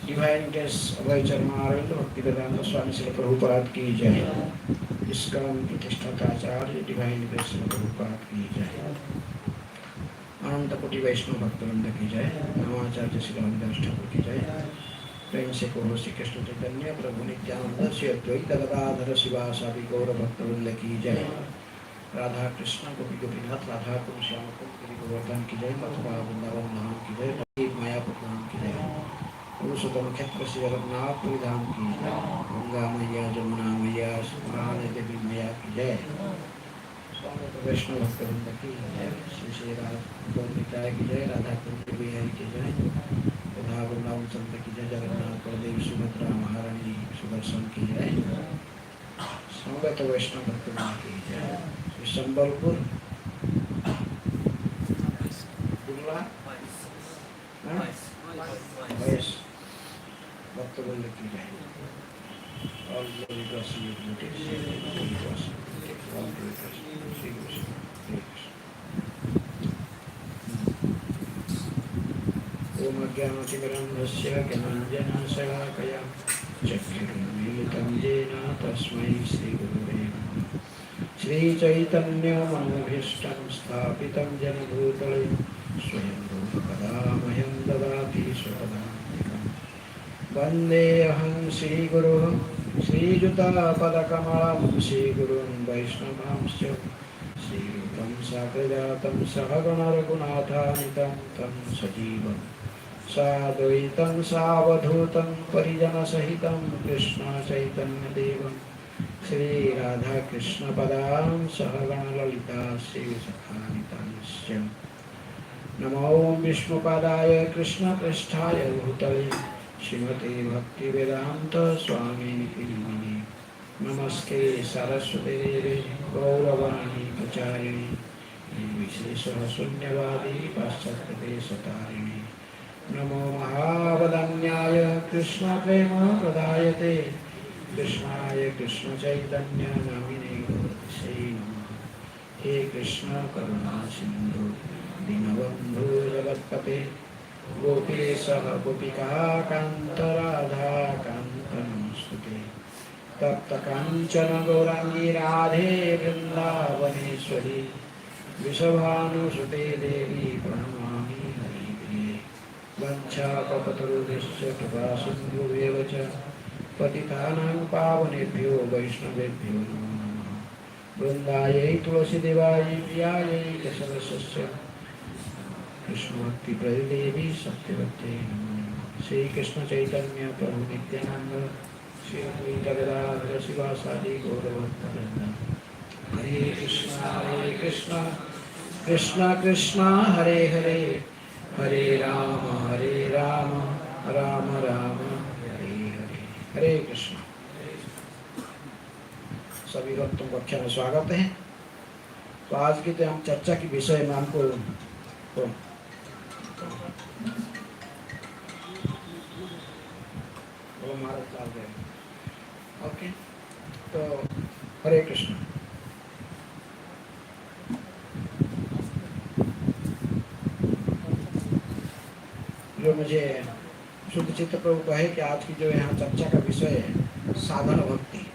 Divine guest अभय चरमानंद भक्तिवेदांत स्वामी श्री प्रभुपाद की जय। इसका प्रतिष्ठाता आचार्य डिवाइन गेस्ट प्रभुपाद की जय। अनंत कोटि वैष्णव भक्तवृंद की जय। नवाचार्य श्री रामदास ठाकुर की जय। प्रेम से कहो श्री कृष्ण चैतन्य प्रभु नित्यानंद श्री अद्वैत गदाधर शिवासादि गौर भक्तवृंद की जय। राधा कृष्ण गोपी गोपीनाथ राधा कुंड श्याम कुंड गोवर्धन की जय। मथुरा वृंदावन धाम की जय। मायापुर धाम की जय। पुरुषोत्तम क्षेत्र श्री जगन्नाथ धाम की जय। गंगा मैया जमुना मैया देवी मैया की जय। वैष्णव भक्तवृंद की जय। श्री श्री राधा की जय। राधा कुंड बिहारी की जय। वृंदावन चंद्र की जय, जगन्नाथ बलदेव सुभद्रा महारानी सुदर्शन की जय, संगत वैष्णव भक्तगण की जय। श्री संबलपुर बुर्ला वैस भक्तवृंद की जय। All glory to us, you devotees, all glory to us, all glory to us, Shri Krishna, Hare Krishna. ओम अज्ञानतिमिरन्धस्य ज्ञानाञ्जनशलाकया चक्षुरुन्मीलितं येन तस्मै श्रीगुरुवे नमः। श्रीचैतन्यमनोभीष्टं स्थापितं येन भूतले स्वयं रूपकदा मह्यं ददाति स्वपदान्तिकम्। वन्देऽहं श्रीगुरुः श्रीयुतापदकमलं श्रीगुरुन् वैष्णवांश्च श्रीरूपं साग्रजातं सहगण रघुनाथान्वितं तं सजीवम् साद्वैतं सावधूतं परिजनसहितं कृष्ण चैतन्यदेवं श्रीराधाकृष्णपदां सहगण ललिता श्रीसखानितांश्च। नमो विष्णुपदाय कृष्णपृष्ठाय भूतले श्रीमते भक्तिवेदान्त स्वामिनिति नमः। नमस्ते सरस्वती देवे गौरवाणी प्रचारिणे निर्विशेषः शून्यवादी पाश्चात्यदेशतारिणे। नमो महावदन्याय कृष्णप्रेम प्रदायते कृष्णाय कृष्णचैतन्य नामिने गौरसे नमः। हे कृष्ण करुणा सिन्धु दीनबन्धु जगत्पते गोपीशः गोपिकान्त राधाकान्त नमोस्तुते। तप्त कांचन गौरांगी राधे वृंदावनेश्वरी वृषभानुसुते देवी प्रणमामि हरिप्रिये। वंशाकल्पतरुभ्यश्च कृपा सिन्धुभ्येव च पतितानां पावनेभ्यो वैष्णवेभ्यो नमो नमः। वृन्दायै तुलसीदेवायै प्रियायै केशवस्य कृष्णभक्तिप्रदेवी सत्यवत्यै नमो नमः। श्रीकृष्ण चैतन्य प्रभु नित्यानंद श्री अद्वैत गदाधर शिवासादि गौरभक्तवृंद। हरे कृष्ण कृष्ण कृष्ण हरे हरे, हरे राम राम राम हरे हरे। हरे कृष्ण। सभी भक्तों को अच्छा स्वागत है। तो आज की तो हम चर्चा के विषय में हमको महाराज चाल गए। ओके, तो हरे कृष्ण। जो मुझे शुद्ध चित्त प्रभु कहे कि आज की जो यहाँ चर्चा का विषय है साधन भक्ति।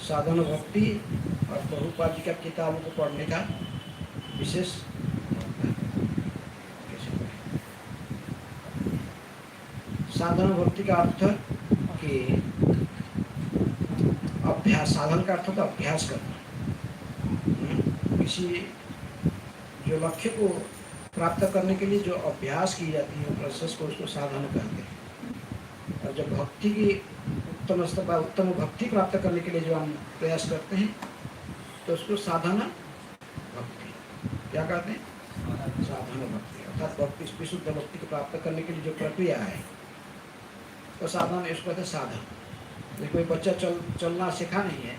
साधन भक्ति और प्रभुपाद जी का किताबों को पढ़ने का विशेष साधन भक्ति का अर्थ कि अभ्यास, साधन का अर्थ होता है अभ्यास करना। किसी जो लक्ष्य को प्राप्त करने के लिए जो अभ्यास की जाती है प्रोसेस को उसको साधन कहते हैं। और जब भक्ति की उत्तम स्तर पर उत्तम भक्ति प्राप्त करने के लिए जो हम प्रयास करते हैं तो उसको साधना भक्ति क्या कहते हैं? साधन भक्ति। अर्थात भक्ति विशुद्ध भक्ति को प्राप्त करने के लिए जो प्रक्रिया है तो साधन, इसको कहते हैं साधन। कोई बच्चा चलना सीखा नहीं है,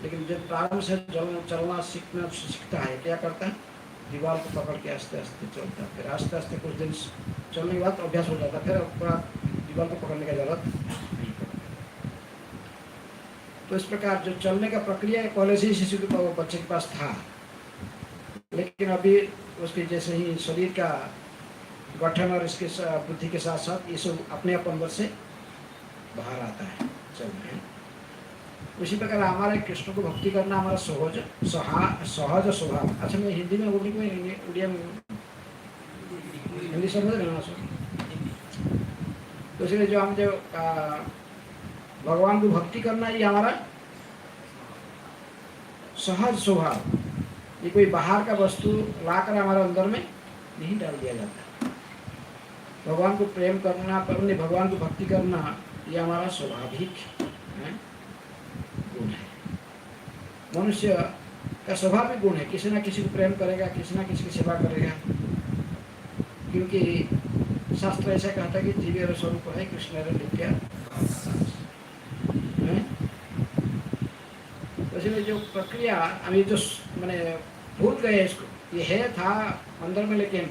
लेकिन जब प्रारंभ से चलना सीखता है क्या करता है? दीवार को पकड़ के आस्ते आस्ते चलता है, फिर आस्ते आस्ते कुछ दिन चलने के बाद अभ्यास हो जाता है, फिर पूरा दीवार को पकड़ने की जरूरत नहीं पड़ती। तो इस प्रकार जो चलने का प्रक्रिया है पहले से ही शिशु के बच्चे के पास था, लेकिन अभी उसके जैसे ही शरीर का गठन और इसके बुद्धि के साथ साथ ये सब अपने आप अंदर से बाहर आता है, चलना है। उसी प्रकार हमारे कृष्ण को भक्ति करना हमारा सहज स्वभाव। अच्छा, मैं हिंदी में बोलने को उड़िया में हिंदी समझ रहे ना सर? तो इसलिए जो हम जो भगवान को भक्ति करना ये हमारा सहज स्वभाव। ये कोई बाहर का वस्तु लाकर हमारे अंदर में नहीं डाल दिया जाता। भगवान को प्रेम करना, अपने भगवान को भक्ति करना ये हमारा स्वाभाविक गुण है। मनुष्य का स्वाभाविक गुण है, किसी ना किसी को प्रेम करेगा, किसी ना किसी की सेवा करेगा, क्योंकि शास्त्र ऐसा कहता है कि जीवेर स्वरूप है कृष्ण नित्य। इसलिए जो प्रक्रिया अभी जो मैंने भूल गए इसको, ये है था अंदर में, लेकिन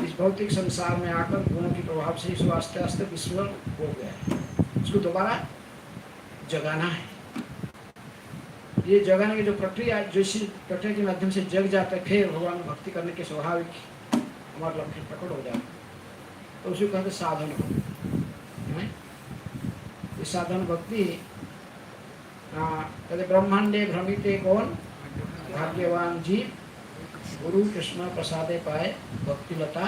इस भौतिक संसार में आकर गुणों के प्रभाव से इसको आस्ते आस्ते विस्मरण हो गया है। इसको दोबारा जगाना है। ये जगाने की जो प्रक्रिया, जो इसी प्रक्रिया के माध्यम से जग जाता है, फिर भगवान भक्ति करने के स्वाभाविक हमारे लक्ष्य प्रकट हो जाता है, तो उसी को कहते साधन भक्ति। इस साधन भक्ति कहते ब्रह्मांडे भ्रमिते कौन भाग्यवान जीव, गुरु कृष्ण प्रसादे पाए भक्ति लता।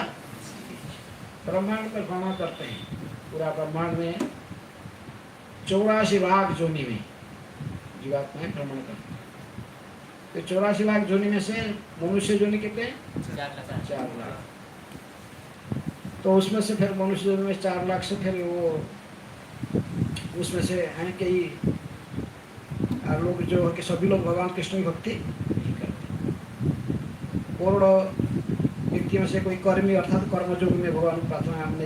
ब्रह्मांड पर भ्रमण करते हैं, पूरा ब्रह्मांड में 84 लाख जोनि में जीवात्माएं भ्रमण करते हैं। तो 84 लाख जोनि में से मनुष्य जोनि कितने हैं? 4 लाख। तो उसमें से फिर मनुष्य जोनि में 4 लाख से फिर वो उसमें से हैं कई लोग जो है कि सभी लोग भगवान कृष्ण की भक्ति नहीं करते। करोड़ों व्यक्ति में से कोई कर्मी अर्थात कर्मयोग में भगवान की प्रार्थना हमने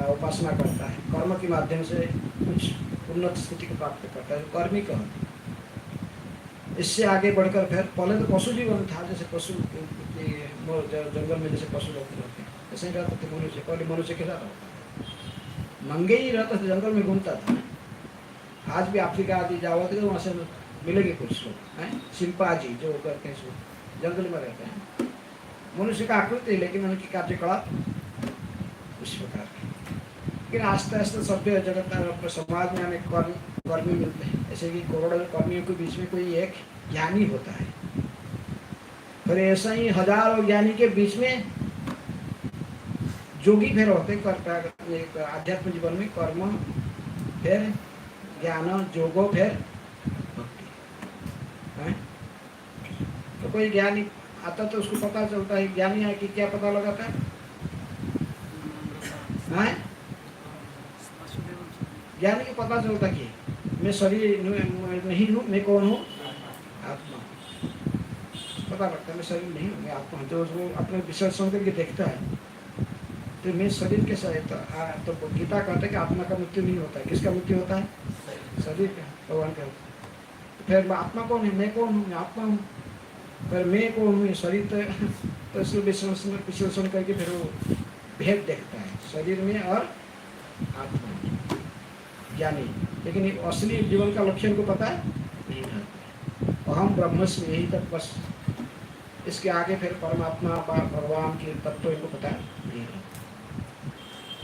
उपासना करता है, कर्म के माध्यम से कुछ उन्नत स्थिति को प्राप्त करता है, कर्मी कहते। इससे आगे बढ़कर फिर पहले तो पशु जीवन था, जैसे पशु जंगल में जैसे पशु लोग रहते हैं, ऐसे ही रहते थे मनुष्य। पहले मनुष्य कैसा रहता, नंगे ही रहता था, जंगल में घूमता था। आज भी अफ्रीका आदि जाओगे तो वहाँ से मिलेंगे कुछ लोग हैं, सिंपाजी जो करते हैं, जंगल में रहते हैं। मनुष्य का आकृति, लेकिन उनकी कार्यकलाप उस प्रकार की। लेकिन आस्ते आस्ते सभ्य जगत समाज में हमें कर्मी मिलते हैं। ऐसे कि करोड़ों कर्मियों के बीच में कोई एक ज्ञानी होता है, फिर ऐसा ही हजारों ज्ञानी के बीच में जोगी फिर होते हैं। आध्यात्म जीवन में कर्म, फिर ज्ञान, जोगो, फिर भक्ति है। तो कोई ज्ञानी आता तो उसको पता चलता है ज्ञानी है कि क्या पता लगाता है? ज्ञानी को पता चलता कि मैं शरीर नहीं हूँ, मैं कौन हूँ? आत्मा। पता लगता है मैं शरीर नहीं हूँ, मैं आत्मा हूँ। जो उसको अपने विश्लेषण करके देखता है तो मैं शरीर के साथ, तो गीता कहता है कि आत्मा का मृत्यु नहीं होता है। किसका मृत्यु होता है? शरीर का, भगवान का। तो फिर आत्मा कौन है? मैं कौन हूँ? मैं आत्मा हूँ। फिर मैं कौन हूँ? शरीर तो इसको विश्लेषण करके फिर वो भेद देखता है शरीर में और आत्मा में, ज्ञानी। लेकिन असली जीवन का लक्ष्य को पता नहीं रहता। अहम ब्रह्मस्मि, यही तक बस। इसके आगे फिर परमात्मा भगवान के तत्व इनको पता नहीं रहता।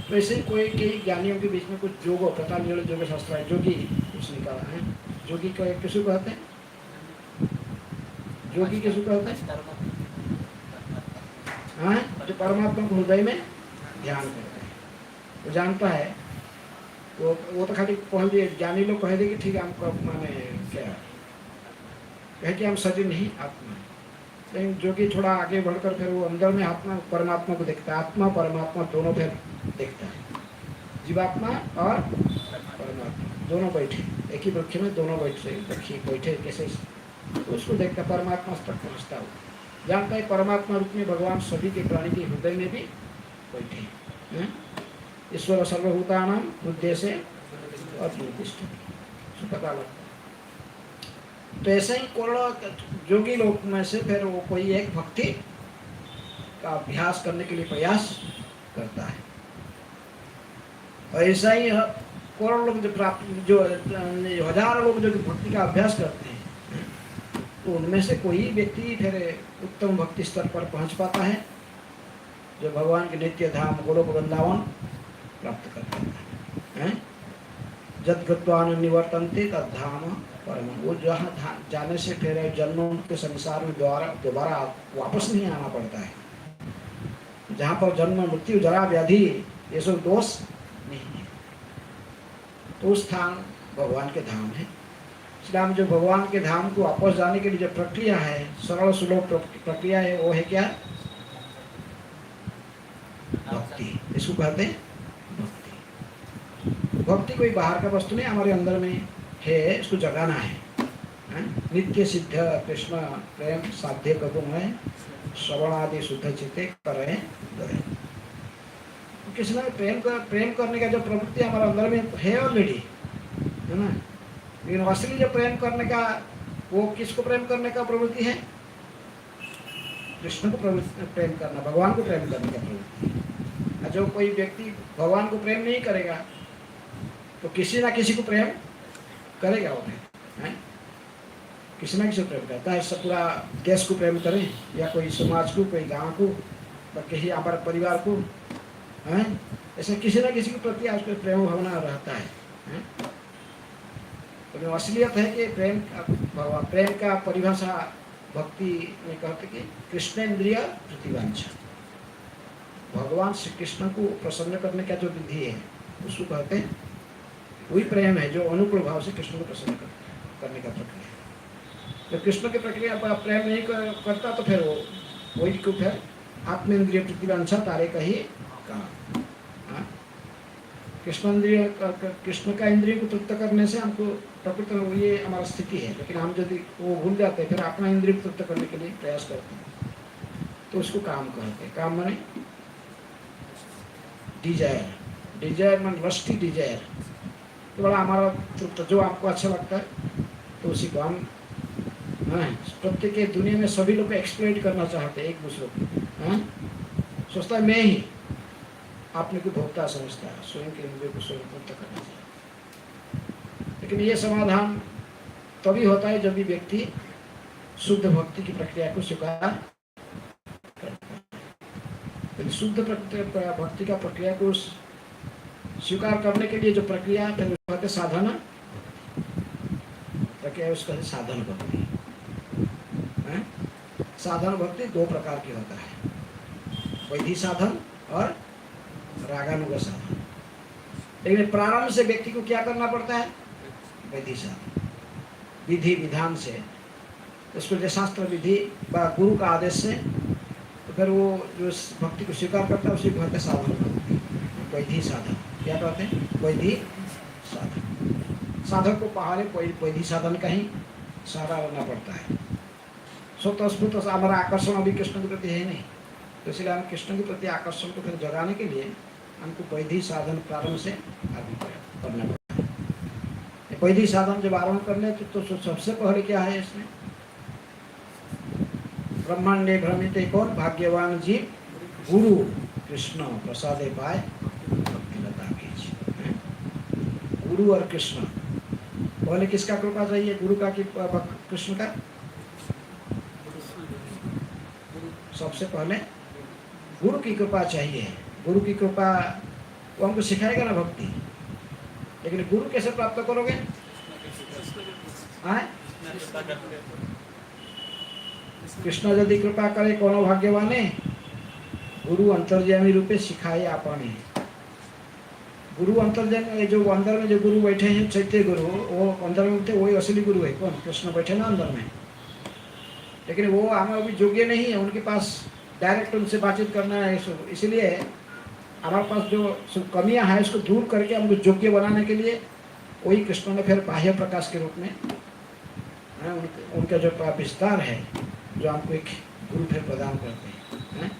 तो ऐसे ही कोई कई ज्ञानियों के बीच में कुछ जोगो, पतंजलि जोग शास्त्र है, जोगी कुछ निकाला है। जोगी को किसको कहते हैं? जोगी किसको कहते हैं? हाँ, जो परमात्मा को हृदय में ध्यान करते हैं, वो जानता है। वो तो खाली कह दिए, ज्ञानी लोग कह दे कि ठीक है, हमको माने क्या कहे कि हम शरीर नहीं आत्मा। लेकिन जोगी थोड़ा आगे बढ़कर फिर वो अंदर में आत्मा परमात्मा को देखता है। आत्मा परमात्मा दोनों फिर देखता है। जीवात्मा और परमात्मा दोनों बैठे एक ही वृक्ष में, दोनों बैठे कैसे, तो उसको देखता परमात्मा तक पहुँचता हो, जानता है परमात्मा रूप में भगवान सभी के प्राणी के हृदय में भी बैठे हैं। ईश्वर सर्वभूतानां हृदय से पता लगता। तो ऐसे ही करोड़ों जोगी लोग में से फिर वो कोई एक भक्ति का अभ्यास करने के लिए प्रयास करता है। और ऐसा ही करोड़ों लोग जो हजारों लोग जो भक्ति का अभ्यास करते हैं, तो उनमें से कोई व्यक्ति फिर उत्तम भक्ति स्तर पर पहुंच पाता है, जो भगवान के नित्य धाम गोलोक वृंदावन प्राप्त कर पाता है। जद गत्वान निवर्तन्ते तद धाम परम। वो जहाँ जाने से फिर जन्मों के संसार में दोबारा वापस नहीं आना पड़ता है। जहाँ पर जन्म, मृत्यु, जरा, व्याधि ये सब दोष नहीं है, तो उस स्थान भगवान के धाम है। इसलिए हम जो भगवान के धाम को वापस जाने के लिए जो प्रक्रिया है, सरल सुलभ प्रक्रिया है, वो है क्या? भक्ति। इसको कहते हैं भक्ति। भक्ति कोई बाहर का वस्तु नहीं, हमारे अंदर में है, इसको जगाना है। नित्य सिद्ध कृष्ण प्रेम साध्य कबुम है, श्रवण आदि शुद्ध चित्ते करे। कृष्ण में प्रेम करने का जो प्रवृत्ति हमारे अंदर में है ऑलरेडी, है ना। लेकिन असली जो प्रेम करने का, वो किसको प्रेम करने का प्रवृत्ति है? कृष्ण को प्रेम करना, भगवान को प्रेम करने का प्रवृत्ति है। जो कोई व्यक्ति भगवान को प्रेम नहीं करेगा तो किसी ना किसी को प्रेम करेगा वो, है? किसी ना किसी को प्रेम करता है। सब पूरा देश को प्रेम करें या कोई समाज को, कोई गांव को, या किसी हमारे परिवार को, है? ऐसे किसी ना किसी के प्रति आपको प्रेम भावना रहता है? तो असलियत है कि प्रेम का परिभाषा भक्ति में कहते कि कृष्णेन्द्रिय प्रतिवांछा, भगवान श्री कृष्ण को प्रसन्न करने का जो विधि है उसको कहते हैं वही प्रेम है, जो अनुकूल भाव से कृष्ण को प्रसन्न करने का प्रक्रिया है। तो कृष्ण की प्रक्रिया पर प्रेम नहीं करता तो फिर वो वही को फिर आत्मेन्द्रिय प्रतिवांछा तारे का ही काम। कृष्ण का इंद्रिय को तृप्त करने से हमको प्रकृति में ये हमारा स्थिति है, लेकिन हम यदि वो भूल जाते हैं फिर अपना इंद्रिय को तृप्त करने के लिए प्रयास करते हैं तो उसको काम कहते हैं। काम माने डिजायर, डिजायर मान लस्टी डिजायर, तो बड़ा हमारा तृप्त जो आपको अच्छा लगता है तो उसी को हम प्रत्येक दुनिया में सभी लोग एक्सप्लॉइट करना चाहते हैं एक दूसरे को, सोचता है मैं ही आपने को भोक्ता समझता है, स्वयं के इंद्रियों को स्वयं मुक्त करना चाहिए। लेकिन ये समाधान तभी होता है जब भी व्यक्ति शुद्ध भक्ति की प्रक्रिया को स्वीकार करता है। शुद्ध भक्ति का प्रक्रिया को स्वीकार करने के लिए जो प्रक्रिया फिर कहते साधना, प्रक्रिया उसका साधन भक्ति है। साधन भक्ति दो प्रकार की होता है, वैधि साधन और रागानुग साधन। लेकिन प्रारंभ से व्यक्ति को क्या करना पड़ता है? वैधि साधन, विधि विधान से, उसको जो शास्त्र विधि व गुरु का आदेश से, तो फिर वो जो भक्ति को स्वीकार करता है उसी को कहते साधन भक्ति, वैधि साधन। क्या कहते हैं? वैधि साधन। साधक को पहाड़े वैधि साधन का ही सहारा लेना पड़ता है। स्वतःस्फूर्त हमारा आकर्षण अभी कृष्ण के प्रति है नहीं, तो इसलिए हम कृष्ण के प्रति आकर्षण को फिर जगाने के लिए हमको वैधि साधन प्रारंभ से आरंभ करना पड़ता है। वैधि साधन जब आरंभ करने तो सबसे पहले क्या है इसमें? ब्रह्मांडे भ्रमिते कौन? भाग्यवान जीव गुरु कृष्ण प्रसादे पाए भक्तिलता कीजिए। गुरु और कृष्ण, पहले किसका कृपा चाहिए? गुरु का कि कृष्ण का? सबसे पहले गुरु की कृपा चाहिए। गुरु की कृपा वो हमको सिखाएगा ना भक्ति, लेकिन गुरु कैसे प्राप्त करोगे? कृष्ण यदि कृपा करे कोनो भाग्यवाने, गुरु अंतर्यामी रूपे सिखाए आपने। गुरु अंतर्यामी, जो अंदर में जो गुरु बैठे हैं चैत्य गुरु, वो अंदर में वही असली गुरु है। कौन? कृष्ण बैठे ना अंदर में, लेकिन वो हम अभी योग्य नहीं है उनके पास डायरेक्ट उनसे बातचीत करना है। इसलिए हमारे पास जो कमियां हैं उसको दूर करके हमको योग्य बनाने के लिए वही कृष्ण ने फिर बाह्य प्रकाश के रूप में उनका जो विस्तार है, जो हमको एक गुरु फिर प्रदान करते हैं।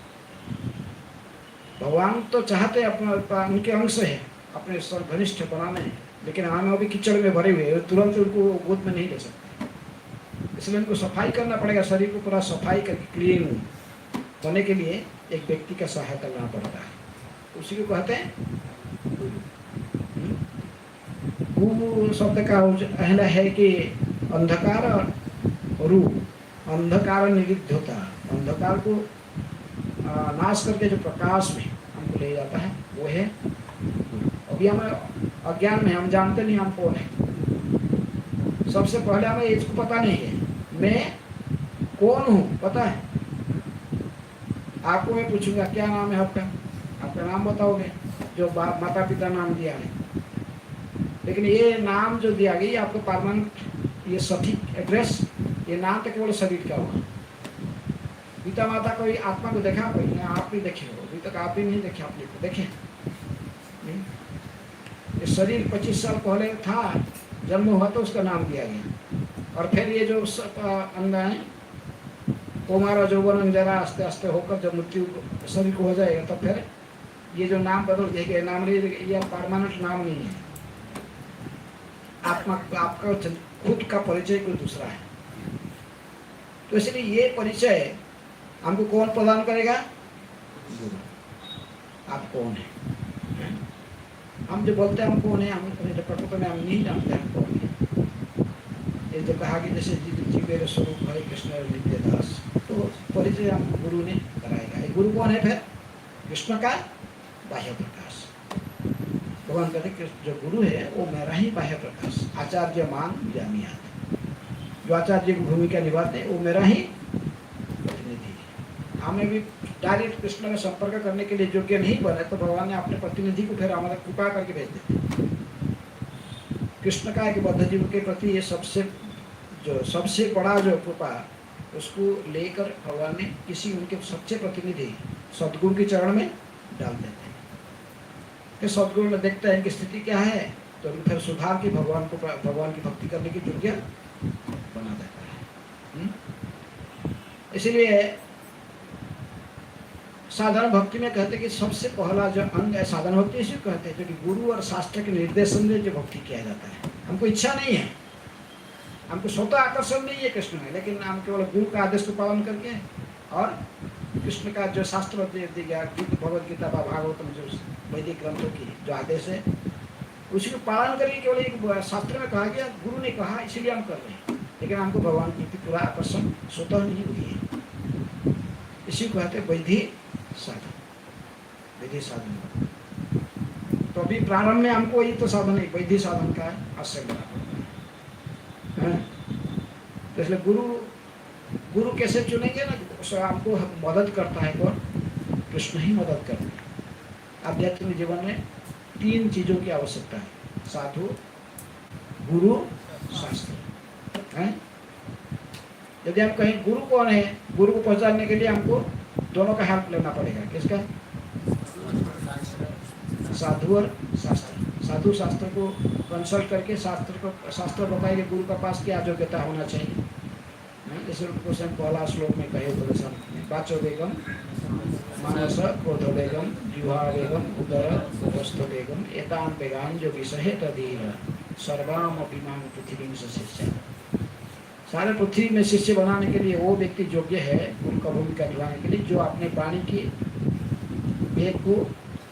भगवान तो चाहते अपना उनके अंश है अपने सर्वनिष्ठ बनाने, लेकिन हम अभी कीचड़ में भरे हुए, तुरंत उनको गोद में नहीं ले सकते। इसलिए उनको सफाई करना पड़ेगा, शरीर को पूरा सफाई करके क्लीन होने के लिए एक व्यक्ति का सहायता करना पड़ता है, उसी को कहते हैं गुरु। शब्द का अहला है कि अंधकार और रू, अंधकार निरुद्ध होता है, अंधकार को नाश करके जो प्रकाश में हमको ले जाता है वो है। अभी हम अज्ञान में, हम जानते नहीं हम कौन है। सबसे पहले हमें इसको पता नहीं है मैं कौन हूँ, पता है? आपको मैं पूछूंगा क्या नाम है आपका, आपका नाम बताओगे, जो माता पिता नाम दिया है। लेकिन ये नाम जो दिया गया आपको परमानेंट, ये सटीक एड्रेस, ये नाम तो केवल शरीर का हुआ। पिता माता कोई आत्मा को देखा? कोई आप भी देखे हो, अभी तक आप भी नहीं देखे, अपने को देखे। ये शरीर 25 साल पहले था, जन्म हुआ तो उसका नाम दिया गया। और फिर ये जो अंग है कौमार यौवन जरा आस्ते आस्ते होकर जब मृत्यु शरीर को हो जाएगा तब फिर ये जो नाम बदल दिए नाम ये परमानेंट नाम नहीं है। आत्मा आपका खुद का परिचय कोई दूसरा है। तो इसलिए ये परिचय हमको कौन प्रदान करेगा? गुरु। आप कौन है? हम जो बोलते हैं हम कौन है, हम प्रकृति में हम नहीं जानते हम कौन है। ये तो कहा कि जैसे जी मेरे स्वरूप हरे कृष्ण विद्यादास, तो परिचय हम गुरु ने कराएगा। ये गुरु कौन है? फिर कृष्ण का बाह्य प्रकाश। भगवान कहते कि जो गुरु है वो मेरा ही बाह्य प्रकाश, आचार्य मान जामियात। जो आचार्य की भूमिका निभाते हैं वो मेरा ही प्रतिनिधि है। हमें भी डायरेक्ट कृष्ण में संपर्क करने के लिए योग्य नहीं बने तो भगवान ने अपने प्रतिनिधि को फिर हमारा कृपा करके भेज देते। कृष्ण का एक बद्ध जीव के प्रति ये सबसे बड़ा जो कृपा, उसको लेकर भगवान ने किसी उनके सच्चे प्रतिनिधि सदगुरु के चरण में डाल देते हैं। फिर सदगुरु में देखते हैं इनकी स्थिति क्या है, तो फिर सुधार की भगवान की भक्ति करने की योग्य बना देता है। इसलिए साधारण भक्ति में कहते हैं कि सबसे पहला जो अंग है साधन भक्ति, इसी कहते हैं जो कि गुरु और शास्त्र के निर्देशन में जो भक्ति किया जाता है। हमको इच्छा नहीं है, हमको स्वतः आकर्षण नहीं है कृष्ण में, लेकिन हम केवल गुरु का आदेश को पालन करके और कृष्ण का जो शास्त्र दिया गया, भगवद गीता व भागवतम जो वैदिक ग्रंथों की जो आदेश है उसी को पालन करके, केवल एक शास्त्र में कहा गया, गुरु ने कहा इसीलिए हम कर रहे हैं, लेकिन हमको भगवान की पूरा आकर्षण स्वतः नहीं हुई है। इसी को कहते वैधि साधन, विधि साधन। तो अभी प्रारंभ में हमको ये तो साधन है, वैधि साधन का आश्रय लेना पड़ता है। तो इसलिए गुरु कैसे चुनेंगे ना, हमको मदद करता है कौन? कृष्ण ही मदद करते हैं। आध्यात्मिक जीवन में 3 चीजों की आवश्यकता है, साधु, गुरु, शास्त्र। यदि हम कहें गुरु कौन है, गुरु को पहचानने के लिए हमको दोनों का हेल्प लेना पड़ेगा। किसका? साधु और शास्त्र। साधु शास्त्र को कंसल्ट करके शास्त्र बताएंगे गुरु का पास क्या योग्यता होना चाहिए। जैसे क्वेश्चन पहला श्लोक में कहे उपदेशन में, वाचो वेगम मानस क्रोध वेगम जिह्वा वेगम उदर उपस्थ वेगम एतान वेगान जो विषय तदीर सर्वाम अभिमान पृथ्वी से शिष्य। सारे पृथ्वी में शिष्य बनाने के लिए वो व्यक्ति योग्य है गुरु का भूमिका निभाने के लिए, जो अपने वाणी की वेग को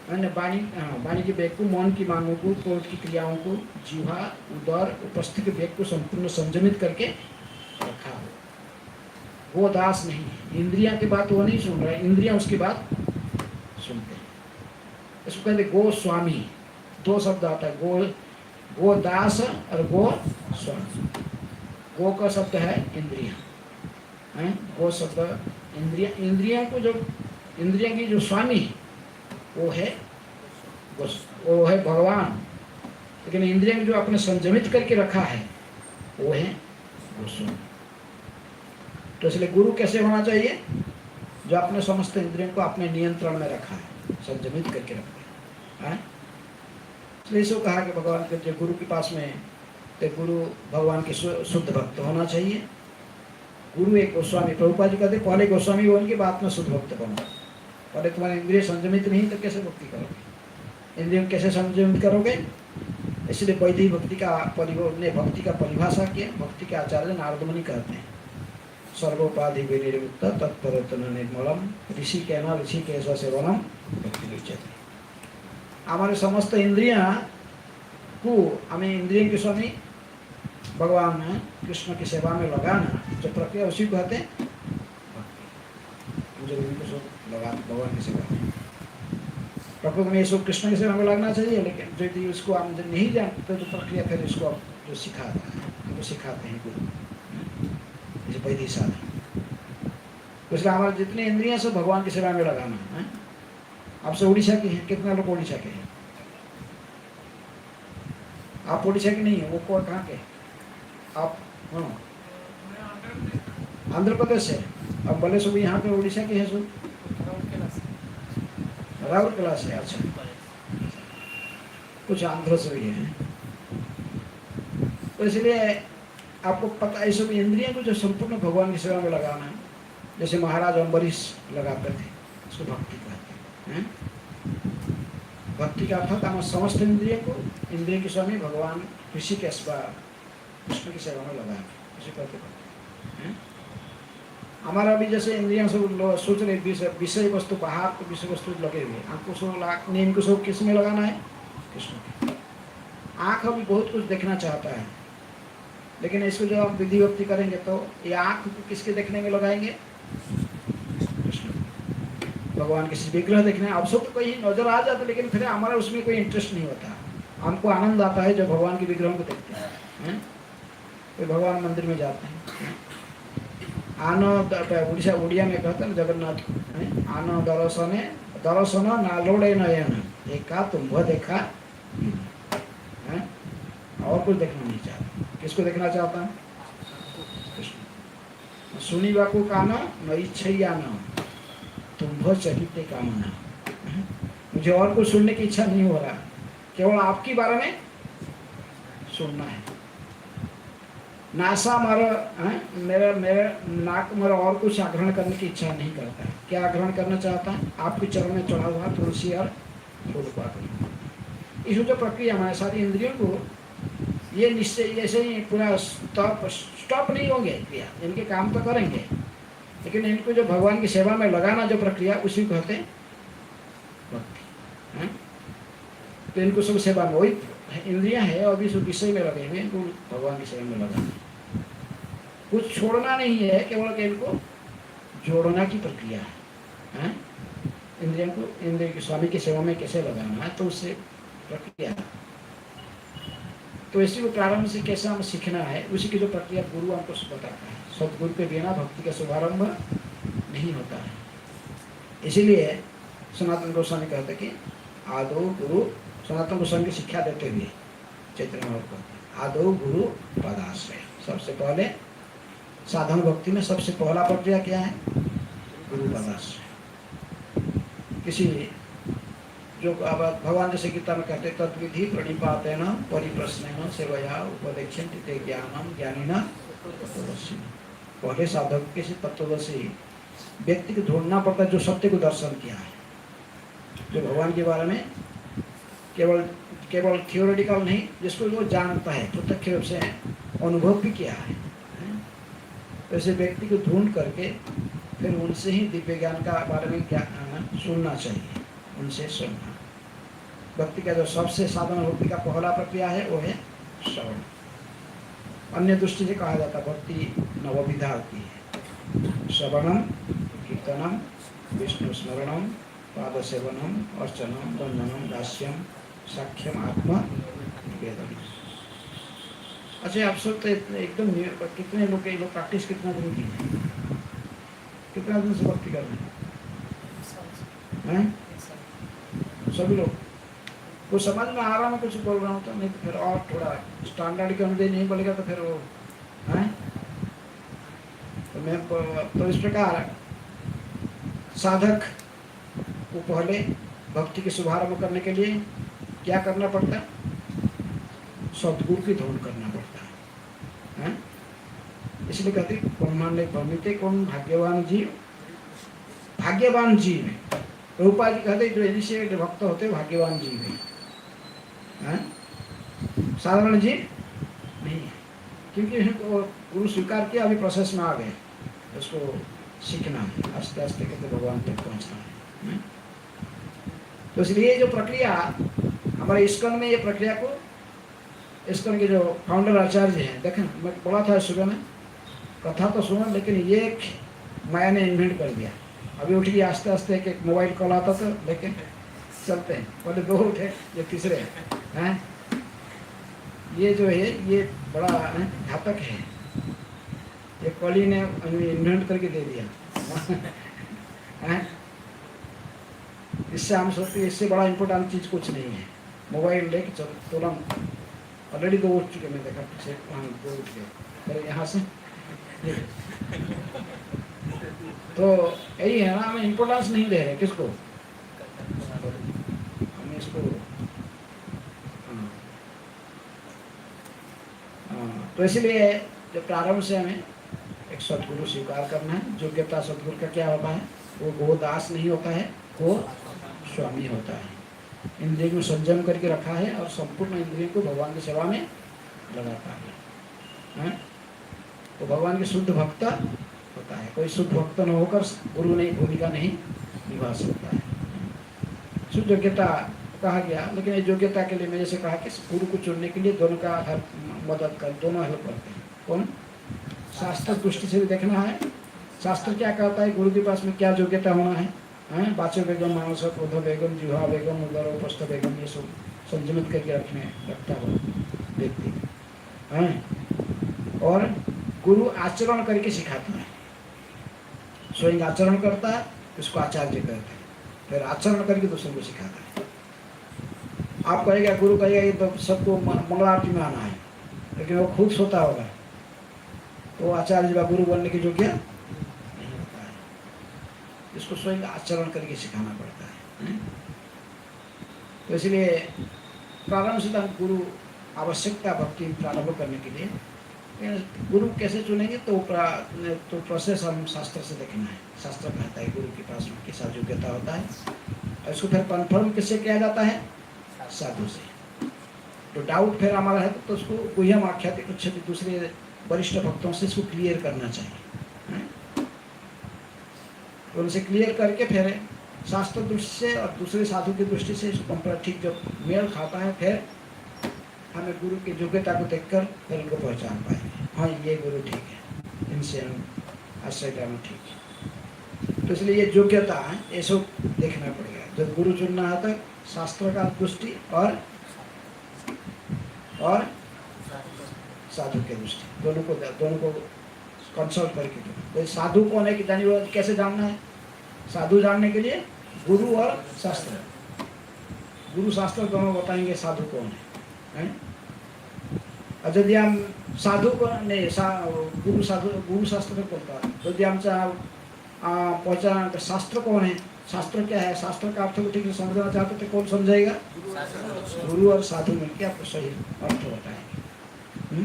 वाणी के वेग को, मन की मांगों को, क्रोध की क्रियाओं को, जिह्वा उदर उपस्थ के वेग को संपूर्ण संयमित करके रखा हो। वो दास नहीं है, इंद्रियां की बात वो नहीं सुन रहा है, इंद्रियां उसकी बात सुनते हैं। इसको कहते गो स्वामी। 2 शब्द आता है, गो दास और गो स्वामी। गो का शब्द है इंद्रियां, गो शब्द इंद्रियां को जो इंद्रियां की जो स्वामी वो है भगवान, लेकिन इंद्रियां जो आपने संयमित करके रखा है वो है गोस्वामी। तो इसलिए गुरु कैसे होना चाहिए? जो अपने समस्त इंद्रियों को अपने नियंत्रण में रखा है, संयमित करके रखा है। इसलिए इसको कहा कि भगवान के जो गुरु के पास में, तो गुरु भगवान के शुद्ध भक्त होना चाहिए। गुरु एक गोस्वामी, प्रभुपाद जी कहते पहले गोस्वामी बन के बाद में शुद्ध भक्त बनो। पहले तुम्हारे इंद्रिय संयमित नहीं तो कैसे भक्ति करोगे? इंद्रियों कैसे संयमित करोगे? इसलिए वैदिक भक्ति का भक्ति का परिभाषा किया। भक्ति के आचार्य नारद मुनि कहते हैं, सर्वोपाधि विनिर्मुक्त तत्परतन निर्मलम ऋषि कहना ऋषि कैसा सेवनम भक्ति उच्यते। हमारे समस्त इंद्रियां को हमें इंद्रियों के स्वामी भगवान कृष्ण की सेवा में लगाना, जो प्रक्रिया उसी को कहते हैं भक्ति। लगा भगवान की सेवा में, प्रकृति में इसको कृष्ण की सेवा में लगना चाहिए, लेकिन यदि उसको हम नहीं जानते तो प्रक्रिया फिर इसको जो सिखाता है वो सिखाते हैं गुरु, जैसे वैदिक साधन। तो इसलिए हमारे जितने इंद्रियां सब भगवान की सेवा में लगाना है। आपसे उड़ीसा के हैं, कितने लोग उड़ीसा के हैं? आप उड़ीसा के नहीं है, वो कौन कहाँ के? आप आंध्र प्रदेश से। अब बोले सब यहाँ पे उड़ीसा के हैं, सब राउरकेला से। अच्छा, कुछ आंध्र से भी है। तो इसलिए आपको पता है सब इंद्रियों को जो संपूर्ण भगवान की सेवा में लगाना है, जैसे महाराज अम्बरीश लगाते थे, उसको भक्ति कहते हैं। भक्ति का अर्थात हम समस्त इंद्रिय को इंद्रिय के स्वामी भगवान ऋषिकेश कृष्ण की सेवा में लगाए, इसी कहते हैं। हमारा भी जैसे इंद्रियों से सोच रहे विषय वस्तु बाहर तो विषय वस्तु लगे हुए, आंखों से नीम को सब किस में लगाना है? कृष्ण। आँख अभी बहुत कुछ देखना चाहता है, लेकिन इसको जब आप विधि भक्ति करेंगे तो ये आँख को किसके देखने में लगाएंगे? कृष्ण, भगवान के विग्रह देखने। अब सब तो कोई नजर आ जाता, लेकिन फिर हमारा उसमें कोई इंटरेस्ट नहीं होता। हमको आनंद आता है जब भगवान के विग्रहों को देखते हैं। तो भगवान मंदिर में जाते हैं, आनो उड़िया में कहते हैं जगन्नाथ, आनो दर्शने दर्शन नालोड़े नयन एका तुम देखा, और कुछ देखना नहीं चाहता। किसको देखना चाहता है? कृष्ण। सुनिवा को काना न इच्छा न तुम चरित्र कामना। मुझे और कुछ सुनने की इच्छा नहीं हो रहा, केवल आपके बारे में सुनना है। नासा मारा मेरा नाक मेरा और कुछ आग्रहण करने की इच्छा नहीं करता है। क्या आग्रहण करना चाहता है? आपके चरण में चढ़ा हुआ तुलसी और फूल पाकर। इस जो प्रक्रिया हमारे सारी इंद्रियों को ये निश्चय ऐसे ही पूरा स्टॉप नहीं होंगे क्रिया, इनके काम तो करेंगे, लेकिन इनको जो भगवान की सेवा में लगाना जो प्रक्रिया, उसी को कहते हैं भक्ति। तो इनको सब सेवा में वही इंद्रियां है और भी विषय में लगे हुए, इनको भगवान की सेवा में लगाना, कुछ छोड़ना नहीं है, केवल कि इनको जोड़ना की प्रक्रिया है। इंद्रियों को इंद्रिय के स्वामी की सेवा में कैसे लगाना है, तो उससे प्रक्रिया है। तो इसी को प्रारंभ से कैसे हम सीखना है, उसी की जो प्रक्रिया गुरु हमको बताता है। सदगुरु के बिना भक्ति का शुभारंभ नहीं होता है। इसीलिए सनातन गोस्वामी कहते कि आदो गुरु, सनातन गोस्वामी की शिक्षा देते हुए चैतन्य महाप्रभु आदो गुरु पदाश्रय। सबसे पहले साधन भक्ति में सबसे पहला प्रक्रिया क्या है? गुरु पदाश्रय। किसी जो अब भगवान जैसे गीता में कहते तद्विधि प्रणिपातेन परिप्रश्नेन सेवया उपदेक्षन्ति ते ज्ञानम ज्ञानिना तत्त्वदर्शी। पहले साधक के तत्वदर्शी व्यक्ति को ढूंढना पड़ता है जो सत्य को दर्शन किया है, जो भगवान के बारे में केवल थियोरिटिकल नहीं, जिसको वो जानता है, प्रत्यक्ष रूप से अनुभव भी किया है। तो ऐसे व्यक्ति को ढूंढ करके फिर उनसे ही दिव्य ज्ञान का बारे में सुनना चाहिए, उनसे सुनना। भक्ति का जो सबसे साधन भक्ति का पहला प्रक्रिया है वो है श्रवण। अन्य दृष्टि से कहा जाता भक्ति नवविधा होती है। श्रवणम, कीर्तनम, विष्णु स्मरणम, पाद सेवनम, अर्चनम, वंदनम, दास्यम, साख्यम, आत्मा निवेदन। अच्छा, आप सब तो एकदम कितने लोग प्रैक्टिस कितना दिन की है? कितना दिन से भक्ति कर रहे हैं? सभी लोग को समझ में आ रहा मैं कुछ बोल रहा हूँ तो, नहीं तो फिर और थोड़ा स्टैंडर्ड के अनुसार नहीं बोलेगा तो फिर वो है। तो मैं तो इस प्रकार साधक को पहले भक्ति के शुभारंभ करने के लिए क्या करना पड़ता है? सदगुरु की ढूंढ करना पड़ता है। इसलिए कहते कौन मान ले भ्रमिते कौन भाग्यवान जीव, भाग्यवान जीव है। प्रभुपाद जी कहते जो इनिशिएट भक्त होते भाग्यवान जीव है, साधारण जीव नहीं है। क्योंकि गुरु स्वीकार किया, अभी प्रोसेस में आ गए, उसको सीखना है, आस्ते आस्ते करके भगवान तक पहुंचना है। तो इसलिए जो प्रक्रिया हमारे इस्कॉन में, ये प्रक्रिया को इस्कॉन के जो फाउंडर आचार्य हैं, देखें मैं बोला था सुबह में, कथा तो सुना, लेकिन ये एक माया ने इन्वेंट कर दिया। अभी उठ गया आस्ते आस्ते, एक मोबाइल कॉल आता था, लेकिन चलते हैं, पहले दो उठे, ये तीसरे हैं। ये जो है ये बड़ा घातक है, ये कॉली ने इन्वेंट करके दे दिया है। इससे हम सोचते हैं इससे बड़ा इम्पोर्टेंट चीज़ कुछ नहीं है। मोबाइल लेके चलो तुरंत, ऑलरेडी दो उठ चुके, मैं देखा पीछे वहाँ दो उठ गए, फिर यहाँ से तो यही है ना, हमें इम्पोर्टेंस नहीं दे रहे किसको, हमें इसको। तो इसलिए जब प्रारंभ से हमें एक सदगुरु स्वीकार करना है। योग्यता सदगुरु का क्या होता है? वो गोदास नहीं होता है, वो स्वामी होता है। इंद्रियों को संयम करके रखा है और संपूर्ण इंद्रियों को भगवान की सेवा में लगाता है। तो भगवान के शुद्ध भक्त होता है। कोई शुद्ध भक्त न होकर गुरु ने भूमिका नहीं निभा सकता है। शुद्ध योग्यता कहा गया, लेकिन इस योग्यता के लिए मैं जैसे कहा कि गुरु को चुनने के लिए दोनों का मदद कर, दोनों हेल्प करते हैं। कौन? शास्त्र दृष्टि से भी देखना है, शास्त्र क्या कहता है, गुरु के पास में क्या योग्यता होना है। वाचो वेगम, मानस क्रोध वेगम, जिह्वा वेगम, उदर उपस्थ वेगम, ये सब संयमित करके रखता हो व्यक्ति। और गुरु आचरण करके सिखाता है। स्वयं आचरण करता है, उसको आचार्य कहते हैं। फिर आचरण करके दूसरों को सिखाता है। आप कहेगा, गुरु कहेगा ये तो सबको मंगला आरती में आना है, लेकिन वो खुद सोता होगा तो आचार्य व गुरु बनने की योग्य नहीं होता है। इसको स्वयं आचरण करके सिखाना पड़ता है। तो इसलिए प्रारंभ से गुरु आवश्यकता भक्ति प्रारंभ करने के लिए। गुरु कैसे चुनेंगे तो प्रोसेस हम शास्त्र से देखना है। शास्त्र कहता है गुरु के पास में कैसा योग्यता होता है, और इसको फिर कन्फर्म किससे किया जाता है? साधु से। तो डाउट फिर हमारा है तो उसको गुह्यम आख्याति कुछ दूसरे वरिष्ठ भक्तों से इसको क्लियर करना चाहिए। तो उनसे क्लियर करके फिर शास्त्र दृष्टि से और दूसरे साधु की दृष्टि से इसको ठीक जब मेल खाता है, फिर हमें गुरु की योग्यता को देखकर फिर उनको पहचान पाएंगे। हाँ, ये गुरु ठीक है, इनसे हम आश्रय करना ठीक है। तो इसलिए ये योग्यता है, ये सब देखना पड़ेगा। जब गुरु चुनना है तो शास्त्र का दृष्टि और साधु की दृष्टि, दोनों को कंसल्ट करके दो। तो साधु कौन है कि कैसे जानना है? साधु जानने के लिए गुरु और शास्त्र, गुरु शास्त्र दोनों बताएंगे साधु कौन है। और यदि हम साधु को नहीं गुरु शास्त्र बोलता है, तो यदि हम पहचान तो शास्त्र कौन है, शास्त्र क्या है, शास्त्र का अर्थ को ठीक से समझना चाहते तो कौन समझाएगा? गुरु और साधु मिलकर आपको सही अर्थ बताएंगे।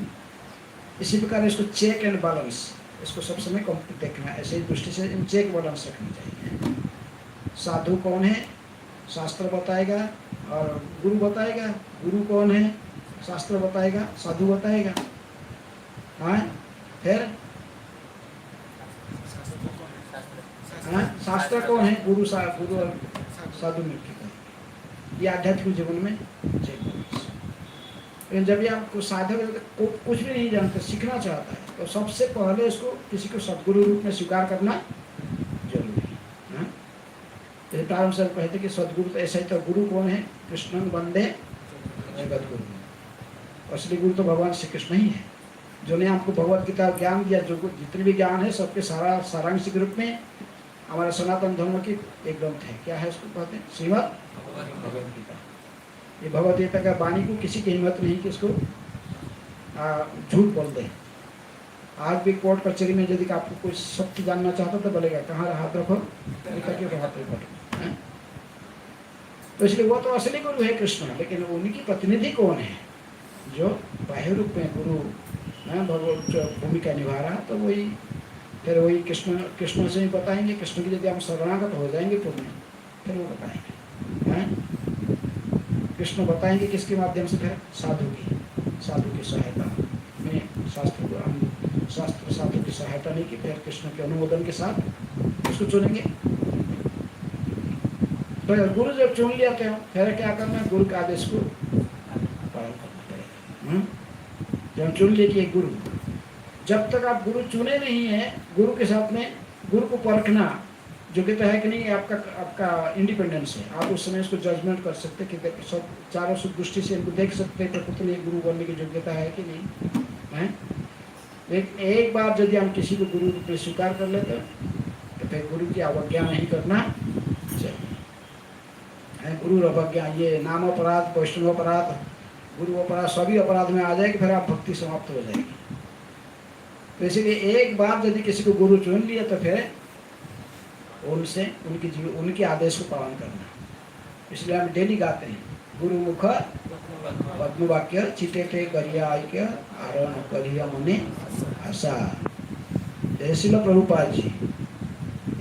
इसी प्रकार इसको चेक एंड बैलेंस, इसको सब समय कंप्लीट देखना, ऐसे ही दृष्टि से इन चेक बैलेंस रखना चाहिए। साधु कौन है, शास्त्र बताएगा और गुरु बताएगा। गुरु कौन है, शास्त्र बताएगा, साधु बताएगा। हाँ, फिर शास्त्र कौन है, गुरु और साधु मिलकर। ये आध्यात्मिक जीवन में चेक बैलेंस। लेकिन जब भी आपको साधक कुछ भी नहीं जानते, सीखना चाहता है, तो सबसे पहले इसको किसी को सदगुरु रूप में स्वीकार करना जरूरी है। जैसे प्रारंभ से कहते कि सदगुरु तो ऐसा ही, तो गुरु कौन है? कृष्णन वंदे जगत गुरु। असली गुरु तो भगवान श्री कृष्ण ही है, जो ने आपको भगवत गीता ज्ञान दिया। जो जितने भी ज्ञान है सबके सारांश के रूप में हमारे सनातन धर्म की एक ग्रंथ है। क्या है उसको कहते हैं? श्रीमद् भगवद गीता। ये भगवद गीता का वाणी को किसी की हिम्मत नहीं कि इसको झूठ बोल दे। आज भी कोर्ट कचहरी में यदि आपको कोई सत्य जानना चाहता तो बोलेगा कहाँ हाथ रखो, करके हाथ रखो। तो इसलिए वो तो असली गुरु है कृष्ण, लेकिन उनकी प्रतिनिधि कौन है जो बाह्य रूप में गुरु भगवत भूमिका निभा रहा? तो वही फिर वही कृष्ण से ही बताएंगे। कृष्ण की यदि हम शरणागत हो जाएंगे पुण्य, फिर वो बताएंगे। कृष्ण बताएंगे किसके माध्यम से? फिर साधु की सहायता में। शास्त्र साधु की सहायता नहीं की, फिर कृष्ण के अनुमोदन के साथ उसको चुनेंगे। तो गुरु जब चुन लिया तो फिर क्या करना है? गुरु के आदेश को पालन करना पड़ेगा। जब चुन लिए कि गुरु, जब तक आप गुरु चुने नहीं है, गुरु के साथ में गुरु को परखना योग्यता है कि नहीं, आपका इंडिपेंडेंस है। आप उस समय उसको जजमेंट कर सकते कि सब चारों सुख दृष्टि से इनको देख सकते हैं प्रकृति गुरु बनने की योग्यता है कि नहीं है। एक बार यदि हम किसी को गुरु रूप में स्वीकार कर लेते तो फिर गुरु की अवज्ञा नहीं करना चाहिए। गुरु अवज्ञा, ये नाम अपराध, वैष्णव अपराध, गुरु अपराध, सभी अपराध में आ जाएगी, फिर आप भक्ति समाप्त हो जाएगी। तो इसीलिए एक बार यदि किसी को गुरु चुन लिया तो फिर उनसे उनके आदेश को पालन करना। इसलिए हम डेली गाते हैं गुरु मुख पद्म वाक्य चिटे टे गरिया आय्य आरण करिया मने आशा। जैसे प्रभुपाद जी,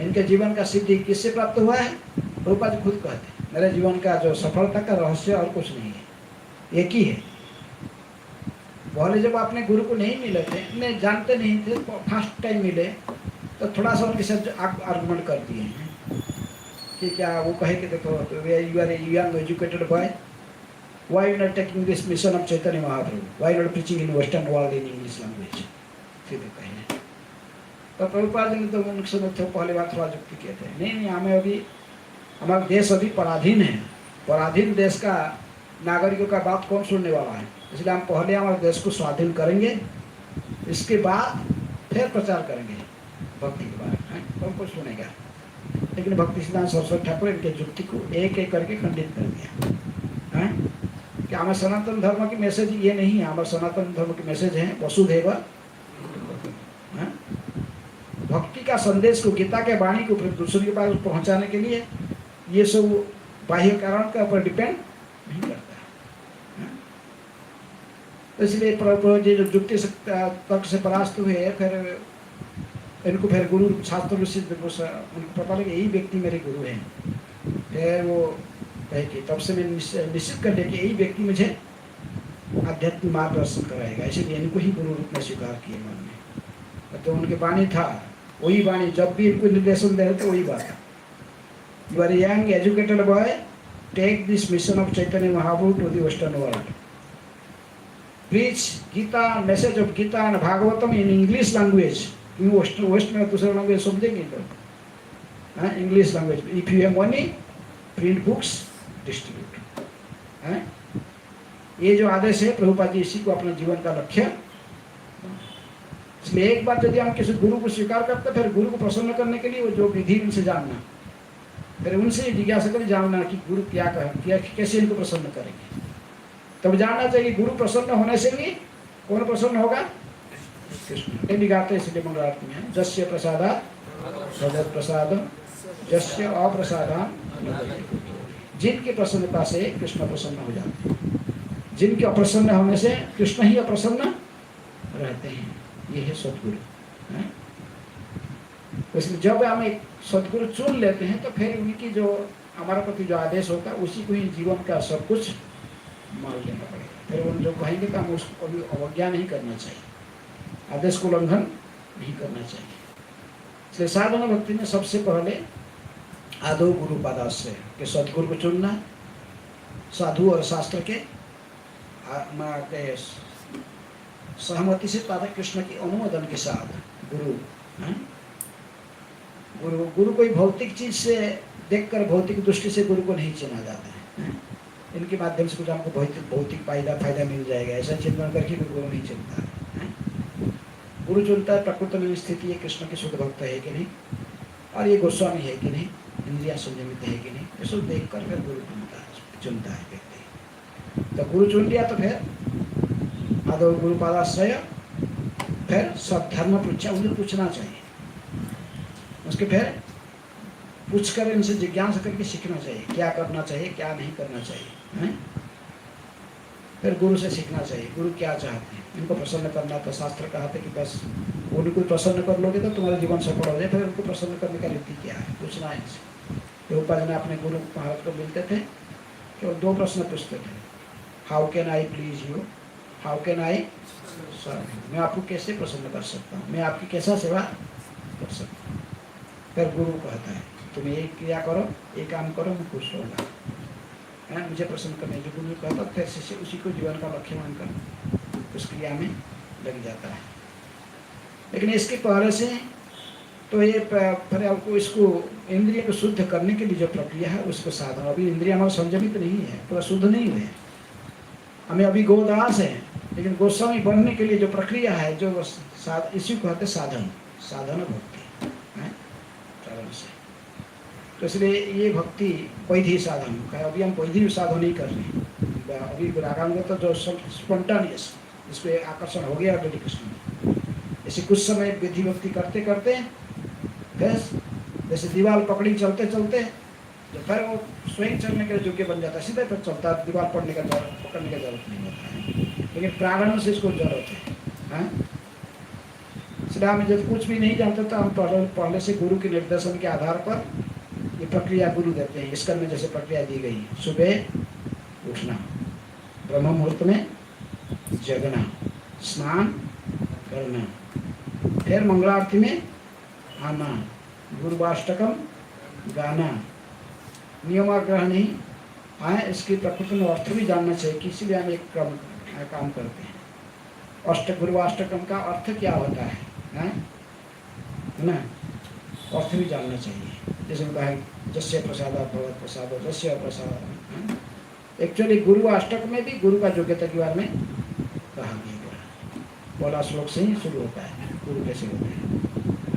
इनके जीवन का सिद्धि किससे प्राप्त हुआ है? प्रभुपाद जी खुद कहते हैं मेरे जीवन का जो सफलता का रहस्य और कुछ नहीं है, एक ही है। पहले जब अपने गुरु को नहीं मिले थे, नहीं जानते नहीं थे, फर्स्ट टाइम मिले तो थोड़ा सा उनके साथ आर्गुमेंट कर दिए हैं कि क्या वो कहे कि देखो you are a young educated boy, why you not taking this mission of Chaitanya Mahaprabhu, why not preaching in western world in English language, सीधे कहे। तो प्रभुपाद जी ने तो उनके समय थे पहले बार थोड़ा जुक्ति किए थे, नहीं हमें अभी हमारा देश अभी पराधीन है, पराधीन देश का नागरिकों का बात कौन सुनने वाला है, इसलिए हम पहले हमारे देश को स्वाधीन करेंगे, इसके बाद फिर प्रचार करेंगे भक्ति के बारे में, कौन कुछ सुनेगा। लेकिन भक्ति सिद्धांत सरस्वती ठाकुर इनके जुक्ति को एक एक करके खंडित कर दिया है कि हमारे सनातन धर्म की मैसेज ये नहीं है, हमारे सनातन धर्म की मैसेज है वसुधैव, भक्ति का संदेश को, गीता के वाणी को दूसरे के पास पहुंचाने के लिए ये सब बाह्य कारण के ऊपर डिपेंड नहीं करता है। तो इसलिए प्रभु जी जो जुक्ति तर्क से परास्त हुए, फिर इनको फिर गुरु शास्त्र उनको पता लगे यही व्यक्ति मेरे गुरु हैं। फिर वो कहे कि तब से मैं निश्चित कर लिया कि यही व्यक्ति मुझे आध्यात्मिक मार्गदर्शन कराएगा, इसलिए इनको ही गुरु रूप में स्वीकार किए मन में। तो उनके वाणी था वही वाणी, जब भी इनको निर्देशन दे रहे थे वही बात। You are young educated boy, take this mission of Chaitanya Mahaprabhu to the western world, preach Gita, message of Gita and Bhagavatam in English language. West में दूसरा लैंग्वेज समझेंगे तो English language. If you have money print books distribute. ये जो आदेश है प्रभुपाद जी इसी को अपने जीवन का लक्ष्य। इसलिए एक बार यदि हम किसी गुरु को स्वीकार करते, फिर गुरु को प्रसन्न करने के लिए वो जो विधि उनसे जानना, फिर उनसे जिज्ञासा कर जानना कि गुरु क्या कहे, कैसे इनको प्रसन्न करेंगे। तब जानना चाहिए गुरु प्रसन्न होने से भी कौन प्रसन्न होगा, कृष्ण। ये गाते इसलिए मंगल आरती में, जस्य प्रसादात् भगवत् प्रसादम जस्य अप्रसादात् न भजते। जिनकी प्रसन्नता से कृष्ण प्रसन्न हो जाते हैं, जिनके अप्रसन्न होने से कृष्ण ही अप्रसन्न रहते हैं। ये है सदगुरु। तो इसलिए जब हम एक सदगुरु चुन लेते हैं तो फिर उनकी जो हमारे प्रति जो आदेश होता है उसी को ही जीवन का सब कुछ मान लेना पड़ेगा। फिर उन जो कहेंगे तो हम उसको कभी अवज्ञा नहीं करना चाहिए, आदेश को उल्लंघन नहीं करना चाहिए। इसलिए साधना भक्ति में सबसे पहले आदो गुरु पादाश्रय के सदगुरु को चुनना, साधु और शास्त्र के सहमति से राधा कृष्ण की अनुमोदन के साथ गुरु गुरु गुरु कोई भौतिक चीज से देखकर भौतिक दृष्टि से गुरु को नहीं चुना जाता है। इनके माध्यम से कुछ हमको भौतिक फायदा मिल जाएगा ऐसा चिंतन करके गुरु नहीं चुनता है। गुरु चुनता है प्रकृति में स्थिति है, कृष्ण के शुद्ध भक्त है कि नहीं, और ये गोस्वामी है कि नहीं, इंद्रिया संयमित है कि नहीं, ये सब देख कर फिर गुरु चुनता है व्यक्ति। तो गुरु चुन लिया तो फिर आदो गुरु पादाश्रय, फिर सब धर्म उन्हें पूछना चाहिए, उसके फिर पूछ कर इनसे जिज्ञासा करके सीखना चाहिए क्या करना चाहिए क्या नहीं करना चाहिए है? फिर गुरु से सीखना चाहिए गुरु क्या चाहते हैं। इनको प्रसन्न करना तो शास्त्र कहते कि बस उनको प्रसन्न कर लोगे तो तुम्हारा जीवन सफल हो जाए। फिर उनको प्रसन्न करने का रीति क्या है पूछना है इनसे। प्रभुपाद ने अपने गुरु महाराज को मिलते थे तो 2 प्रश्न पूछते थे, how can I please you, how can I serve, मैं आपको कैसे प्रसन्न कर सकता हूँ, मैं आपकी कैसा सेवा कर सकता हूँ। फिर गुरु कहता है तुम ये क्रिया करो, ये काम करो, मैं खुश होगा, मुझे प्रसन्न करने। जो गुरु कहता फिर शिष्य उसी को जीवन का लक्ष्य मानकर उस क्रिया में लग जाता है। लेकिन इसके पहले से तो ये फिर आपको इसको इंद्रिय को शुद्ध करने के लिए जो प्रक्रिया है उसको साधन, अभी इंद्रिय हमारा संयमित नहीं है, पूरा शुद्ध नहीं हुए, हमें अभी गोदास है, लेकिन गोस्वामी बनने के लिए जो प्रक्रिया है जो इसी को कहते साधन, साधन भक्ति है प्रारंभ से। तो इसलिए ये भक्ति वैधि साधन है। अभी हम वैधि साधन नहीं कर रहे, अभी रागांग तो जो स्पॉन्टानियस इस पर आकर्षण हो गया ऑलरेडी कृष्ण में। ऐसे कुछ समय विधि भक्ति करते करते फिर जैसे दीवार पकड़ी चलते चलते तो फिर वो स्वयं चलने के योग्य बन जाता है, सीधे फिर चलता, दीवार पकड़ने का जरूरत नहीं होता है। लेकिन प्रारंभ से इसको जरूरत है। इसलिए हम जब कुछ भी नहीं जानते तो हम पहले से गुरु के निर्देशन के आधार पर ये प्रक्रिया गुरु देते हैं। इसका में जैसे प्रक्रिया दी गई, सुबह उठना, ब्रह्म मुहूर्त में जगना, स्नान करना, फिर मंगलारती में आना, गुरुवाष्टकम गाना, नियमाग्रह नहीं आए, इसकी प्रकृति में अर्थ भी जानना चाहिए, किसी भी हम एक काम करते हैं। गुरुवाष्टकम का अर्थ क्या होता है ना, अर्थ भी जानना चाहिए। जैसे होता है जस्य प्रसाद भगवत प्रसाद, जस्य प्रसाद, एक्चुअली गुरुवाष्टक में भी गुरु का योग्यता के बारे में कहा गया, पहला श्लोक से ही शुरू होता है, गुरु कैसे होते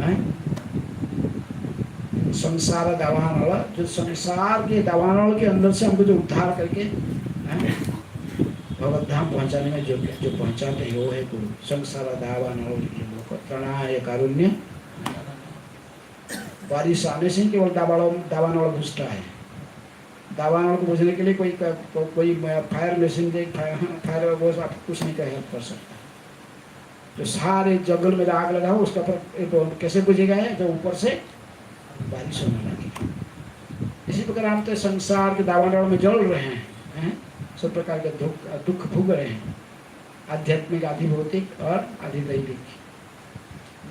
हैं। संसार दावानल, जो संसार के दावानल के अंदर से हमको जो उद्धार करके भगवत धाम पहुंचाने में जो पहुंचाते हैं वो है गुरु। संसार दावानल प्रणाय कारुण्य, बारिश आने से केवल दावानल बुझता है। दावानल को बुझने के लिए कोई फायर मशीन दे, फायर वो आप कुछ नहीं हेल्प कर सकता। जो सारे जंगल में आग लगा हो उसका पर कैसे बुझेगा है, जो ऊपर से बारिश होने लगी। इसी प्रकार हम तो संसार के दावानल में जल रहे हैं, सब प्रकार के दुख भोग रहे हैं, आध्यात्मिक, आधि भौतिक और आधि दैविक।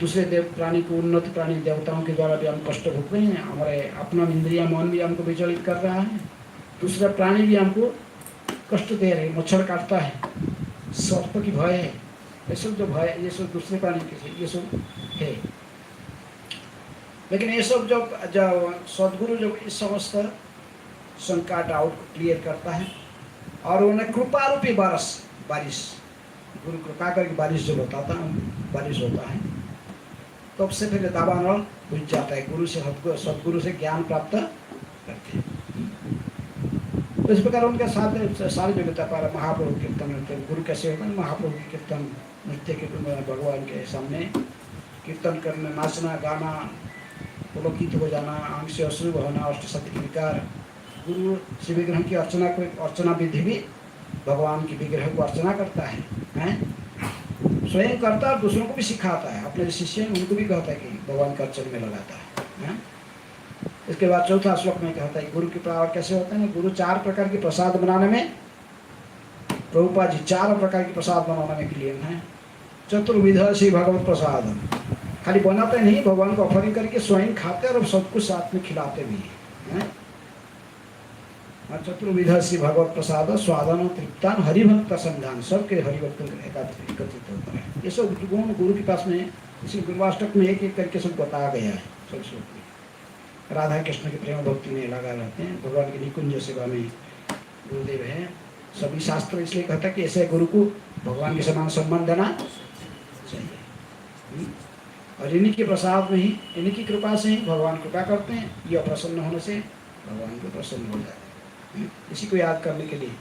दूसरे देव प्राणी को, उन्नत प्राणी देवताओं के द्वारा भी हम कष्ट भोग रहे हैं, हमारे अपना इंद्रिया मन भी हमको विचलित कर रहा है, दूसरा प्राणी भी हमको कष्ट दे रहे हैं, मच्छर काटता है, सर्प की भय है, ये सब जो भय, ये सब दूसरे प्राणी के ये सब है। लेकिन ये सब जब सदगुरु जब इस समस्त शंका डाउट को क्लियर करता है और उन्हें कृपा रूपी बारिश, गुरु कृपा करके बारिश जब बताता है, बारिश होता है, तब से फिर दावानल बुझ जाता है। गुरु से सदगुरु से ज्ञान प्राप्त करते हैं। तो इस प्रकार उनके साथ सारी योग्यता पर महाप्रभु कीर्तन नृत्य, गुरु कैसे होता है, महाप्रभु की कीर्तन नृत्य के भगवान के सामने कीर्तन करना, नाचना, गाना, पुलकित हो जाना, आंख से अश्रु बहना, अष्टसती विकार, गुरु से विग्रह की अर्चना को, अर्चना विधि भी भगवान की विग्रह को अर्चना करता है, स्वयं करता है और दूसरों को भी सिखाता है। अपने जो शिष्य हैं उनको भी कहता है कि भगवान का अर्चन में लगाता है। इसके बाद चौथा श्लोक में कहता है गुरु के प्रकार कैसे होते हैं। गुरु 4 प्रकार के प्रसाद बनाने में, प्रभुपाद जी 4 प्रकार के प्रसाद बनाने के लिए हैं। चतुर्विध श्री भगवत प्रसाद, खाली बनाते नहीं, भगवान को ऑफरिंग करके स्वयं खाते और सब कुछ साथ में खिलाते भी हैं। चतुर्विध श्री भगवत प्रसाद स्वादन तृप्तान हरिभक्त संधान, सबके हरिभक्त एकत्रित होता है। ये सब गुण गुरु के पास में इसी गुरुवाष्टक में एक एक करके सब बताया गया है। सब श्लोक में राधा कृष्ण के प्रेम भक्ति में लगा रहते हैं, भगवान की निकुंज सेवा में गुरुदेव हैं। सभी शास्त्र इसलिए कहता है कि ऐसे गुरु को भगवान के समान सम्मान देना चाहिए, और इन्हीं के प्रसाद में ही, इन्हीं की कृपा से ही भगवान कृपा करते हैं। ये अप्रसन्न होने से भगवान को प्रसन्न हो जाते हैं। इसी को याद करने के लिए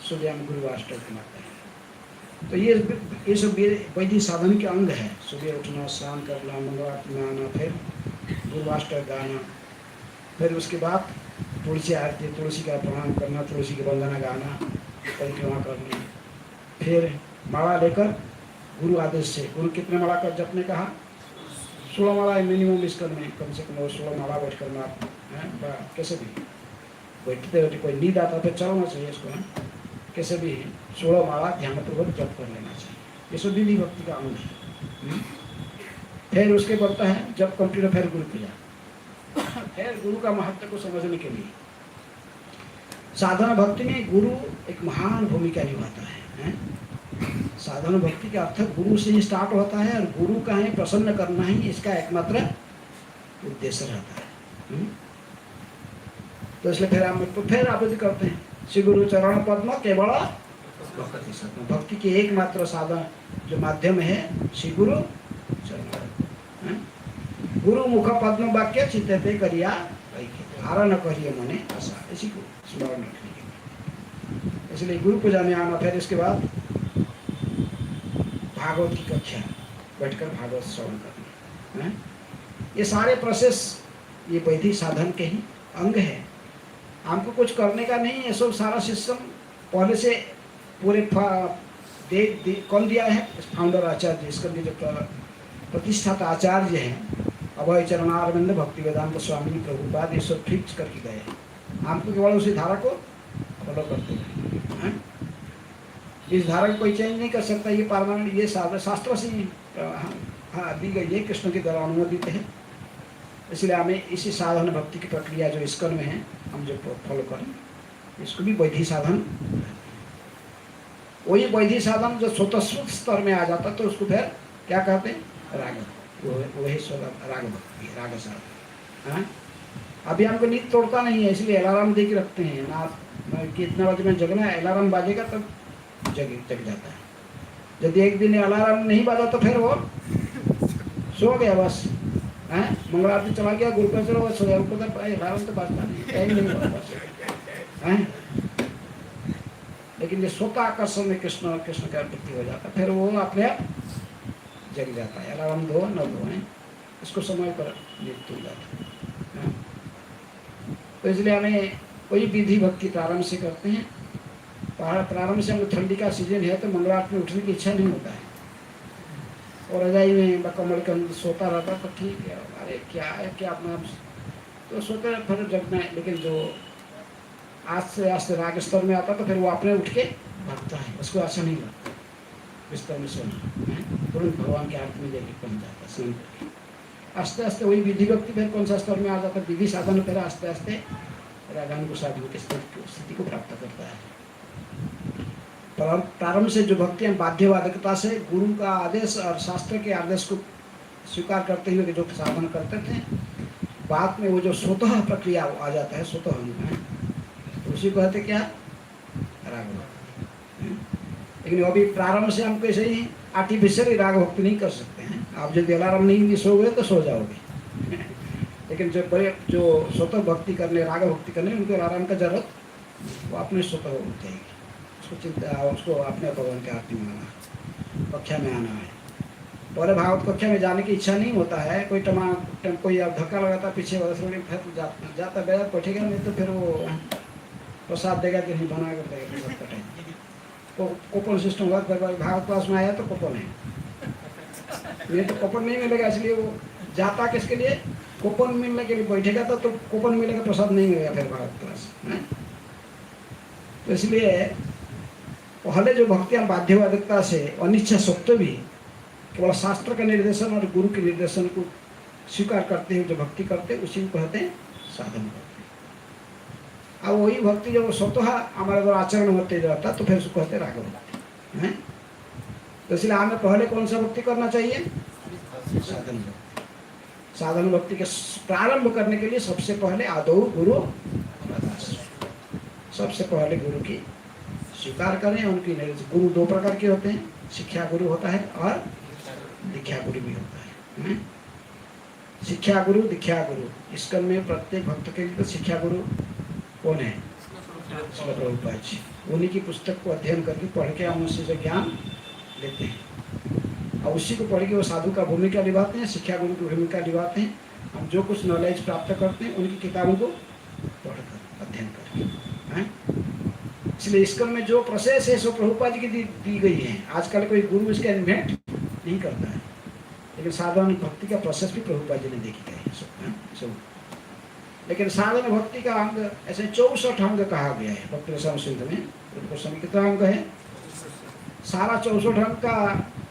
सुबह हम गुरुवाष्टक मनाते हैं। तो ये सब वैदिक साधन के अंग है। सुबह उठना, स्नान करना, मंगलारती में आना, फिर गुरुवाष्टक गाना, फिर उसके बाद तुलसी आरती, तुलसी का प्रणाम करना, तुलसी की वंदना गाना, परिक्रमा करनी, फिर माला लेकर गुरु आदेश से, गुरु कितने माला कर जपने कहा, 16 माला मिनिमम इसका में, कम से कम 16 माला बैठ करना है। कैसे भी बैठते बैठे कोई नींद आता तो चलना चाहिए इसको, कैसे भी 16 माला ध्यानपूर्वक जप कर लेना चाहिए। ये सब विधि भक्ति का अंग है। फिर उसके बढ़ता है जब कंप्लीट, फिर गुरु पूजा, फिर गुरु का महत्व को समझने के लिए साधना भक्ति में गुरु एक महान भूमिका निभाता है। साधना भक्ति का अर्थ गुरु से ही स्टार्ट होता है, और गुरु का है प्रसन्न करना ही इसका एकमात्र उद्देश्य रहता है। तो इसलिए फिर आवेदन करते हैं श्री गुरु चरण पद्म केवल भक्ति साधन, भक्ति के एकमात्र साधन जो माध्यम है श्री गुरु चरण। गुरु मुख पद्म वाक्य चित्ते करिया हारा न करिए मने आशा, इसी को स्मरण रखने के लिए इसलिए गुरु पूजा में आना। फिर इसके बाद भागवत की कक्षा बैठकर भागवत श्रवण करना, ये सारे प्रोसेस ये वैदिक साधन के ही अंग है। हमको कुछ करने का नहीं है, सब सारा सिस्टम पहले से पूरे कौन दिया है, फाउंडर आचार्य, इसका जो प्रतिष्ठाता आचार्य हैं, अभय चरणारविंद भक्ति वेदांत स्वामी प्रभुपाद ये सब ठीक करके गए। हमको केवल उसी धारा को फॉलो करते हैं। इस धारा को कोई चेंज नहीं कर सकता। ये परमानेंट, ये शास्त्रों से हाँ दी गई है, कृष्ण के द्वारा अनुमोदित है। इसलिए हमें इसी साधन भक्ति की प्रक्रिया जो इस्कन में है हम जो फॉलो करें, इसको भी वैधि साधन। वही वैधि साधन जो स्वतःस्फूर्त स्तर में आ जाता तो उसको फिर क्या कहते हैं? राग। वही राग भक्ति, राग साधन। हाँ, अभी हमको नींद तोड़ता नहीं है, इसलिए अलार्म दे के रखते हैं ना कि इतना बजे में जगना है, अलार्म बाजेगा तब जग जाता है। यदि एक दिन अलार्म नहीं बाजा तो फिर वो सो गया बस। है मंगल आरती चला गया, गुरु का चलो सो गया, अलार्म तो बाजता नहीं, टाइम नहीं हुआ बस। है लेकिन जो स्वतः आकर्षण में कृष्ण का वृत्ति हो जाता फिर वो अपने आप जग जाता है। अलार्म दो न दो है, इसको समय पर मृत्यु हो जाता है। तो इसलिए हमें वही विधि भक्ति प्रारंभ से करते हैं। प्रारंभ से हम ठंडी का सीजन है तो मंगलवार में उठने की इच्छा नहीं होता है, और रजाई में कमल के अंदर सोता रहता तो ठीक है, अरे क्या है क्या अपना तो सोते फिर जगना है। लेकिन जो आज से आस्ते राग स्तर में आता तो फिर वो अपने उठ के भागता है, उसको ऐसा नहीं लगता बिस्तर में सोना, तुरंत भगवान के आरती में जाके पहुँच जाता है स्नान करके। आस्ते आस्ते वही विधि भक्ति फिर कौन सा स्तर में आ जाता है, विधि साधन फिर आस्ते आस्ते रागानुग साधन की स्थिति को प्राप्त करता है। प्रारंभ से जो भक्ति हम बाध्यवादकता से गुरु का आदेश और शास्त्र के आदेश को स्वीकार करते हुए जो साधन करते थे, बाद में वो जो स्वतः प्रक्रिया आ जाता है, स्वतः है, तो उसी को कहते क्या? राग भक्ति। लेकिन अभी प्रारंभ से हम कैसे ही आर्टिफिशियल राग भक्ति नहीं कर सकते हैं। आप यदि अलार्म नहीं सोओगे तो सो जाओगे। लेकिन जो बड़े जो स्वतः भक्ति करने, राग भक्ति करने, उनको अलार्म का जरूरत वो अपने स्वतः हो जाएगी। उसको चिंता, उसको अपने भगवान के आरती में आना, कक्षा में आना है। पहले भागवत कक्षा में जाने की इच्छा नहीं होता है, कोई कोई धक्का लगाता पीछे फिर जाता बैठा बैठेगा, नहीं तो फिर वो प्रसाद देगा कि नहीं बना कर देगा प्रसाद कटेगा। तो कूपन सिस्टम हुआ, भागवत क्लास में आया तो कूपन है, नहीं तो कूपन नहीं मिलेगा। इसलिए वो जाता किसके लिए? कूपन मिलने के लिए बैठेगा तो कूपन मिलेगा, प्रसाद नहीं मिलेगा फिर भागवत क्लास है। तो इसलिए पहले जो भक्तियाँ बाध्यवादिकता से अनिच्छा सत्व भी केवल शास्त्र का निर्देशन और गुरु के निर्देशन को स्वीकार करते हुए जो भक्ति करते उसी को कहते हैं साधन भक्ति। अब वही भक्ति जब स्वतः हमारे द्वारा आचरण होते जाता तो फिर उसको कहते राग भक्ति है। तो इसलिए हमें पहले कौन सा भक्ति करना चाहिए? साधन भक्ति। साधन भक्ति के प्रारंभ करने के लिए सबसे पहले आदौ गुरु, सबसे पहले गुरु की स्वीकार करें। उनकी गुरु दो प्रकार के होते हैं, शिक्षा गुरु होता है और दीक्षा गुरु भी होता है। शिक्षा गुरु, दीक्षा गुरु, इसका में प्रत्येक भक्त के लिए तो शिक्षा गुरु कौन है? श्रील प्रभुपाद जी। उन्हीं की पुस्तक को अध्ययन करके पढ़ के हम उससे ज्ञान लेते हैं और उसी को पढ़ के वो साधु का भूमिका निभाते हैं, शिक्षा गुरु की भूमिका निभाते हैं। हम जो कुछ नॉलेज प्राप्त करते हैं उनकी किताबों को पढ़कर अध्ययन करके। इसलिए इसका में जो प्रोसेस है सो प्रभुपाद जी की दी गई है। आजकल कोई गुरु इसका इन्वेंट नहीं करता है, लेकिन साधारण भक्ति का प्रोसेस भी प्रभुपाद जी ने देखी है सब। लेकिन साधन भक्ति का अंग ऐसे 64 अंग कहा गया है भक्ति रसायन सिंधु में। गोस्वामी कितना अंग है? सारा 64 अंग का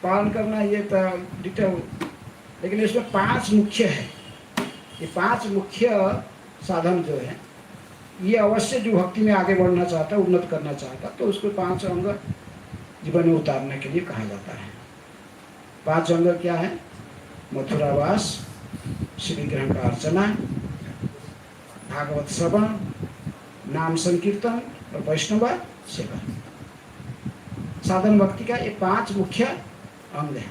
पालन करना ये डिटेल, लेकिन इसमें 5 मुख्य है। ये 5 मुख्य साधन जो है ये अवश्य जो भक्ति में आगे बढ़ना चाहता है, उन्नत करना चाहता, तो उसको 5 अंग जीवन में उतारने के लिए कहा जाता है। 5 अंग क्या है? मथुरावास, श्री विग्रह का अर्चना, भागवत श्रवण, नाम संकीर्तन और वैष्णव सेवा। साधन भक्ति का ये 5 मुख्य अंग है।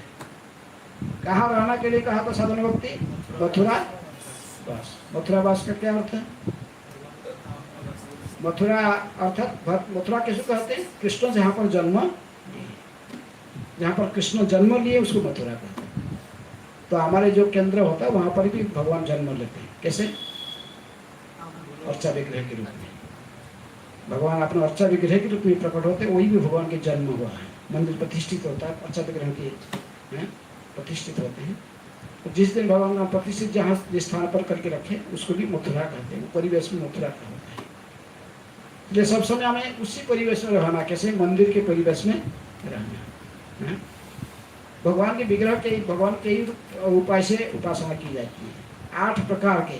कहाँ रहना के लिए कहा था साधन भक्ति? मथुरावास। मथुरावास का क्या अर्थ है? मथुरा अर्थात मथुरा किसको कहते हैं? कृष्ण जहाँ पर जन्म लिए, जहाँ पर कृष्ण जन्म लिए उसको मथुरा कहते हैं। तो हमारे जो केंद्र होता है वहाँ पर भी भगवान जन्म लेते हैं। कैसे? अर्चा विग्रह के रूप में भगवान अपने अर्चा विग्रह के रूप में प्रकट होते हैं। वही भी भगवान के जन्म हुआ है। मंदिर प्रतिष्ठित होता है, अर्चा विग्रह के प्रतिष्ठित होते हैं। जिस दिन भगवान का प्रतिष्ठित जहाँ जिस स्थान पर करके रखे उसको भी मथुरा कहते हैं, परिवेश में मथुरा का होता है। इसलिए सब समय हमें उसी परिवेश में रहना, कैसे मंदिर के परिवेश में रहना है। भगवान के विग्रह के भगवान के ही उपाय से उपासना की जाती है। 8 प्रकार के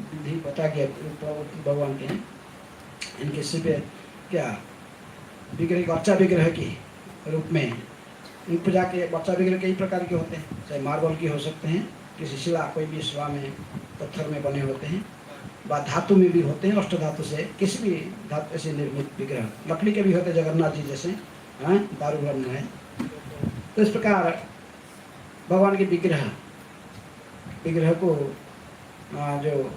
विधि बता गया भगवान के हैं। इनके सिर्फ क्या विग्रह, बच्चा विग्रह के रूप में इन पूजा के बच्चा विग्रह कई प्रकार के होते हैं, चाहे मार्बल के हो सकते हैं, किसी शिला कोई भी शिला में पत्थर में बने होते हैं, व धातु में भी होते हैं, अष्ट धातु से किसी भी धातु से निर्मित विग्रह, लकड़ी के भी होते हैं जगन्नाथ जी जैसे, हाँ दारू ब्रह्म है। तो इस प्रकार भगवान के विग्रह को जो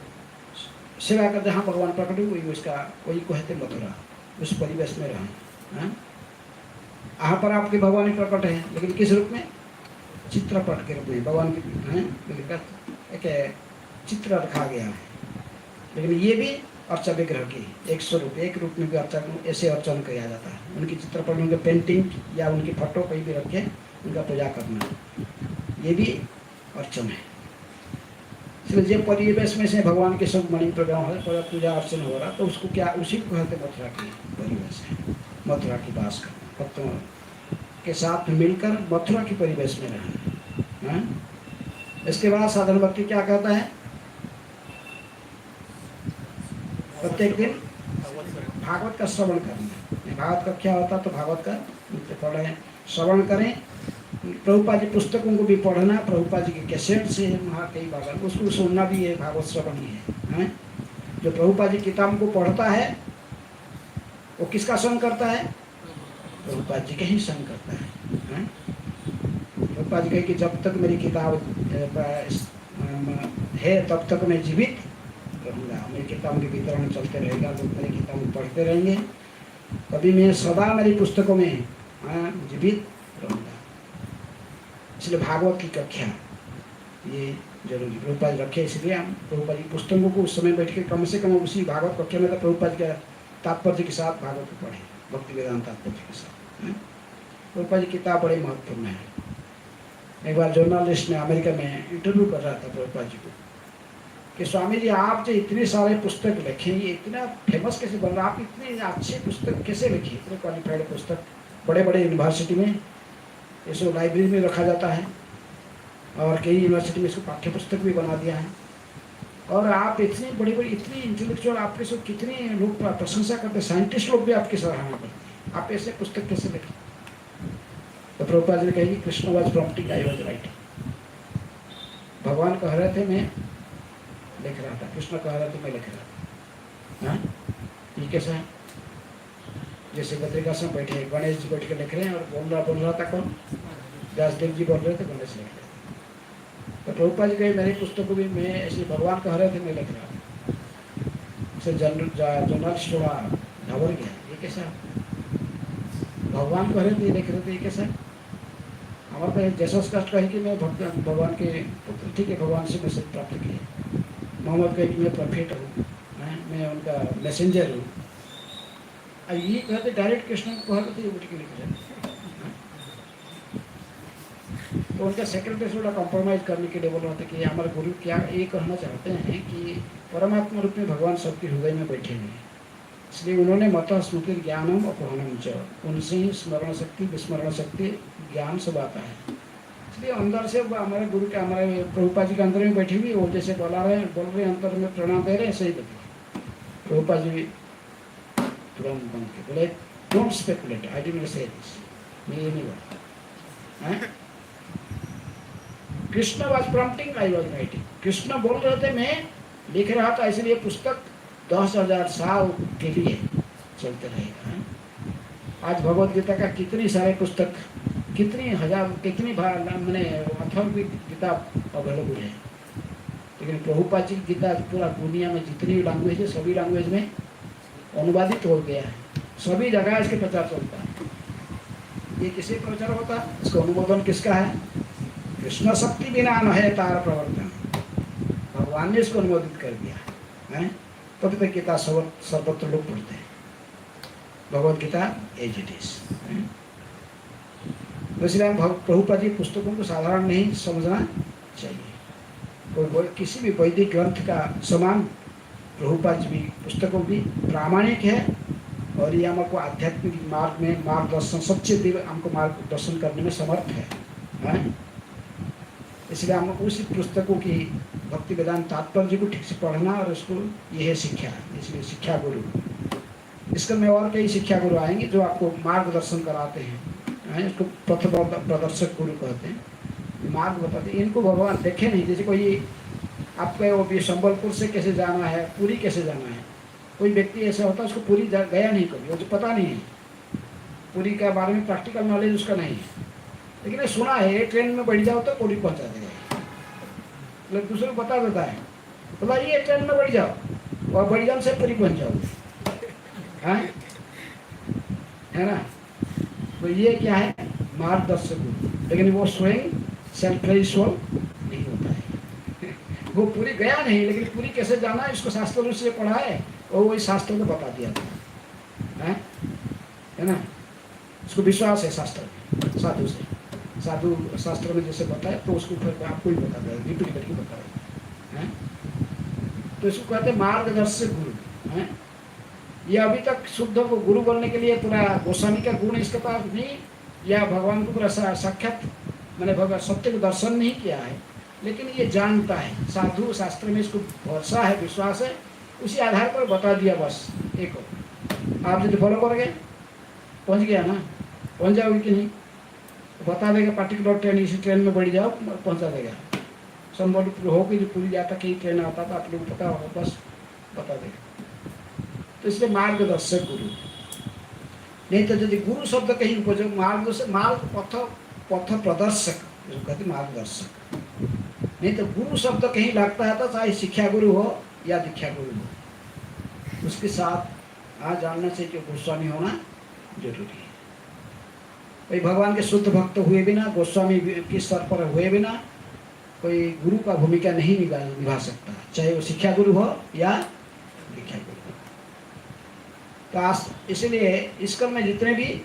सेवा कर जहाँ भगवान प्रकट हुई वही उसका वही कहते मथुरा, उस परिवेश में रहें। यहाँ पर आपके भगवान ही प्रकट है, लेकिन किस रूप में? चित्रपट के रूप में भगवान के एक चित्र रखा गया है। लेकिन ये भी अर्चा विग्रह की एक स्वरूप, एक रूप में भी अर्चा को ऐसे अर्चन किया जाता है। उनकी चित्रपट, उनके पेंटिंग या उनकी फोटो कहीं भी रखे उनका पूजा करना, ये भी अर्चन है। इसलिए जब परिवेश में से भगवान के सब मणि प्रोग्राम हो, पूजा अर्चन हो रहा, तो उसको क्या, उसी को कहते मथुरा की परिवेश है। मथुरा की वास करना, भक्तों के साथ मिलकर मथुरा की परिवेश में रहना। इसके बाद साधन भक्ति क्या कहता है? प्रत्येक दिन भागवत का श्रवण करना। भागवत का क्या होता है? तो भागवत का नित्य पढ़ें, श्रवण करें। प्रभुपाद जी पुस्तकों को भी पढ़ना, प्रभुपाद जी के कैसेट से वहाँ कई भागवत उसको सुनना भी है, भागवत श्रवण ही है। जो प्रभुपाद जी किताब को पढ़ता है वो किसका संग करता है? प्रभुपाद जी के ही संग करता है। प्रभुपाद जी कहे कि जब तक मेरी किताब है तब तक मैं जीवित रहूँगा, मेरी किताब के वितरण चलते रहेगा, लोग मेरी किताब पढ़ते रहेंगे, कभी मैं सदा मेरी पुस्तकों में जीवित रहूँगा। इसलिए भागवत की कक्षा ये जरूरी प्रभुपाद रखे। इसलिए हम प्रभुपाद की पुस्तकों को उस समय बैठ के कम से कम उसी भागवत कक्षा में तो प्रभुपाद का तात्पर्य के साथ भागवत को पढ़े, भक्ति वेदांत तात्पर्य के साथ। प्रभुपाद जी किताब बड़ी महत्वपूर्ण है। एक बार जर्नलिस्ट ने अमेरिका में इंटरव्यू कर रहा था प्रभुपाद जी को कि स्वामी जी आप जो इतने सारे पुस्तक लिखे, ये इतना फेमस कैसे बन रहा, आप इतने अच्छे पुस्तक कैसे लिखे, इतने क्वालिफाइड पुस्तक, बड़े बड़े यूनिवर्सिटी में इसको लाइब्रेरी में रखा जाता है और कई यूनिवर्सिटी में इसको पाठ्य पुस्तक भी बना दिया है, और आप इतनी बड़ी बड़ी इतनी इंटेलेक्चुअल, आपके सब कितने लोग प्रशंसा करते हैं, साइंटिस्ट लोग भी आपकी सराहना करते हैं, आप ऐसे पुस्तक कैसे लिखे? तो प्रभुपाद जी ने कही Krishna was prompting, I was writing. भगवान कह रहे थे मैं लिख रहा था, कृष्ण कह रहे थे मैं लिख रहा था। ये कैसा है? जैसे बद्रिकाश्रम बैठे गणेश जी बैठ के लिख रहे हैं और बोल रहा था कौन? व्यासदेव जी बोल रहे थे, गणेश लिख रहे थे। तो प्रभुपाद जी कहे मेरी पुस्तकों भी मैं ऐसे भगवान कह रहे थे मैं लिख रहा था। जर्नलिस्ट थोड़ा घबरा गया, ये कैसा? भगवान कह रहे थे लिख रहे थे, ये कैसा? हमारे पास जैसा कष्ट कहे कि मैं भगवान के पुत्र, ठीक है भगवान से मैसेज प्राप्त किया। मोहम्मद कहे कि मैं प्रॉफिट हूँ, मैं उनका मैसेंजर हूँ। ये कहते डायरेक्ट कृष्ण को कहा तो ये उठ के लिख रहे। तो उनका सेक्रेटरी थोड़ा कॉम्प्रोमाइज करने के लिए बोल रहा था कि हमारे गुरु क्या ये कहना चाहते हैं कि परमात्मा रूप में भगवान सबके हृदय में बैठे हुए हैं, इसलिए उन्होंने मत स्मृति ज्ञानम अपहरणम च, उनसे ही स्मरण शक्ति विस्मरण शक्ति ज्ञान सब आता है। इसलिए अंदर से हमारे गुरु के, हमारे प्रभुपाद जी के अंदर में बैठी हुई, वो जैसे बोल रहे अंतर में प्रणाम दे रहे हैं, सही बता। प्रभुपाद जी तुरंत बंद के बोले don't speculate, I didn't say this, मैं ये नहीं बोला। Krishna was prompting, I was writing. Krishna बोल रहे थे मैं लिख रहा था, इसलिए पुस्तक 10,000 साल के लिए चलते रहेगा। आज भगवत गीता का कितनी सारे पुस्तक, कितनी हजार, कितनी मैंने अथर्ववेद गीता अवेलेबल है, लेकिन प्रभुपाद जी की गीता पूरा दुनिया में जितनी लैंग्वेज है सभी लैंग्वेज में अनुवादित हो गया है, सभी जगह इसके प्रचार चलता है। ये किसी प्रचार होता है, इसका अनुमोदन किसका है? कृष्ण शक्ति बिना न है तार प्रवर्तन, भगवान ने इसको अनुमोदित कर दिया है। तब तक गीता सर्वत्र लोग पढ़ते हैं, Bhagavad Gita as it is. तो इसलिए प्रभुपाद जी पुस्तकों को साधारण नहीं समझना चाहिए। किसी भी वैदिक ग्रंथ का समान प्रभुपाद जी भी पुस्तकों भी प्रामाणिक है और ये हमको आध्यात्मिक मार्ग में मार्गदर्शन सच्चे दिल हमको मार्गदर्शन करने में समर्थ है? इसलिए हम उसी पुस्तकों की भक्ति वेदांत तात्पर्य को ठीक से पढ़ना और उसको यह है शिक्षा। इसलिए शिक्षा गुरु, इसका में और कई शिक्षा गुरु आएंगे जो आपको मार्गदर्शन कराते हैं। इसको पथ प्रदर्शक गुरु कहते हैं, मार्ग बताते हैं। इनको भगवान देखे नहीं, जैसे कोई आपको वो भी संबलपुर से कैसे जाना है, पुरी कैसे जाना है, कोई व्यक्ति ऐसा होता है उसको पुरी गया नहीं कभी, वो पता नहीं है, पुरी के बारे में प्रैक्टिकल नॉलेज उसका नहीं है, लेकिन ये सुना है ट्रेन में बैठ जाओ तो पुरी पहुंचा देगा, मतलब दूसरे को बता देता है, बोला ये ट्रेन में बैठ जाओ और बैठ जाओ से पुरी पहुंच जाओ, है ना। तो ये क्या है, मार्गदर्शक गुरु, लेकिन वो स्वयं सेल्फ नहीं होता है। वो पूरी गया नहीं, लेकिन पूरी कैसे जाना है इसको शास्त्र से पढ़ा है और वही शास्त्र को बता दिया था, है ना। उसको विश्वास है शास्त्र में, साधु से, साधु शास्त्र में जैसे बताए तो उसको फिर आपको ही बता देगा, रिपीट करके बताएगा। तो इसको कहते हैं मार्गदर्शक गुरु है। ये अभी तक शुद्ध को गुरु बनने के लिए पूरा गोस्वामी का गुण इसके पास नहीं, या भगवान को पूरा साक्षात मैंने भगवान सत्य को दर्शन नहीं किया है, लेकिन ये जानता है, साधु शास्त्र में इसको भरोसा है, विश्वास है, उसी आधार पर बता दिया बस। एक आप यदि फॉलो करोगे पहुंच गया ना, पहुंच जाओगे कि नहीं, तो बता देगा पार्टिकुलर ट्रेन, इसी ट्रेन में बैठ जाओ पहुंचा देगा। संबलपुर होकर जो पूरी जाता कहीं ट्रेन आता था, आप लोग पता होगा, बस बता देगा। तो इसलिए मार्गदर्शक गुरु नहीं, तो यदि गुरु शब्द कहीं उपजो, मार्गदर्शक मार्ग पथ प्रदर्शक कहते मार्गदर्शक, नहीं तो गुरु शब्द कहीं लगता है तो चाहे शिक्षा गुरु हो या दीक्षा गुरु हो, उसके साथ आज जानना चाहिए कि गोस्वामी होना जरूरी है। कोई भगवान के शुद्ध भक्त हुए बिना, गोस्वामी के स्तर पर हुए बिना कोई गुरु का भूमिका नहीं निभा सकता, चाहे वो शिक्षा गुरु हो या दीक्षा गुरु हो। तो इसलिए इस क्रम में जितने भी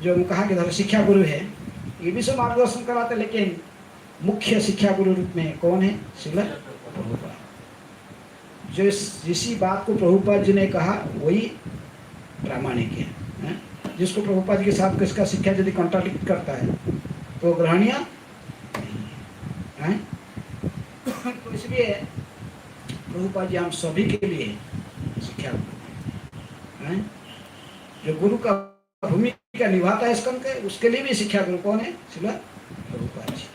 जो कहा कि शिक्षा गुरु है, ये भी सब मार्गदर्शन कराते, लेकिन मुख्य शिक्षा गुरु रूप में कौन है, श्रील प्रभुपाद। जो जिसी बात को प्रभुपाद जी ने कहा वही प्रामाणिक है। जिसको प्रभुपाद जी के साथ किसका शिक्षा यदि कॉन्ट्राडिक्ट करता है तो ग्रहणीय है। तो इसलिए प्रभुपाद जी हम सभी के लिए शिक्षा गुरु हैं। जो गुरु का भूमिका निभाता है इस क्रम के, उसके लिए भी शिक्षा गुरु कौन है, श्रील प्रभुपाद जी।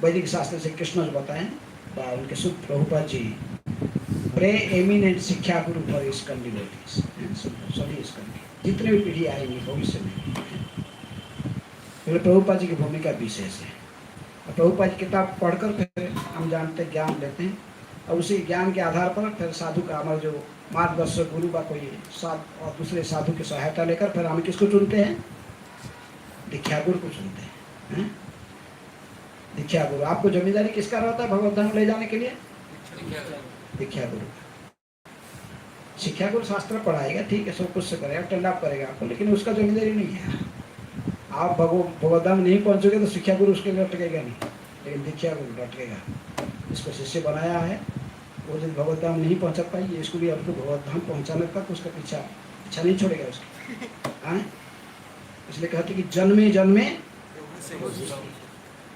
वैदिक शास्त्र से कृष्ण जो बताएं, उनके शुद्ध प्रभुपाद जी प्रे एमिनेंट शिक्षा गुरु फॉर इस कंडिविटीज, सभी इस जितने भी पीढ़ी आएंगी भविष्य में, प्रभुपाद जी की भूमिका विशेष है। और प्रभुपाद जी किताब पढ़कर फिर हम जानते ज्ञान लेते हैं, और उसी ज्ञान के आधार पर फिर साधु का हमारा जो मार्गदर्शक गुरु का कोई और दूसरे साधु की सहायता लेकर फिर हम किसको चुनते हैं, दीक्षा गुरु को चुनते हैं। दीक्षा गुरु, आपको जिम्मेदारी किसका रहता है भगवत धाम ले जाने के लिए, दीक्षा गुरु। शिक्षा गुरु शास्त्र पढ़ाएगा, ठीक है, सब कुछ से करेगा, टेंड अप करेगा आपको, लेकिन उसका जिम्मेदारी नहीं है। आप भगवत धाम नहीं पहुंचोगे तो शिक्षा गुरु उसके लिए लटकेगा नहीं, लेकिन दीक्षा गुरु लटकेगा। इसको शिष्य बनाया है, वो जब भगवत धाम नहीं पहुंचा पाई, इसको भी आपको भगवत धाम पहुंचाने तक उसका पीछा नहीं छोड़ेगा उसका। इसलिए कहते कि जन्मे जन्मे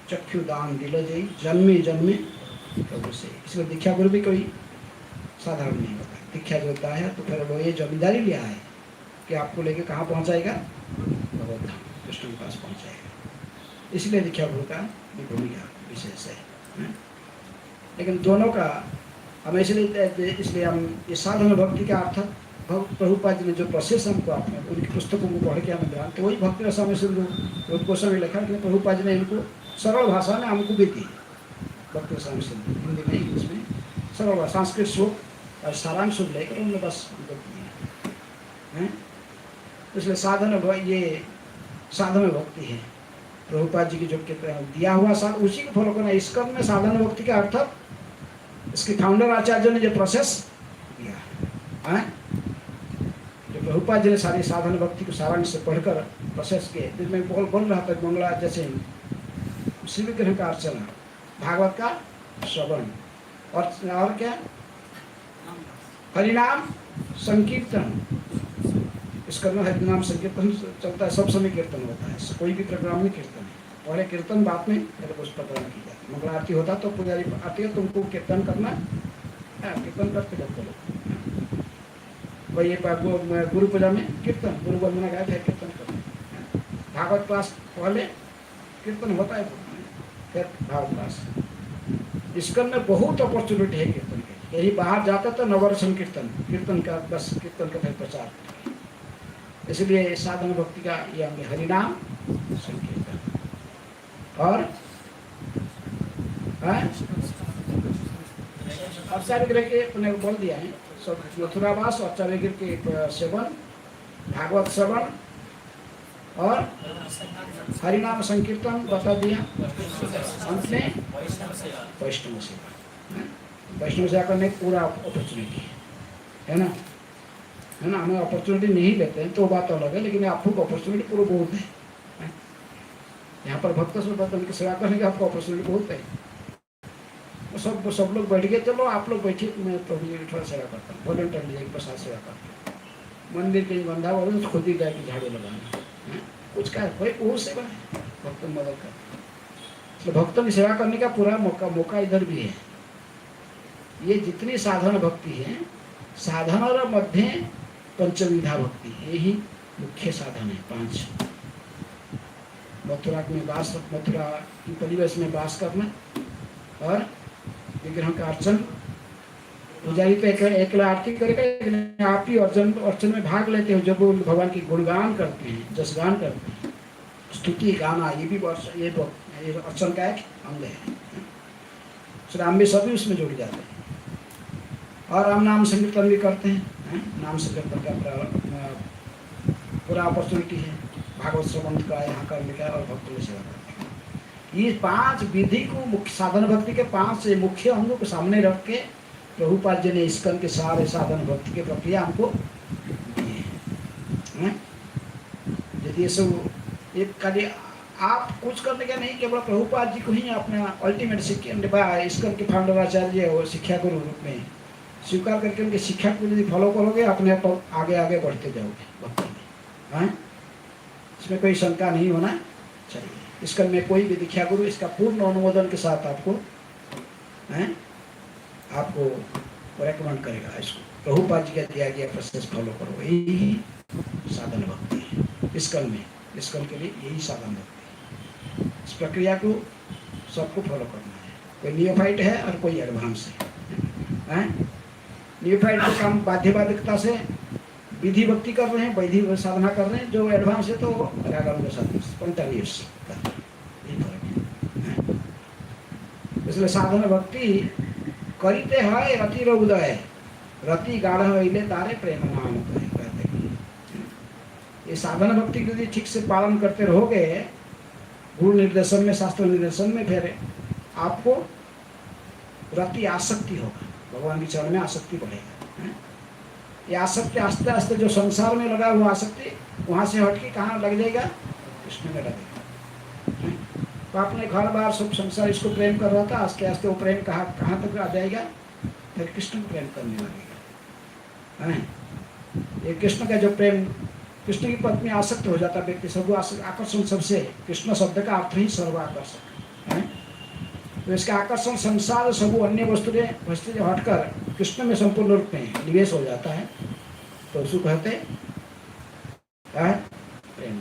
चक्षु दान दिलो जय, जन्मे जन्मे प्रभु से। इसलिए दीक्षा गुरु भी कोई साधारण नहीं होता। दीक्षा जो होता है तो फिर वो ये जिम्मेदारी लिया है कि आपको लेके कहाँ पहुँचाएगा, भगवत धाम कृष्ण के पास पहुँचाएगा। इसलिए दीक्षा गुरु का भूमिका विशेष है। लेकिन दोनों का हम इसलिए हम ये साधन भक्ति का अर्थ प्रभुपाद जी ने जो प्रोसेस हमको आपने उनकी पुस्तकों को पढ़ के हमें ध्यान, तो वही भक्ति रसामृत सिंधु गोस्वामी लिखा कि प्रभुपाद जी ने इनको सरल भाषा में हमको भी दी। भक्ति रसामृत सिंधु हिंदी में, इंग्लिश में सरल संस्कृत श्लोक और सारांश लेकर उन्होंने बस हमको दिया है। इसलिए ये साधन भक्ति है प्रभुपाद जी की जो दिया हुआ उसी को फॉलो करना। इस क्रम में साधन भक्ति का अर्थ इसके फाउंडर आचार्य ने जो प्रोसेस दिया है, जो प्रभुपाद जी ने सारी साधन भक्ति को सारांश से पढ़कर प्रोसेस किए। जिसमें बोल रहा था मंगला जैसे श्री विग्रह का अर्चना, भागवत का श्रवण, और क्या, हरिनाम संकीर्तन। इस कर्म हरिनाम संकीर्तन चलता है, सब समय कीर्तन होता है, कोई भी प्रोग्राम में कीर्तन है। पहले कीर्तन, बाद में पहले कुछ पता नहीं की जाती। मंगल आरती होता तो पुजारी आती है, तुमको कीर्तन करना, कीर्तन करते जाते लोग। वही गुरु पूजा में कीर्तन, गुरु वंदना गाए थे, कीर्तन करते। भागवत क्लास पहले कीर्तन होता है, फिर भागवत क्लास। इसकन में बहुत अपॉर्चुनिटी है कीर्तन के। यही बाहर जाता तो नवर संकीर्तन, कीर्तन का बस, कीर्तन का फिर प्रचार। इसलिए साधन भक्ति का ये अंग हरिनाम संकीर्तन। और अर्चाविग्रह के अपने बोल दिया है, सब मथुरावास, अर्चाविग्रह के सेवन, भागवत श्रवण और हरिनाम संकीर्तन बता दिया। अंत में वैष्णव सेवा। वैष्णव सेवा करने की पूरा अपॉर्चुनिटी है ना, है ना। हमें अपॉर्चुनिटी नहीं लेते हैं तो बात अलग है, लेकिन आपको अपॉर्चुनिटी पूरा बहुत है। यहाँ पर भक्त से की सेवा करने की आपको अपॉर्चुनिटी बहुत है। सब लोग बैठ गए, चलो आप लोग बैठिए, मैं प्रभु जी थोड़ा सेवा करता हूँ, वॉलंटियर जाएगी, प्रसाद सेवा करता हूँ। मंदिर कहीं बंधा हुआ तो खुद ही जाएगी झाड़ू लगाना, कुछ का कोई वो सेवा है, भक्त मदद करता। तो भक्तों की सेवा करने का पूरा मौका इधर भी है। ये जितनी साधन भक्ति है, साधन और मध्य पंचविधा भक्ति, यही मुख्य साधन है। 5 मथुरा में वास, मथुरा की परिवेश में वास करना, और विग्रह का अर्चन। पुजारी तो एकला आरती करेगा, आप ही अर्चन में भाग लेते हो, जब भगवान की गुणगान करते हैं, जसगान करते हैं, स्तुति गाना, ये भी ये अर्चन का एक अंग है। श्री राम भी सभी उसमें जुड़ जाते हैं। और हम नाम संकीर्तन भी करते हैं, नाम संकीर्तन का पूरा अपॉर्चुनिटी है। भागवत श्रवण का यहाँ करने का, और भक्तों की सेवा करने का। ये 5 विधि को, मुख्य साधन भक्ति के 5 मुख्य अंगों को सामने रख के प्रभुपाद जी ने इसकन के सारे साधन भक्ति के प्रक्रिया हमको दिए हैं। यदि ये सब एक कार्य आप कुछ करने का नहीं, केवल प्रभुपाद जी को ही अपना अल्टीमेट शिक्षा, इसकन के फाउंडर आचार्य और शिक्षा गुरु रूप में स्वीकार करके उनकी शिक्षा को यदि फॉलो करोगे, अपने आप आगे आगे बढ़ते जाओगे भक्ति में। इसमें कोई शंका नहीं होना चाहिए। इसका में कोई भी दीक्षा गुरु इसका पूर्ण अनुमोदन के साथ आपको रेकमेंड करेगा। इसको प्रभुपाद जी का दिया गया प्रोसेस फॉलो करो, यही साधन भक्ति है। इसकन के लिए यही साधन भक्ति है। इस प्रक्रिया को सबको फॉलो करना है। कोई नियोफाइट है और कोई एडवांस है। नियोफाइट का काम बाध्यबाधकता से विधि भक्ति कर रहे हैं, वैधि साधना कर रहे हैं। जो एडवांस है तो रागम के साथ स्पॉन्टेनियस यही फर्क है। इसलिए साधन भक्ति करते है रति उदय, रति गाढ़ हईले तारे प्रेम नाम कहते हैं। ये साधन भक्ति यदि ठीक से पालन करते रहोगे, गुरु निर्देशन में, शास्त्र निर्देशन में, फिर आपको रति आसक्ति होगा, भगवान के चरण में आसक्ति बढ़ेगा। ये आसक्ति आस्ते आस्ते जो संसार में लगा हुआ आसक्ति, वहाँ से हट के कहाँ लग जाएगा, कृष्ण में लगेगा। तो आपने घर बार सब संसार इसको प्रेम कर रहा था, आस्ते आस्ते वो प्रेम कहाँ तक आ जाएगा, फिर कृष्ण को प्रेम करने लगेगा। ये कृष्ण का जो प्रेम, कृष्ण की पत्नी आसक्त हो जाता व्यक्ति, सर्व आकर्षण सबसे, कृष्ण शब्द का अर्थ ही सर्व आकर्षण है। तो इसका आकर्षण संसार सब अन्य वस्तु से हटकर कृष्ण में संपूर्ण रूप में निवेश हो जाता है, तो उसको कहते हैं प्रेम।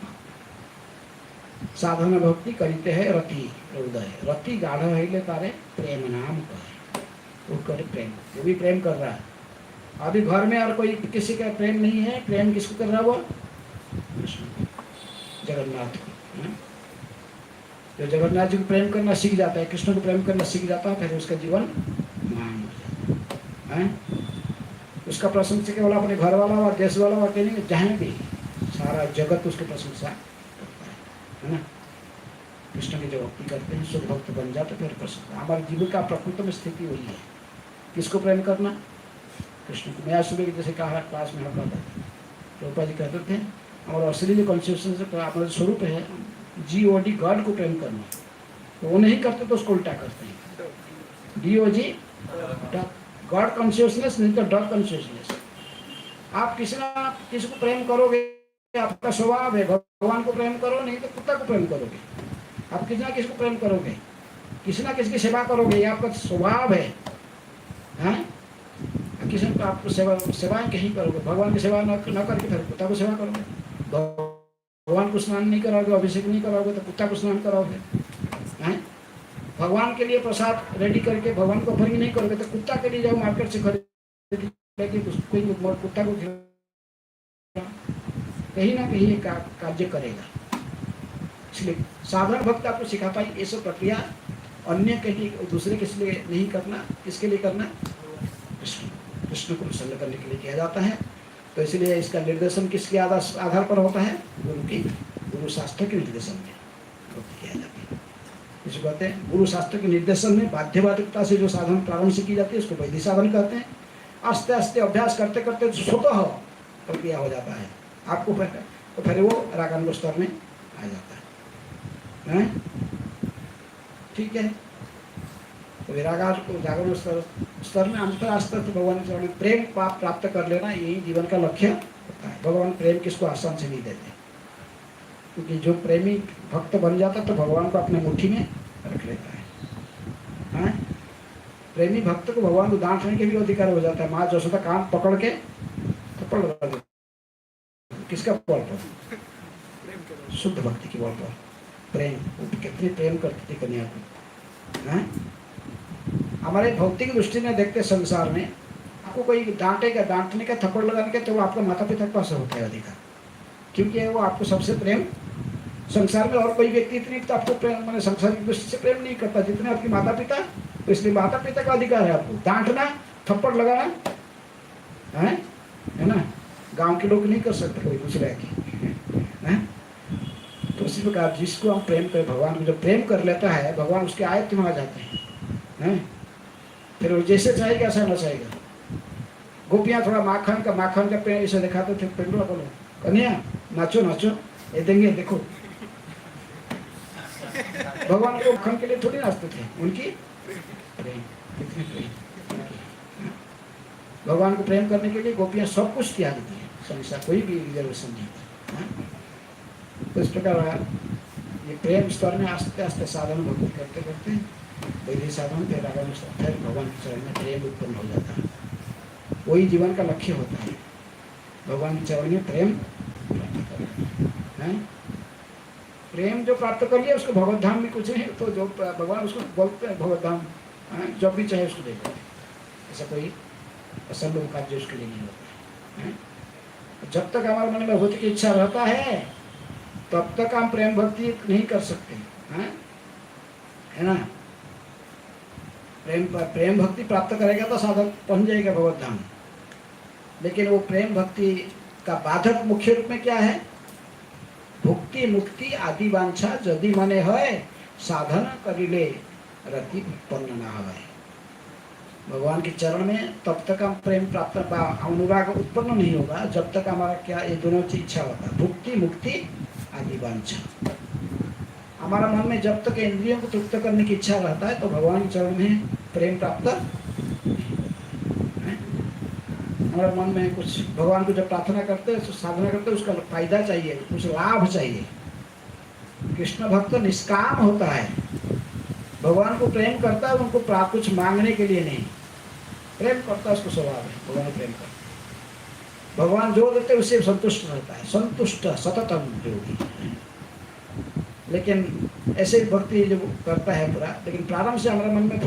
साधन भक्ति करते हैं रति हृदय, रति गाढ़ है तारे प्रेम नाम कहे, वो करे प्रेम, वो भी प्रेम कर रहा है। अभी घर में और कोई किसी का प्रेम नहीं है, प्रेम किसको कर रहा है, वो जगन्नाथ को। जो जगन्नाथ जी को प्रेम करना सीख जाता है, कृष्ण को प्रेम करना सीख जाता है, फिर उसका जीवन मान हो जाता है। उसका प्रशंसा केवल अपने घर वाला और देश वाला और कहीं जहाँ भी, सारा जगत उसकी प्रशंसा करता है ना। कृष्ण की जो भक्ति करते हैं, शुद्ध भक्त बन जाते, फिर प्रशंसा। हमारे जीवन का प्रकृत में स्थिति वही है, किसको प्रेम करना, कृष्ण को। मैं सुबह जैसे कहा क्लास में हम कहते थे, रूपा जी कहते थे, और असली जो कॉन्स्टिट्यूशन से हमारा स्वरूप है, GOD गॉड को प्रेम करना, तो वो नहीं करते तो उसको उल्टा करते हैं। DOG, गॉड कॉन्शियसनेस, नहीं तो डॉग कॉन्शियसनेस। आप किसी को प्रेम करोगे, आपका स्वभाव है, भगवान को प्रेम करो, नहीं तो कुत्ता को प्रेम करोगे। आप किसी ना प्रेम करोगे, किसी ना किसी की सेवा करोगे, ये आपका स्वभाव है। हैं? किसी को आपको सेवाएं कहीं करोगे, भगवान की सेवा न करके फिर कुत्ता को सेवा करोगे। भगवान को स्नान नहीं कराओगे, अभिषेक नहीं कराओगे, तो कुत्ता को स्नान कराओगे। हैं? भगवान के लिए प्रसाद रेडी करके भगवान को ऑफरिंग नहीं करोगे, तो कुत्ता के लिए जाओ मार्केट से खरीद लेके कुत्ता को कहीं ना कहीं कार्य करेगा। इसलिए साधारण भक्त आपको सिखाता है ये सब प्रक्रिया अन्य के लिए, दूसरे के लिए नहीं करना। किसके लिए करना? कृष्ण को प्रसन्न करने के लिए किया जाता है। तो इसलिए इसका निर्देशन किसके आधार पर होता है? गुरु शास्त्र के निर्देशन में किया जाता है। इसको कहते हैं गुरु शास्त्र के निर्देशन में बाध्यबाधकता से जो साधन प्रारंभ से की जाती है उसको वैदिक साधन कहते हैं। आस्ते आस्ते अभ्यास करते करते स्वतः प्रक्रिया हो जाता है आपको, तो फिर वो रागानुग स्तर में आ जाता है। ठीक है, तो जागरण स्तर में अंतर स्तर तो भगवान के चरण में प्रेम प्राप्त कर लेना, यही जीवन का लक्ष्य होता है। भगवान प्रेम किसको आसान से नहीं देते, क्योंकि जो प्रेमी भक्त बन जाता तो भगवान को अपने मुट्ठी में रख लेता है। प्रेमी भक्त को भगवान को डांटने के भी अधिकार हो जाता है। माँ जसोदा कान पकड़ के थप्पड़ लगा देती, किसका बल पर? शुद्ध भक्ति की बल पर। प्रेम, कितनी प्रेम करती थी कन्या को। हमारे भौतिक दृष्टि में देखते संसार में आपको कोई डांटेगा, डांटने का थप्पड़ लगाने का, तो वो आपका माता पिता के पास होता है अधिकार, क्योंकि वो आपको सबसे प्रेम, संसार में और कोई व्यक्ति इतनी तो आपको प्रेम मैंने संसारिक दृष्टि से प्रेम नहीं करता जितने आपके माता पिता। तो इसलिए माता पिता का अधिकार है आपको डांटना, थप्पड़ लगाना, है ना। गांव के लोग नहीं कर सकते कोई दूसरे की। तो इसी प्रकार जिसको हम प्रेम करें, भगवान को जो प्रेम कर लेता है, भगवान उसके आयत्त में आ जाते हैं। फिर वो जैसे चाहेगा ऐसा नचाएगा। गोपियाँ थोड़ा माखन का पेड़ ऐसे दिखाते थे, पेंडुआ बोलो कन्या नाचो नाचो, ये देंगे देखो। भगवान को माखन के लिए थोड़ी नाचते थे, उनकी प्रेम, कितनी प्रेम। भगवान को प्रेम करने के लिए गोपियाँ सब कुछ त्याग देती है, संसार कोई भी रिजर्वेशन नहीं। तो इस प्रकार ये प्रेम स्तर में आस्ते आस्ते साधन भक्ति करते करते वैदिक साधन फिर रागानुग स्तर, फिर भगवान के चरण में प्रेम उत्पन्न हो जाता है। वही जीवन का लक्ष्य होता है, भगवान के चरण में प्रेम प्राप्त करना। प्रेम जो प्राप्त कर लिया उसको भगवत धाम में कुछ है, तो जो भगवान उसको बोलते हैं भगवत धाम, जब भी चाहे उसको दे देते हैं। ऐसा कोई असंभव कार्य उसके लिए नहीं होता है। जब तक हमारे मन में भौतिक इच्छा रहता है तब तक हम प्रेम भक्ति नहीं कर सकते हैं, है ना। प्रेम भक्ति प्राप्त करेगा तो साधक पहुंच जाएगा भगवत धाम। लेकिन वो प्रेम भक्ति का बाधक मुख्य रूप में क्या है? भुक्ति मुक्ति आदि वांछा यदि मने है, साधन करिले रति उत्पन्न न है। भगवान के चरण में तब तक हम प्रेम प्राप्त अनुराग उत्पन्न नहीं होगा जब तक हमारा क्या ये दोनों चीज इच्छा होता है, भुक्ति मुक्ति आदि वांछा। हमारा मन में जब तक इंद्रियों को तृप्त करने की इच्छा रहता है तो भगवान के चरण में प्रेम प्राप्त। हमारे मन में कुछ भगवान को जब प्रार्थना करते हैं, साधना करते हैं, उसका फायदा चाहिए, कुछ लाभ चाहिए। कृष्ण भक्त निष्काम होता है, भगवान को प्रेम करता है, उनको कुछ मांगने के लिए नहीं, प्रेम करता है, उसको स्वभाव है भगवान प्रेम करता है। भगवान जो देते हैं उससे संतुष्ट रहता है, संतुष्ट सततम योगी। लेकिन ऐसे भक्ति जो करता है पूरा, लेकिन प्रारंभ से हमारे मन में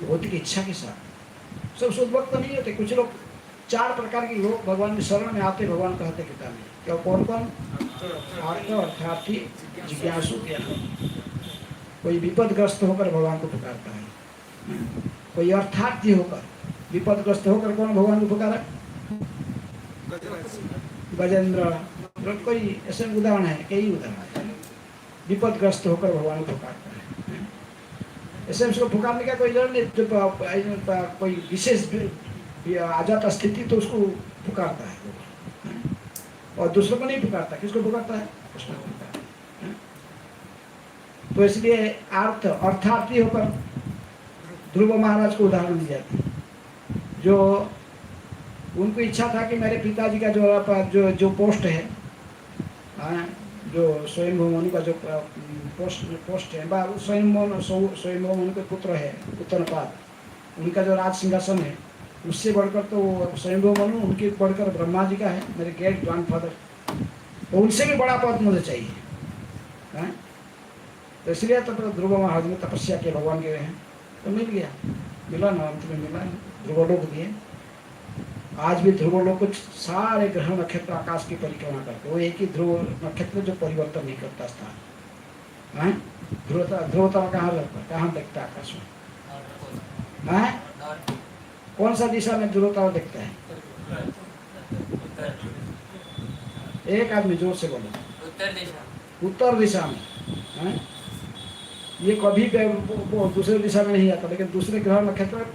भौतिक इच्छा के साथ सब शुद्ध भक्त नहीं होते। कुछ लोग 4 प्रकार के लोग भगवान के शरण में आते, भगवान कहते गीता में, क्या कौन कौन? आर्त, अर्थार्थी, जिज्ञासु। कोई विपदग्रस्त होकर भगवान को पुकारता है, कोई अर्थार्थी होकर, विपदग्रस्त होकर कौन भगवान को पुकारा? गजेंद्र, कोई ऐसे उदाहरण है, कई उदाहरण है। विपदग्रस्त होकर भगवान को पुकारता है, ऐसे उसको पुकारने का कोई जरूरत नहीं। जब कोई विशेष आ जाता स्थिति तो उसको पुकारता है, और दूसरों को नहीं पुकारता। किसको पुकारता है? कृष्ण को पुकारता है। तो इसलिए अर्थार्थी होकर ध्रुव महाराज को उदाहरण दिया था, जो उनको इच्छा था कि मेरे पिताजी का जो पोस्ट है, जो स्वयंभू मुनि का जो पोस्ट है, स्वयंभू मुनि के पुत्र है उत्तरपाद, उनका जो राज सिंहासन है उससे बढ़कर तो स्वयंभू मनु, उनके बढ़कर ब्रह्मा जी का है, मेरे ग्रेट ग्रैंडफादर, तो उनसे भी बड़ा पद मुझे चाहिए है? तो इसलिए तो ध्रुव महाराज ने तपस्या किया, भगवान के हैं तो मिल गया, मिला ना, अंत में मिला, ध्रुवलोक दिए। आज भी ध्रुवलोक कुछ सारे ग्रह नक्षत्र आकाश की परिक्रमा करते, वो एक ही ध्रुव नक्षत्र जो परिवर्तन नहीं करता स्थान है। ध्रुवता कहाँ रहता, कहाँ देखता आकाश में है? कौन सा दिशा में ध्रुवता देखता है? एक आदमी जोर से बोलो। उत्तर दिशा में है? ये कभी दूसरे दिशा में नहीं आता, लेकिन दूसरे ग्रह नक्षत्र में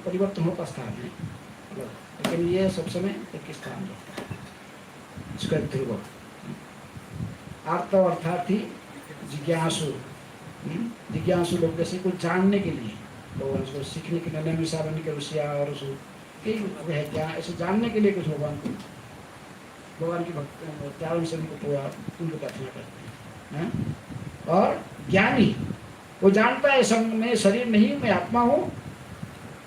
परिवर्तन होता स्थान है, लेकिन ये सब समय एक स्थान रहता है, इसका ध्रुव। आर्तव अर्थार्थी जिज्ञासु, जिज्ञासु लोग जैसे कुछ जानने के लिए, भगवान को सीखने के लिए, निशानी के ऋषिया और है क्या, ऐसे जानने के लिए कुछ भगवान की भक्त त्याग से उनको पूरा उनको प्रार्थना करते हैं। और ज्ञानी वो जानता है संग में शरीर नहीं, मैं आत्मा हूँ,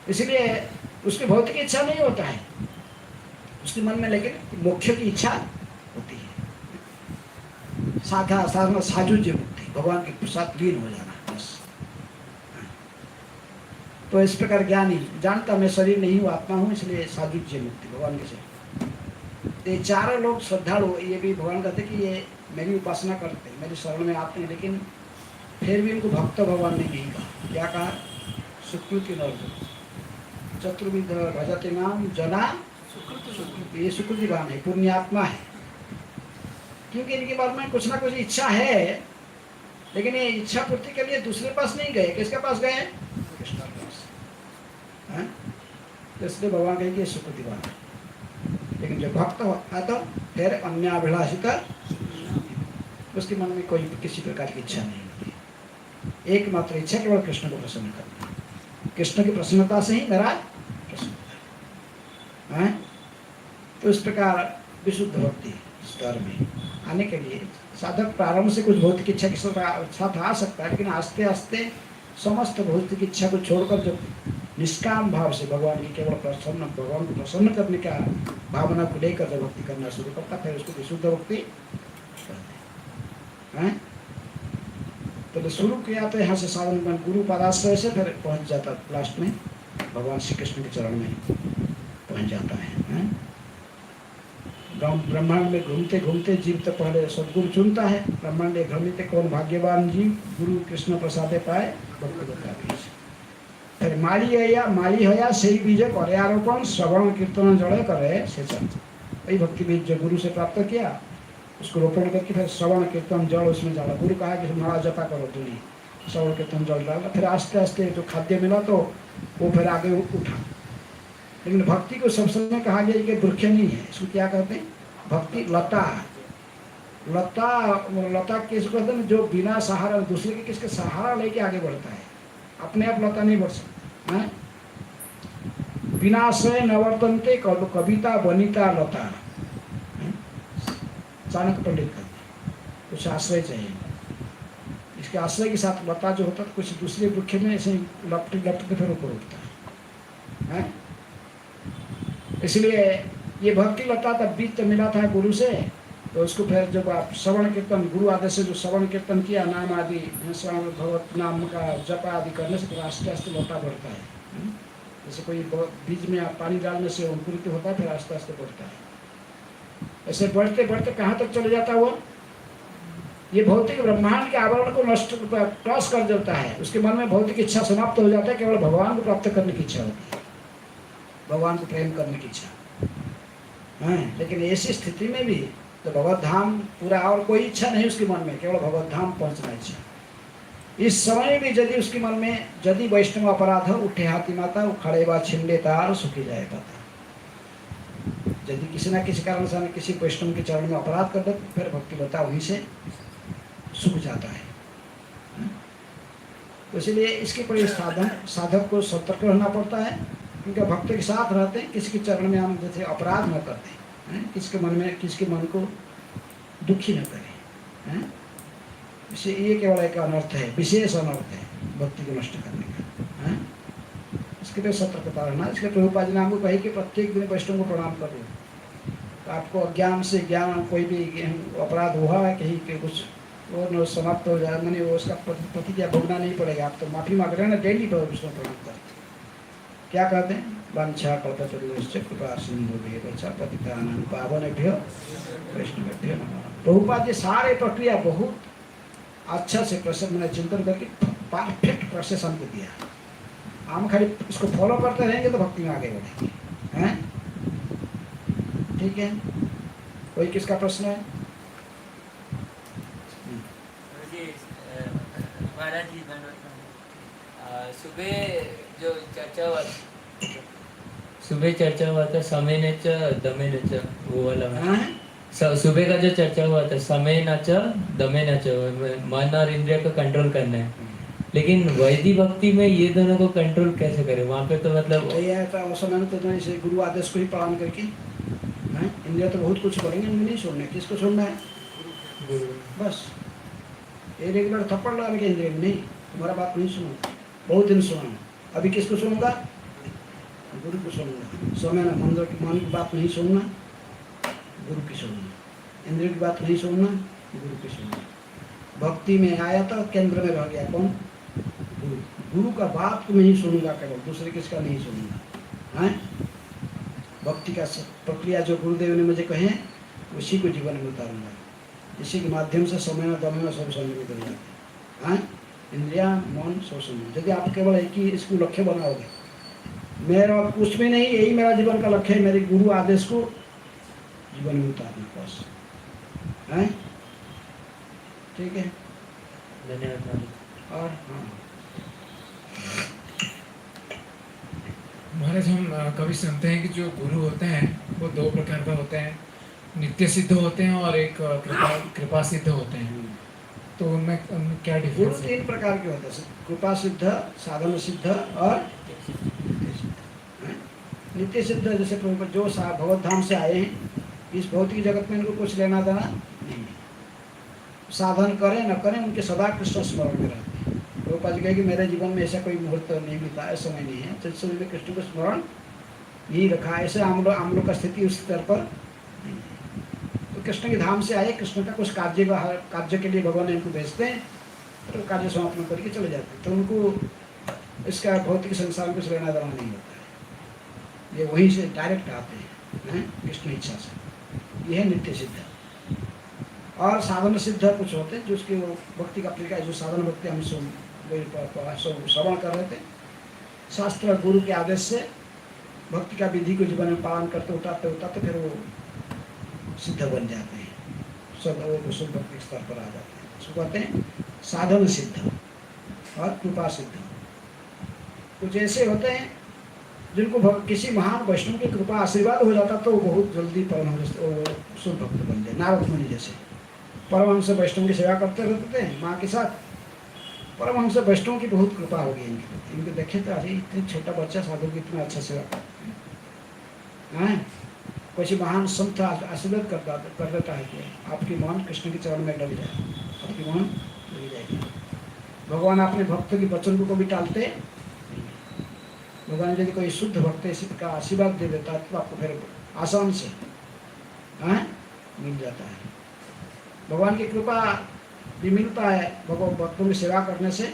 इसलिए उसकी भौतिक इच्छा नहीं होता है उसके मन में, लेकिन मोक्ष की इच्छा होती है। साधना साजुज्य मुक्ति, भगवान के साथ लीन हो जाना बस। तो इस प्रकार ज्ञानी जानता मैं शरीर नहीं हूँ, आत्मा हूँ, इसलिए साजुज्य मुक्ति भगवान के से। ये चारों लोग श्रद्धालु, ये भी भगवान कहते कि ये मेरी उपासना करते हैं, मेरे शरण में आते हैं, लेकिन फिर भी इनको भक्त भगवान ने नहीं कहा। क्या कहा? सुकृति नर्जुन चतुर्विध भजते नाम जना सुकृति, ये सुकृतिवान है, पुण्यात्मा है, क्योंकि इनके बारे में कुछ ना कुछ इच्छा है, लेकिन ये इच्छा पूर्ति के लिए दूसरे पास नहीं गए, किसके पास गए? कृष्ण के पास। इसलिए भगवान कहे कि सुकृतिवान है, लेकिन जो भक्त होता है तो फिर अन्याभिलाषिता, उसके मन में कोई किसी प्रकार की इच्छा नहीं होती, एकमात्र इच्छा केवल कृष्ण को प्रसन्न करना। कृष्ण की प्रसन्नता से ही मेरा प्रसन्नता है। तो इस प्रकार विशुद्ध भक्ति स्तर में आने के लिए साधक प्रारंभ से कुछ भौतिक इच्छा के साथ आ सकता है, लेकिन आस्ते आस्ते समस्त भौतिक इच्छा को छोड़कर जब निष्काम भाव से भगवान की केवल भगवान को प्रसन्न करने का भावना को लेकर जब भक्ति करना शुरू करता, फिर उसको विशुद्ध भक्ति कहते हैं। तो शुरू किया तो यहाँ से साधन में गुरु पादाश्रय से फिर पहुँच जाता, लास्ट में भगवान श्री कृष्ण के चरण में पहुँच जाता है। ब्रह्मांड में घूमते घूमते जीव तो पहले सदगुरु चुनता है, ब्रह्मांड भ्रमित कौन भाग्यवान जीव, गुरु कृष्ण प्रसादे पाए भक्त बीज। फिर माली हया से बीज करे आरोपण, श्रवण कीर्तन जड़े करे सेचन। वही भक्ति बीज जो गुरु से प्राप्त किया उसको रोपण करके फिर श्रवण कीर्तन जल उसमें डाला। गुरु कहा कि माला जपा करो दूरी, श्रवण कीर्तन जल डाला, फिर आस्ते आस्ते जो खाद्य मिला तो वो फिर आगे उठा। लेकिन भक्ति को सब समय कहा गया कि वृक्ष नहीं है, इसको क्या कहते हैं? भक्ति लता। लता किसको कहते हैं? जो बिना सहारा, दूसरे के किसके सहारा लेके आगे बढ़ता है, अपने आप लता नहीं बढ़ सकता है। बिना से नवर्तनते कविता बनिता लता, चाणक्य पंडित कहते कुछ आश्रय चाहिए। इसके आश्रय के साथ लता जो होता है कुछ दूसरे वृक्ष में ऐसे लपटे लपटे फिर ऊपर उठता है। इसलिए ये भक्ति लता तब बीज तो मिला था गुरु से, तो उसको फिर जब आप श्रवण कीर्तन गुरु आदेश से जो श्रवण कीर्तन किया, नाम आदि श्रवण भगवत नाम का जप आदि करने से आस्ते आस्ते लता बढ़ता है। जैसे कोई बीज में आप पानी डालने से अंकुरित होता है, फिर आस्ते आस्ते बढ़ता है। ऐसे बढ़ते बढ़ते कहाँ तक चले जाता वो? ये भौतिक ब्रह्मांड के आवरण को नष्ट क्रॉस कर देता है, उसके मन में भौतिक इच्छा समाप्त हो जाता है, केवल भगवान को प्राप्त करने की इच्छा होती है, भगवान को प्रेम करने की इच्छा है। लेकिन ऐसी स्थिति में भी तो भगवत धाम पूरा, और कोई इच्छा नहीं उसके मन में, केवल भगवत धाम पहुंचना इच्छा। इस समय भी यदि उसके मन में यदि वैष्णव अपराध उठे हाथी माता, खड़े बा छिंडे तार सुखी जाए पाता। यदि किसी न किसी कारण से किसी वैष्णव के चरण में अपराध कर दे, फिर भक्ति लता वहीं से सूख जाता है। तो इसलिए इसके पर साधक को सतर्क रहना पड़ता है, क्योंकि भक्त के साथ रहते हैं, किसी के चरण में हम जैसे अपराध न करते हैं, किसके मन को दुखी न करें हैं। इससे ये केवल एक अनर्थ है, विशेष अनर्थ है भक्ति को नष्ट करने का है। इसके लिए सतर्कता रहना। इसलिए प्रभुपाद जी ने हमको कही कि प्रत्येक दिन वैष्णव को प्रणाम कर दो। तो आपको अज्ञान से ज्ञान कोई भी अपराध हुआ है कहीं के कुछ वो समाप्त हो जाए, मैंने वो उसका प्रतिक्रिया भोगना नहीं पड़ेगा। आप तो माफी मांग रहे हैं ना, डेली वैष्णव प्रणाम करते। क्या कहते हैं? वांछा कल्पतरुश्च कृपा सिंधुभ्यश्च पतितानां पावनेभ्यो वैष्णवेभ्यो नमः। प्रभुपाद जी सारे प्रक्रिया बहुत अच्छा से प्रश्न मैंने चिंतन करके परफेक्ट प्रोसेस हमको दिया। हम खाली इसको फॉलो करते रहेंगे तो भक्ति में आगे बढ़ेंगे हैं। ठीक है, कोई किसका प्रश्न है? महाराज जी सुबह चर्चा हुआ था समय नच दमे नच, वो वाला सुबह का जो चर्चा हुआ था समय नच दमे नच, मन और इंद्रिय को कंट्रोल करना है। लेकिन वैदिक भक्ति में ये दोनों को कंट्रोल कैसे करें? वहाँ पे तो मतलब समय तो इसे गुरु आदेश को ही पालन करके हैं। इंद्रिय तो बहुत कुछ करेंगे, इनमें नहीं छोड़ना। किसको छोड़ना है? गुरु। बस ये रेगुलर थप्पड़ लगा के इंद्रिय में नहीं, तुम्हारा बात नहीं सुनूंगा, बहुत दिन सुना। अभी किसको सुनूंगा? गुरु को सुनूंगा। समय ना मन की बात नहीं सुनना, गुरु की सुनना। इंद्रिय की बात नहीं सुनना, गुरु की सुनना। भक्ति में आया तो केंद्र में रह गया कौन? गुरु। गुरु का बात को नहीं सुनूंगा, केवल दूसरे किसका नहीं सुनूंगा हैं। भक्ति का प्रक्रिया जो गुरुदेव ने मुझे कहे उसी को जीवन में उतारूंगा। इसी के माध्यम से समय दम में सब संयमित हो जाते हैं। इंद्रिया मन सब संयमित। यदि आप केवल एक ही इसको लक्ष्य बनाओगे, मेरा कुछ भी नहीं, यही मेरा जीवन का लक्ष्य है, मेरे गुरु आदेश को जीवन में उतारना बस है। ठीक है, धन्यवाद। और महाराज हम कभी सुनते हैं कि जो गुरु होते हैं वो दो प्रकार का होते हैं, नित्य सिद्ध होते हैं और एक कृपा सिद्ध होते हैं। तो उनमें क्या डिफरेंस है? गुरु तीन प्रकार के होते हैं, कृपा सिद्ध, साधन सिद्ध और नित्य सिद्ध। जैसे जो भगवत धाम से आए हैं, इस भौतिक जगत में इनको कुछ लेना देना नहीं। साधन करें न करें, उनके सदा कृष्ण स्मरण में रहते हैं। प्रभुपाद जी कहे कि मेरे जीवन में ऐसा कोई मुहूर्त नहीं बीता, ऐसा समय नहीं है जिस समय कृष्ण को स्मरण नहीं रखा। ऐसे हम लोग का स्थिति उस स्तर पर नहीं है। तो कृष्ण के धाम से आए, कृष्ण का कुछ कार्य के लिए भगवान इनको भेजते हैं, तो कार्य समापन करके चले जाते हैं। तो उनको इसका भौतिक संसार में कुछ लेना देना नहीं होता है। ये वहीं से डायरेक्ट आते हैं कृष्ण इच्छा से। यह है नित्य सिद्ध। और साधन सिद्ध कुछ होते हैं जो उसके भक्ति का प्रक्रिया, जो साधन भक्ति हम श्रवण कर रहे थे, शास्त्र गुरु के आदेश से भक्ति का विधि को जीवन में पालन करते उतारते उतारते फिर वो सिद्ध बन जाते हैं, शुद्ध भक्ति स्तर पर आ जाते हैं। उसको कहते हैं साधन सिद्ध और कृपा सिद्ध। कुछ ऐसे होते हैं जिनको किसी महान वैष्णव की कृपा आशीर्वाद हो जाता तो वो बहुत जल्दी परमहंस शुद्ध भक्त बन जाए। नारद मुनि जैसे परमहंस वैष्णव की सेवा करते रहते थे माँ के साथ। परमहंस वैष्णव की बहुत कृपा हो गई इनके देखे तो अरे इतने छोटा बच्चा साधु की इतना अच्छा सेवा करते हैं। कोई महान संत आशीर्वाद कर देता है कि आपकी मन कृष्ण के चरण में डल जाए, आपकी मन डल जाएगी। भगवान अपने भक्त के वचन को कभी टालते। भगवान यदि कोई शुद्ध भक्त इसी का आशीर्वाद दे देता तो आपको फिर आसान से मिल जाता है। भगवान की कृपा भी मिलता है भगवान भक्तों की सेवा करने से।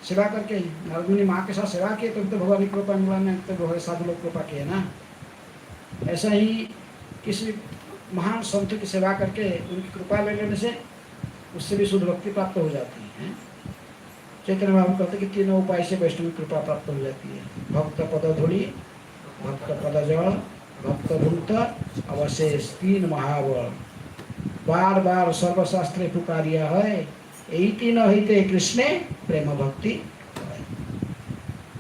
सेवा करके नारद मुनि माँ के साथ सेवा किए तो भगवान की कृपा मिलाने तो बहुत साधु लोग कृपा किए ना। ऐसा ही किसी महान संत की सेवा करके उनकी कृपा ले लेने से उससे भी शुद्ध भक्ति प्राप्त हो जाती है। चैतन्य महाप्रभु कहते कि तीनों उपाय से वैष्णव की कृपा प्राप्त हो जाती है। भक्त पद धूलि, भक्त पद जल, भक्त भूत अवशेष, तीन महाबल। बार बार सर्वशास्त्र पुकारिया है, यही तीन हिते कृष्णे प्रेम भक्ति।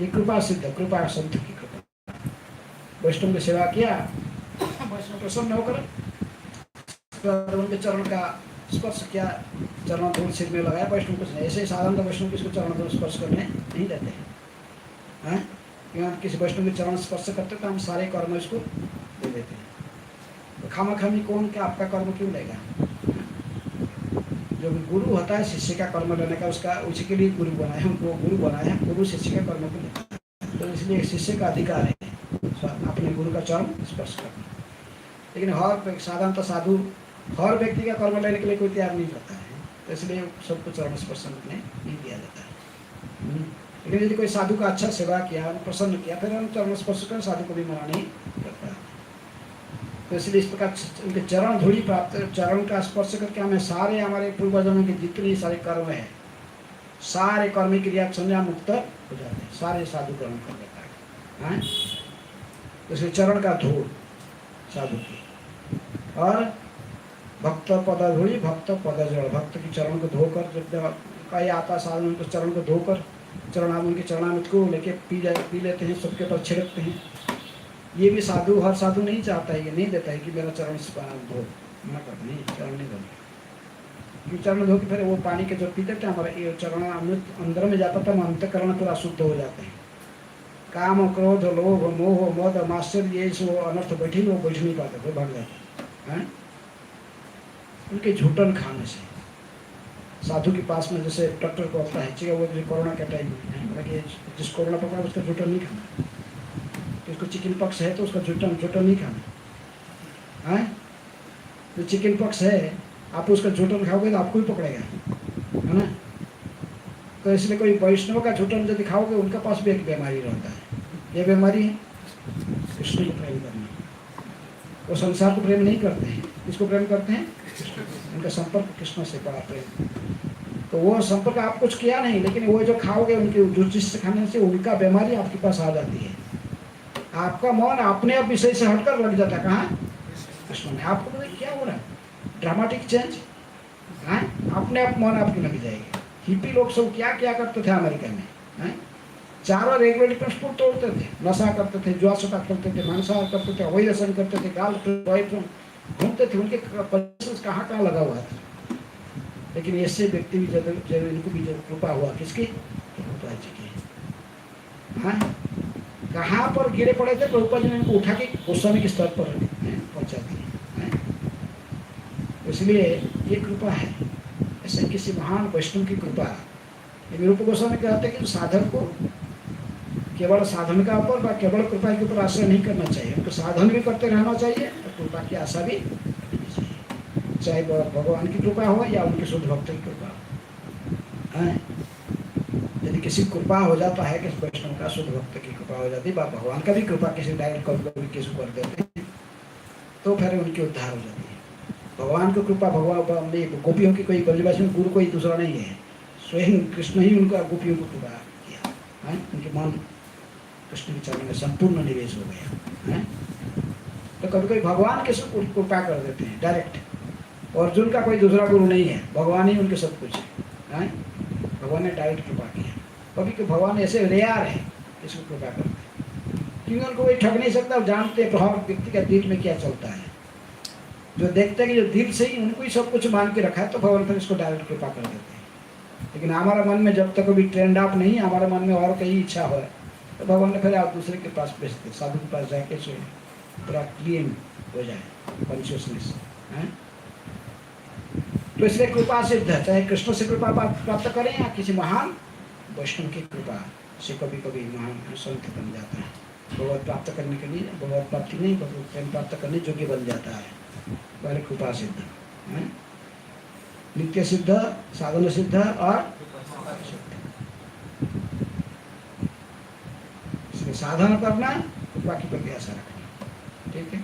ये कृपा सिद्ध, कृपा संत की कृपा। वैष्णव की सेवा किया, वैष्णव प्रसन्न होकर उनके चरण का स्पर्श क्या, चरण धूल सिर में लगाया, वैष्णव कुछ नहीं। ऐसे साधारण वैष्णव किसको चरण धूल स्पर्श करने नहीं देते हैं। क्योंकि किसी वैष्णव के चरण स्पर्श करते तो हम सारे कर्म इसको दे देते हैं। तो खामा-खामी कौन क्या आपका कर्म क्यों लेगा? जो गुरु होता है शिष्य का कर्म लेने का, उसका उसी के लिए गुरु बनाया है, उनको गुरु बनाया है, गुरु शिष्य का कर्म को लेता है। तो इसलिए शिष्य का अधिकार है अपने गुरु का चरण स्पर्श करना। लेकिन हर साधारणतः साधु हर व्यक्ति का कर्म लेने के लिए कोई तैयार नहीं करता है, तो इसलिए सबको चरण स्पर्श करने नहीं दिया जाता है। लेकिन यदि कोई साधु का अच्छा सेवा किया, प्रसन्न किया, फिर हम चरण स्पर्श कर साधु को भी मना नहीं करता। तो इसलिए इस प्रकार उनके चरण धूलि प्राप्त, चरण का स्पर्श करके हमें सारे हमारे पूर्वजन्म के जितने सारे कर्म है, सारे कर्म क्रिया संज्ञा मुक्त हो जाते हैं, सारे साधु कर्म कर देता है। तो इसलिए चरण का धूल साधु की, और भक्त पद धूलि भक्त पद जल, भक्त की चरण को धोकर, जब कई आता साधु उनको चरण को धोकर चरणाम उनके चरणामृत को लेके पी लेते हैं, सबके ऊपर छिड़कते हैं। ये भी साधु, हर साधु नहीं चाहता है, ये नहीं देता है कि मेरा चरण धो, मना कर नहीं, चरण नहीं धोने। क्योंकि चरण धो के फिर वो पानी के जो पीते थे हमारा ये चरणामृत अंदर में जाता था, अंतःकरण पूरा शुद्ध हो जाते हैं। काम क्रोध लोभ मोह मद माश्चर्य ये जो अनर्थ बैठी वो बैठ नहीं पाते थे, भाग जाते हैं। उनके झूठन खाने से साधु के पास में जैसे डॉक्टर को होता है, वो जो कोरोना के टाइम में जिस कोरोना पकड़ा उसका झूठन नहीं खाना, जिसको चिकन पॉक्स है तो उसका झूठन नहीं खाना है। जो चिकन पॉक्स है आप उसका झूठन खाओगे तो आपको ही पकड़ेगा, है ना। तो इसलिए कोई वैष्णव का झूठन यदि खाओगे उनके पास भी एक बीमारी रहता है। ये बीमारी है कृष्ण को प्रेम करना। वो संसार को प्रेम नहीं करते हैं, किसको प्रेम करते हैं? उनका संपर्क कृष्ण से बड़ा प्रेम। तो वो संपर्क आप कुछ किया नहीं, लेकिन वो जो खाओगे उनके जो चीज खाने से उनका बीमारी आपके पास आ जाती है। आपका मन अपने आप विषय से हटकर लग जाता है, कहाँ? कृष्ण में। आपको पता क्या हो रहा है? ड्रामेटिक चेंज है, अपने आप मन आपकी लग जाएगी। हिप्पी लोग सब क्या क्या करते थे अमेरिका में, है? चारों रेगुलर प्रिंसिपल तोड़ते थे, नशा करते थे, जुआ सट्टा करते थे, मांसाहार करते थे, अवैध व्यसन करते थे, गर्लफ्रेंड बॉयफ्रेंड घूमते थे, उनके कहाँ कहाँ लगा हुआ था। लेकिन ऐसे व्यक्ति भी जब इनको भी जब कृपा हुआ, किसकी? प्रभुपाद जी की। हाँ, कहाँ पर गिरे पड़े थे, प्रभुपाद जी ने इनको उठा के गोस्वामी के स्तर पर पहुँचा दिए। इसलिए ये कृपा है, ऐसे किसी महान वैष्णव की कृपा। रूप गोस्वामी कहते हैं कि साधक को केवल साधन का ऊपर व केवल कृपा के ऊपर आश्रय नहीं करना चाहिए, उनको साधन भी करते रहना चाहिए और कृपा की आशा भी करनी चाहिए, चाहे भगवान की कृपा हो या उनके शुद्ध भक्त की कृपा हो। यदि किसी कृपा हो जाता है, किसी वैष्णव का शुद्ध भक्त की कृपा हो जाती है, भगवान का भी कृपा किसी डायरेक्ट कभी किसी कर देते हैं, तो फिर उनकी उद्धार हो जाती है। भगवान की कृपा, भगवान गोपियों की कोई ब्रजवासी में गुरु कोई दूसरा नहीं है, स्वयं कृष्ण ही उनका गोपियों को कृपा किया है। उनके मन कृष्ण के चरण में संपूर्ण निवेश हो गया है। तो कभी कभी भगवान के सब कृपा कर देते हैं डायरेक्ट। अर्जुन का कोई दूसरा गुरु नहीं है, भगवान ही उनके सब कुछ है। भगवान ने डायरेक्ट कृपा किया। कभी कि भगवान ऐसे रेयर है इसको कृपा करते हैं, क्योंकि उनको कोई ठग नहीं सकता, जानते हर व्यक्ति का दिल में क्या चलता है। जो देखते हैं कि जो दिल से ही उनको ही सब कुछ मान के रखा है, तो भगवान फिर इसको डायरेक्ट कृपा कर देते हैं। लेकिन हमारा मन में जब तक कभी ट्रेंड अप नहीं, हमारे मन में और कहीं इच्छा हो, तो भगवान ने फिर आप दूसरे के पास भेजते, साधु के पास जाके से पूरा क्लीन हो जाए कॉन्शियसनेस है। तो इसलिए कृपा सिद्ध है, चाहे कृष्ण से कृपा प्राप्त करें या किसी महान वैष्णव की कृपा से कभी कभी महान संत बन जाता है। भगवत प्राप्त करने के लिए, भगवत प्राप्ति नहीं, भगवत प्रेम प्राप्त करने योग्य बन जाता है, वह कृपा सिद्ध है। नित्य सिद्ध, साधन सिद्ध और इसलिए साधन करना, कृपा की प्रति आशा रखना। ठीक है।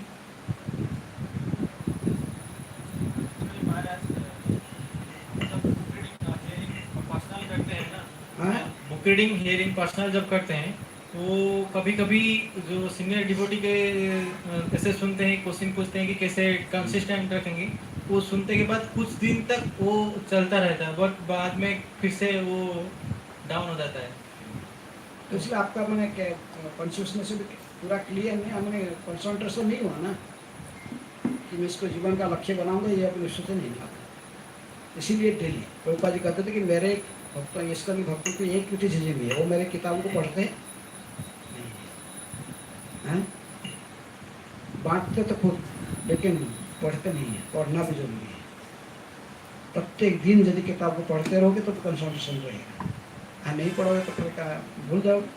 बुक रीडिंग हियरिंग पर्सनल जब करते हैं तो कभी कभी जो सीनियर डिवोटी के कैसे सुनते हैं, क्वेश्चन पूछते हैं कि कैसे कंसिस्टेंट रखेंगे, वो सुनते के बाद कुछ दिन तक वो चलता रहता है, बट बाद में फिर से वो डाउन हो जाता है। तो इसलिए आपका मैंने कॉन्शियसनेस भी पूरा क्लियर नहीं, हमने कंसंट्रेशन नहीं हुआ ना कि मैं इसको जीवन का लक्ष्य बनाऊंगा, ये अपने सोचे नहीं आता। इसीलिए डेली प्रभुपाद जी कहते थे कि मेरे भक्त इसका भी भक्तों की एक कुछ चीज़ नहीं है, वो मेरे किताबों को पढ़ते नहीं हैं, बांटते तो खुद लेकिन पढ़ते नहीं है। पढ़ना भी जरूरी है। प्रत्येक दिन यदि किताब को पढ़ते रहोगे तो कंसंट्रेशन रहेगा। नहीं पढ़ोगे तो फिर क्या भूल जाओगे।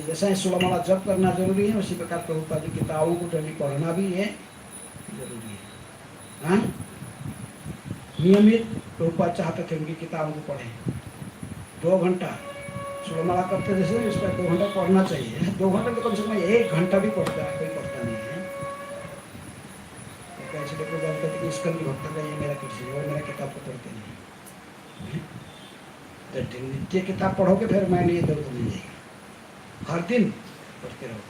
जैसा ही सुलमाला जप करना जरूरी है, उसी प्रकार प्रभुपाद जी किताबों को डेली पढ़ना भी है जरूरी है। नियमित प्रभुपाद चाहते थे उनकी किताबों को पढ़ें। 2 घंटा सुलमाला करते जैसे इसका 2 घंटा पढ़ना चाहिए। 2 घंटे तो कम से कम 1 घंटा भी पढ़ता है, कोई पढ़ता नहीं है। तो कैसे लोग जानते थे कि इसका भी भक्त का ये मेरा कृषि और मेरा किताब को पढ़ते नहीं। तो नित्य किताब पढ़ोगे फिर मैंने ये दर्द नहीं जाएगा। हर दिन पढ़ते रहोगे,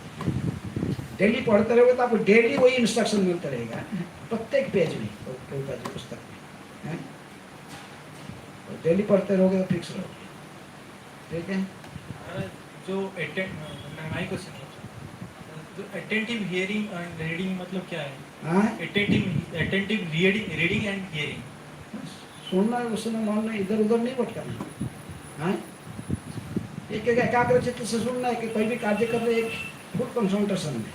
डेली पढ़ते रहोगे तो आपको डेली वही इंस्ट्रक्शन मिलता रहेगा प्रत्येक पेज में प्रभुपाद जी पुस्तक में। डेली पढ़ते रहोगे तो फिक्स रहोगे। ठीक है। जो अटेंटिव हियरिंग एंड रीडिंग मतलब क्या है? अटेंटिव रीडिंग एंड हियरिंग सुनना है, उसमें मन नहीं इधर उधर नहीं भटकाना। एक एकाग्र चित्त से सुनना है कि कोई भी कार्य कर रहे एक फुल कंसंट्रेशन में।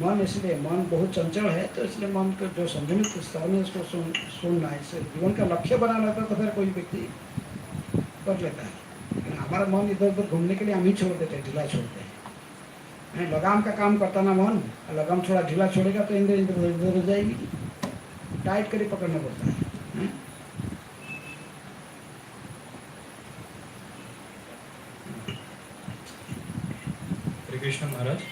मन इसलिए मन बहुत चंचल है, तो इसलिए मन को जो संतुलित स्तर में उसको सुनना है। इससे जीवन का लक्ष्य बना लेता है तो फिर कोई व्यक्ति कर लेता है। लेकिन हमारा मन इधर उधर घूमने के लिए हम ही छोड़ देते हैं, ढीला छोड़ते हैं। लगाम का काम करता ना मन, लगाम थोड़ा ढीला छोड़ेगा तो इधर इधर हो जाएगी। टाइट करके पकड़ना पड़ता है। कृष्ण महाराज,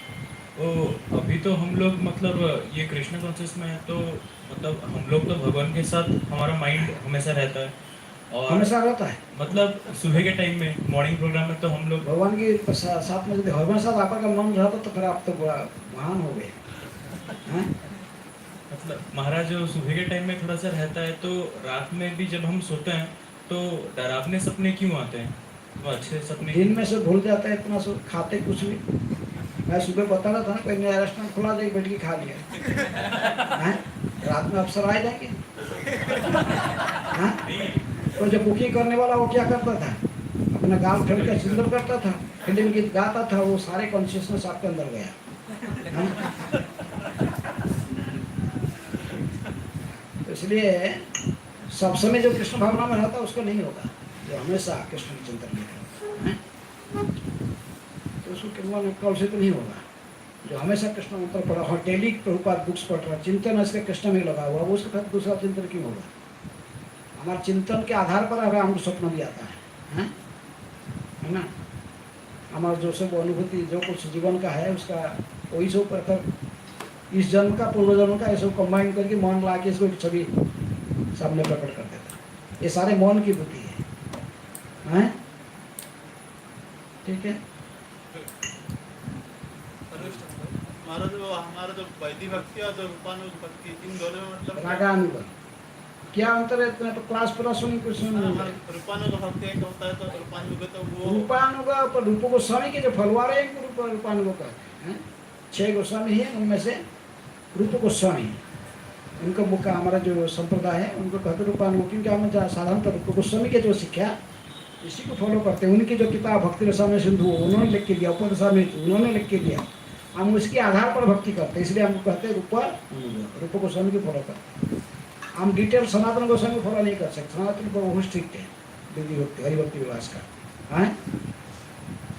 तो अभी तो हम लोग मतलब ये कृष्ण कॉन्शियस में है, तो मतलब हम लोग तो भगवान के साथ हमारा माइंड हमेशा रहता है और हमेशा रहता है। मतलब सुबह के टाइम में मॉर्निंग प्रोग्राम में तो हम लोग भगवान के साथ में यदि भगवान साथ आपका मन रहता तो फिर आप तो महान हो गए। मतलब महाराज जो सुबह के टाइम में थोड़ा सा रहता है, तो रात में भी जब हम सोते हैं तो डरावने सपने क्यों आते हैं? वो अच्छे सपने दिन में से भूल जाता है इतना खाते कुछ भी। मैं सुबह बता रहा था ना, कोई नया रेस्टोरेंट खुला जाए बैठ के खा लिया। रात में अफसर आ जाएंगे। तो जो कुकिंग करने वाला वो क्या करता था, अपना गाल ठड़ के सुंदर करता था, फिल्म गीत गाता था, वो सारे कॉन्शियसनेस आपके अंदर गया। तो इसलिए सब समय जो कृष्ण भावना में रहता उसको नहीं होगा, जो हमेशा कृष्ण के चिंतन में रहता, तो उसको केवल कल से तो नहीं होगा। जो हमेशा कृष्ण मंत्र पढ़ा और डेली प्रभुपाद बुक्स पढ़ रहा, चिंतन इसके कृष्ण में लगा हुआ, वो उसके साथ दूसरा चिंतन क्यों होगा? हमारे चिंतन के आधार पर अगर हमको स्वप्न भी आता है ना। हमारा जो सब अनुभूति जो कुछ जीवन का है उसका वही सब इस जन्म का पूर्व जन्म का ये सब कंबाइन करके मन ला के इसको छवि सामने प्रकट कर देता है। ये सारे मौन की बुद्धि है। ठीक है। महाराज वो हमारा जो वैदिक भक्ति और जो रूपानुग भक्ति, इन दोनों में मतलब रागानुग क्या अंतर है? इतना तो क्लास पूरा सुनी कुछ सुन। रूपानुग भक्ति एक होता है, तो रूपानुग तो वो रूपानुग पर रूप गोस्वामी के जो फलवार है रूपानुग कहते हैं। 6 गोस्वामी है, उनमें से रूप गोस्वामी उनका बुक का हमारा जो संप्रदाय है उनको कहते रूपानुग, क्योंकि हम साधारणतः रूप गोस्वामी के जो शिक्षा इसी को फॉलो करते हैं। उनकी जो किताब भक्ति रसामृत सिंधु उन्होंने लिख के दिया, उपरसामृत उन्होंने लिख के दिया, हम उसके आधार पर भक्ति करते हैं, इसलिए हमको कहते हैं रूप गोस्वामी को फॉलो करते हैं। हम डिटेल सनातन गोस्वामी को फॉलो नहीं कर सकते, सनातन को बहुत स्ट्रिक्ट है दिव्य भक्ति हरिभक्ति विलास का।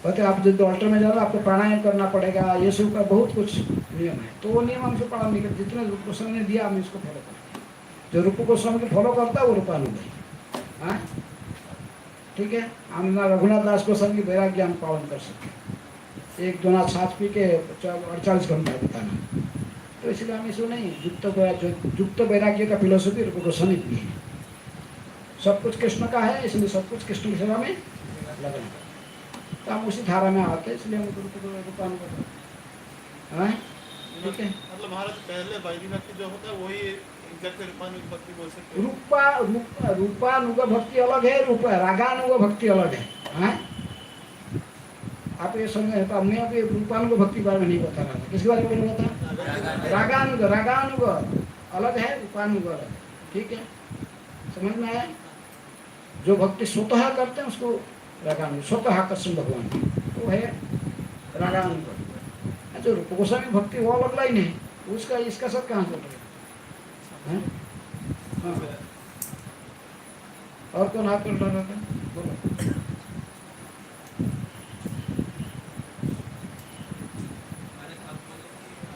कहते आप जब ऑल्टर में जाओ आपको प्राणायाम करना पड़ेगा, ये सब का बहुत कुछ नियम है, तो वो नियम हमसे पालन नहीं करते। जितने रूप गोस्वामी ने दिया हम इसको फॉलो करते हैं। जो रूप गोस्वामी को फॉलो करता है वो रूपानुग है। ठीक है। हम ना रघुनाथ दास गोस्वामी की वैराग्य हम पालन कर सकते, 1 दोना छाछ पी के 48 घंटा बिताना, तो इसलिए हम इसको नहीं। युक्त वैराग्य का फिलोसफी रूप गोस्वामी की है। सब कुछ कृष्ण का है, इसलिए सब कुछ कृष्ण की सेवा में लगना, तो हम उसी धारा में आते हैं, इसलिए हम रूपानुग करते हैं। ठीक है। मतलब महाराज पहले वैदिक भक्ति जो होता है वही एग्जैक्ट रूपानुग भक्ति बोल सकते हैं। रूपानुग भक्ति अलग है, रागानुग भक्ति अलग है। आप ये समझे, तो हमने अभी रूपानुग भक्ति के बारे में नहीं बता रहा था। किसके बारे में बता? रागानुग अलग है, रूपानुग अलग है। ठीक है, समझ में आया? जो भक्ति स्वतः करते हैं उसको रागानुग, स्वतः आकर्षण भगवान तो है रागानुग। जो रूप गोस्वामी भक्ति वो अलग लाइन है, उसका इसका सब कहाँ चल रहा है? हाँ। और कौन हाथ कर रहा था? बोलो।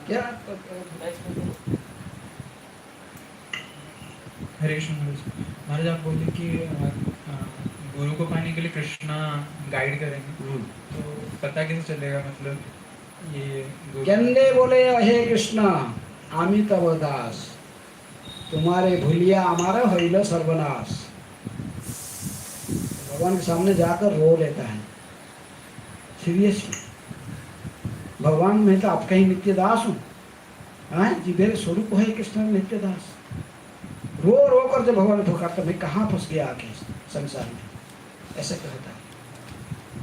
क्या हरे कृष्ण महाराज, आप बोले कि गुरु को पाने के लिए कृष्णा गाइड करेंगे, तो पता कैसे चलेगा? मतलब ये कहने बोले, हे कृष्णा आमी तव दास, तुम्हारे भूलिया हमारा हरिल सर्वनाश। भगवान के सामने जाकर रो लेता है सीरियसली। भगवान मैं तो आपका ही नित्य दास हूँ, जी मेरे स्वरूप है कृष्ण नित्य दास। रो रो कर जब भगवान धोखा तो मैं कहाँ फंस गया आके संसार में, ऐसे कहता है।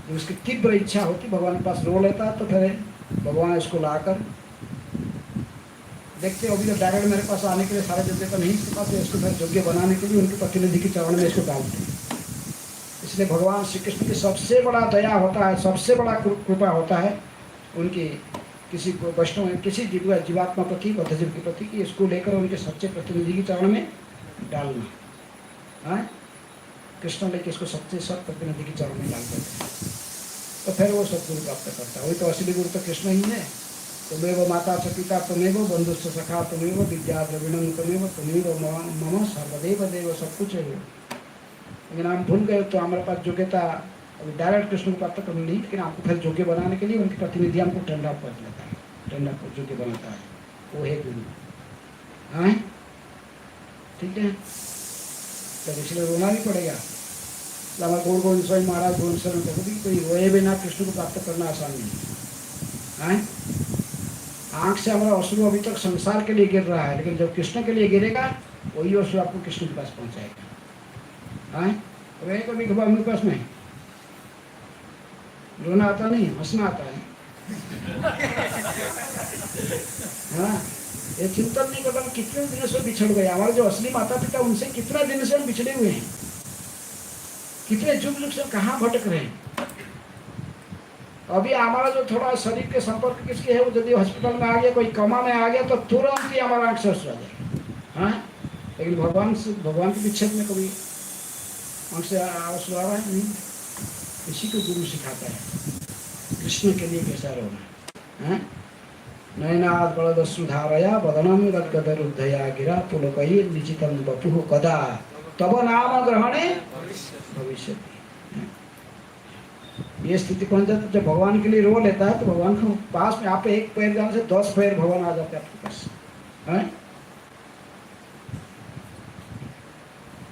जब उसकी तीव्र इच्छा होती भगवान के पास रो लेता तो फिर भगवान इसको लाकर देखते। अभी तो डायरेक्ट मेरे पास आने के लिए सारे योग्य तो नहीं इसके पास है, इसको फिर योग्य बनाने के लिए उनके प्रतिनिधि के चरण में इसको डालते हैं। इसलिए भगवान श्री कृष्ण की सबसे बड़ा दया होता है, सबसे बड़ा कृपा होता है उनकी किसी वैष्णव किसी जीवात्मा प्रति बद्धजीव के प्रति कि इसको लेकर उनके सच्चे प्रतिनिधि के चरण में डालना। कृष्ण लेके इसको सच्चे सब प्रतिनिधि के चरण में डाल देते हैं, तो फिर वो सदगुरु प्राप्त करता है। वही तो असली गुरु तो कृष्ण ही है। तुम्हें माता च पिता तुम्हें बंधुस्थ सखा तुम्हें विद्या द्रविणम तुम्हें मम सर्वदेव देव, सब कुछ है। लेकिन हम भूल गए तो हमारे पास योग्यता अभी डायरेक्ट कृष्ण को प्राप्त करनी नहीं, लेकिन आपको फिर योग्य बनाने के लिए उनके प्रतिनिधि हमको टर्न अप कर लेता है, टर्न अप योग्य बनाता है, वो है गुरु। हाँ ठीक है, तो इसलिए रोना भी पड़ेगा। हमारे गौर गोविंद स्वामी महाराज गोविंद सर कभी कोई रोए बिना कृष्ण को प्राप्त करना आसान नहीं है। आँख से हमारा अश्रु अभी तक संसार के लिए गिर रहा है, लेकिन जब कृष्ण के लिए गिरेगा वही अश्रु आपको कृष्ण के पास पहुँचाएगा। हाँ रोए कभी कभी अपने पास में रोना आता नहीं, हंसना आता है। हाँ ये चिंतन नहीं करता कितने दिन से बिछड़ गए। हमारे जो असली माता पिता उनसे कितना दिन से हम बिछड़े हुए हैं, कितने जुग जुग से कहाँ भटक रहे हैं। अभी हमारा जो थोड़ा शरीर के संपर्क किसके है, वो यदि हॉस्पिटल में आ गया, कोई कमा में आ गया तो तुरंत ही हमारा आँख से आ जाए। हाँ लेकिन भगवान के विच्छेद में कभी आँख से आंसू आ रहा है नहीं। इसी को गुरु सिखाता है कृष्ण के लिए कैसा रोना है। नयनाद बलदस्रुधारया बदनम गदगदरुद्धया गिरा पुलकई निचितम बपुः कदा तब नाम ग्रहणे भविष्य। ये स्थिति कौन जाता है? जब भगवान के लिए रो लेता है तो भगवान के पास में आप एक पैर जाने से 10 पैर भगवान आ जाते हैं आपके पास। है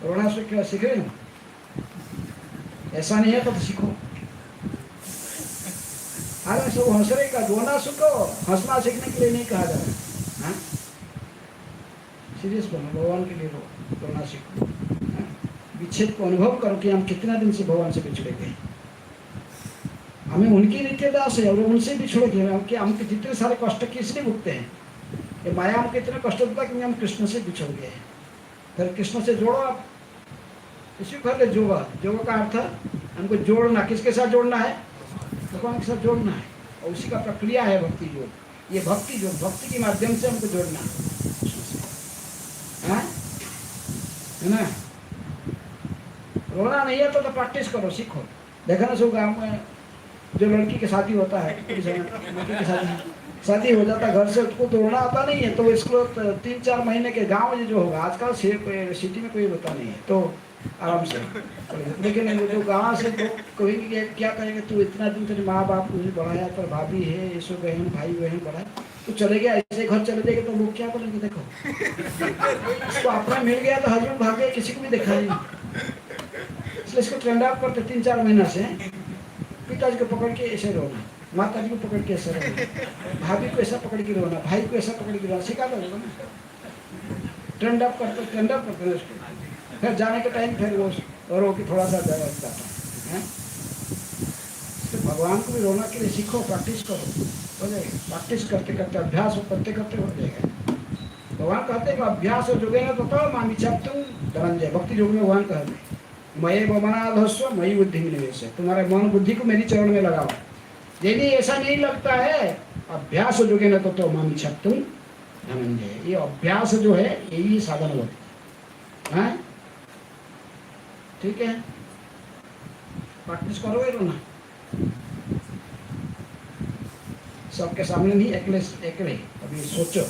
रोना से क्या सीख रहे हो? ऐसा नहीं है तो सीखो। अरे सब हंस रहे का रोना सीखो, हंसना सीखने के लिए नहीं कहा जा रहा है। सीरियस बनो, भगवान के लिए रोना सीखो। विच्छेद को अनुभव करो कि हम कितना दिन से भगवान से बिछड़े गए। हमें उनकी नित्य दास है और उनसे बिछड़ गए। हम जितने सारे कष्ट किसलिए भुगते हैं? ये माया हमको इतना कष्ट देता कि हम कृष्ण से बिछड़ गए हैं। फिर कृष्ण से जोड़ो आप, इसी को कहते जोगा। जोगा का अर्थ हमको जोड़ना, किसके साथ जोड़ना है? भगवान के साथ जोड़ना है, और उसी का प्रक्रिया है भक्ति योग। ये भक्ति योग, भक्ति के माध्यम से हमको जोड़ना है ना। रोना नहीं है तो प्रैक्टिस करो, सीखो। देखा ना सब गाँव में जो लड़की के शादी होता है, लड़की के शादी हो जाता है घर से, उसको तो रोना आता नहीं है, तो इसको 3-4 महीने के गाँव में जो होगा, आजकल सिटी में कोई होता नहीं है तो आराम से। लेकिन जो गाँव से कोई क्या कहेंगे, तू इतना दिन तेरे माँ बाप मुझे बढ़ाया, पर भाभी है, ये सब बहन भाई बहन बढ़ाया, तू चले गया, ऐसे घर चले जाएगा तो लोग क्या बोलेंगे? देखो इसको अपना मिल गया तो हस्बैंड भाग गया, किसी को भी देखा नहीं। इसलिए इसको ट्रेंड अप करते 3-4 महीना से। पिताजी को पकड़ के ऐसे रोना, माता जी को पकड़ के ऐसे रोना, भाभी को ऐसा पकड़ के रोना, भाई को ऐसा पकड़ के रोना, सिखा दो ना। ट्रेंड अप करते उसको। फिर जाने के टाइम फिर वो रो के थोड़ा सा जाता है। तो भगवान को भी रोना के लिए सीखो, प्रैक्टिस करो, हो जाएगा। प्रैक्टिस करते करते, अभ्यास करते करते हो जाएगा। भगवान कहते हैं कि अभ्यास जोगे न तो मामी तुम धनंजय, भक्ति योग में भगवान कहते हैं मये बमनाधस्व मई बुद्धि में निवेश है, तुम्हारे मन बुद्धि को मेरी चरण में लगाओ। यदि ऐसा नहीं लगता है अभ्यास जोगे न तो मामी तुम धनंजय, ये अभ्यास जो है यही साधन होता है। ठीक है, प्रैक्टिस करोगे तो ना, सबके सामने नहीं, एकले अभी सोचो,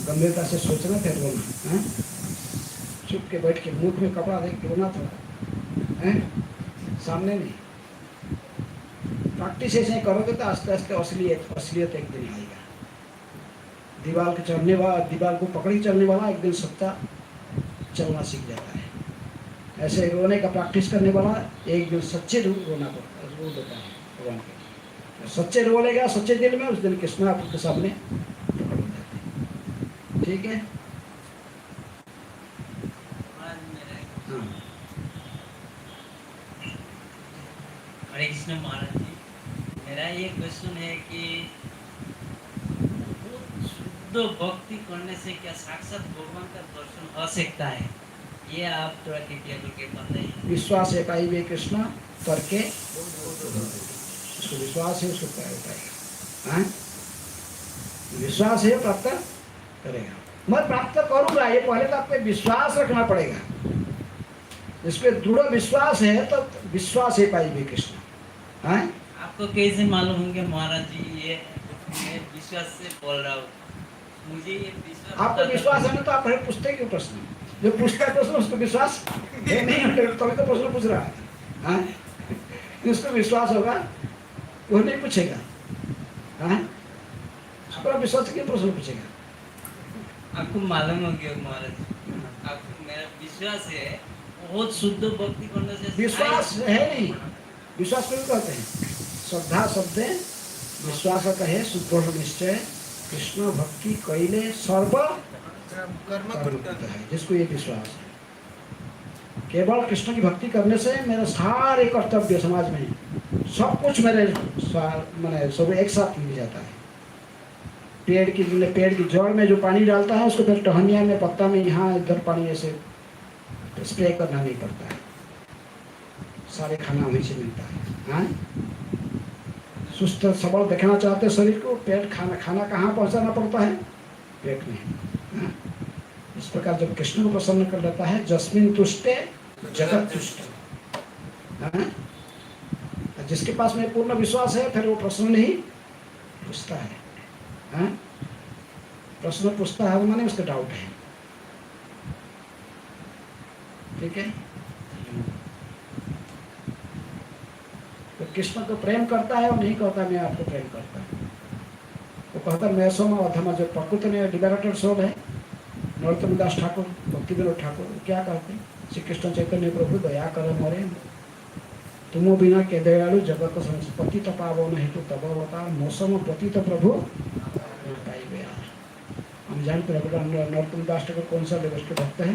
गंभीरता से सोचना फिर रोना। चुप के बैठ के मुख में कपड़ा देख के रोना थोड़ा, सामने नहीं। प्रैक्टिस ऐसे करोगे तो आस्ते आस्ते असलियत एक दिन आएगा। दीवार के चढ़ने वाला, दीवार को पकड़ी चलने वाला एक दिन सत्ता चलना सीख जाता है। ऐसे रोने का प्रैक्टिस करने वाला एक दिन सच्चे रोना पड़ता है, रो देता है भगवान के। सच्चे रो लेगा सच्चे दिल में, उस दिन कृष्ण आपके सामने पकड़ जाते हैं। ठीक है, हरे कृष्ण महाराज जी, मेरा ये क्वेश्चन है कि शुद्ध भक्ति करने से क्या साक्षात भगवान का दर्शन हो सकता है? ये आप थोड़ा कृपया करके बताइए। विश्वास है पाई वे कृष्ण करके, उसको विश्वास है उसको पाएगा। विश्वास है प्राप्त करेगा। मैं प्राप्त करूंगा, ये पहले तो आपको विश्वास रखना पड़ेगा। इस पे दृढ़ विश्वास है तो विश्वास है पाई वे कृष्ण। आपको कैसे मालूम होंगे महाराज जी? ये मैं विश्वास से बोल रहा हूँ, मुझे ये विश्वास। आपको विश्वास है ना तो आप पूछते क्यों प्रश्न? जो पूछता है प्रश्न उसको विश्वास है नहीं, तभी तो प्रश्न पूछ रहा है। उसको विश्वास होगा वो नहीं पूछेगा। आपका विश्वास क्यों प्रश्न पूछेगा? आपको मालूम हो गया महाराज, आपको मेरा विश्वास है बहुत शुद्ध भक्ति करने से। विश्वास है नहीं, विश्वास क्यों कहते हैं? श्रद्धा शब्द विश्वास कहे शुद्ध निश्चय कृष्ण भक्ति कैले सर्व कर्म है, जिसको ये विश्वास है। केवल कृष्ण की भक्ति करने से मेरे सारे कर्तव्य समाज में सब कुछ मेरे मैंने सब एक साथ मिल जाता है। पेड़ की जड़ में जो पानी डालता है उसको फिर टहनिया में, पत्ता में, यहाँ इधर पानी ऐसे स्प्रे करना नहीं पड़ता है, सारे खाना वहीं से मिलता है। सुस्त सबल देखना चाहते शरीर को, पेट खाना कहाँ पहुँचाना पड़ता है? पेट में। इस प्रकार जब कृष्ण को प्रसन्न कर लेता है, जस्मिन तुष्टे जगत तुष्ट, जिसके पास में पूर्ण विश्वास है फिर वो प्रश्न नहीं पूछता है। प्रश्न पूछता है माने उसका डाउट है। ठीक है, तो कृष्ण को प्रेम करता है और नहीं कहता मैं आपको प्रेम करता हूँ। वो कहता मैं सोमा अधमा, जो प्रकृति में लिबरेटेड सोल है, नरोत्तम दास ठाकुर, भक्ति विनोद ठाकुर, क्या कहते हैं? श्री कृष्ण चैतन्य प्रभु दया कर मोरे, तुमो बिना के दयालु जगत पति तपावन हेतु तब अवतार मौसम पति तो प्रभु पाई गया। हम जानते हैं नरोत्तम दास ठाकुर कौन सा लेवल के भक्त है।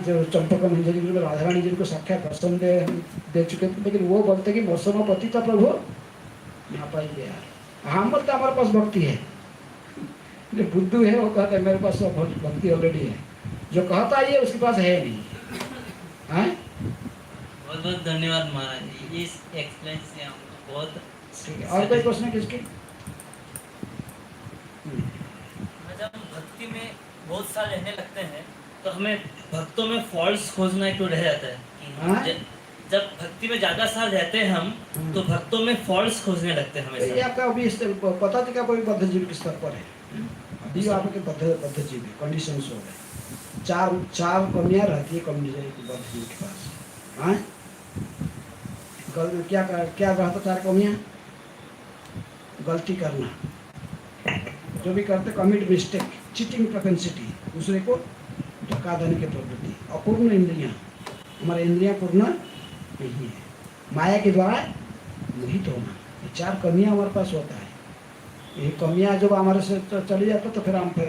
जो चंपक मंजरी में राधा रानी जी को साक्षात दर्शन दे चुके थे, लेकिन वो बोलते कि मौसम पति तो प्रभु ना पाई गया। हम बोलते हमारे पास भक्ति है, जो बुद्धू है वो कहता है मेरे पास भक्ति ऑलरेडी है, जो कहता है ये उसके पास है नहीं। बहुत बहुत धन्यवाद महाराज जी, इस एक्सप्लेन से हमको बहुत। ठीक है, और कोई प्रश्न किसके? जब हम भक्ति में बहुत साल रहने लगते हैं तो हमें भक्तों में फॉल्स खोजना क्यों रह जाता है? जब भक्ति में ज्यादा साल रहते हैं हम तो भक्तों में फॉल्स खोजने लगते हैं हमेशा। ये आपका अभी पता था क्या? कोई बद्ध जीव के स्तर पर है, अभी आपके बद्ध जीव है, कंडीशन हो गए। चार कमियां रहती है कंडीशन बद्ध जीव के पास। क्या कहता? चार कमियां: गलती करना, जो भी करते कमिट मिस्टेक, चीटिंग प्रोपेंसिटी, दूसरे को धोखा देने की प्रवृत्ति, अपूर्ण इंद्रियां, हमारे इंद्रियां पूर्ण नहीं है, माया के द्वारा मोहित होना, ये चार कमियां हमारे पास होता है। ये कमियां जब हमारे से चली जाता तो फिर हम फिर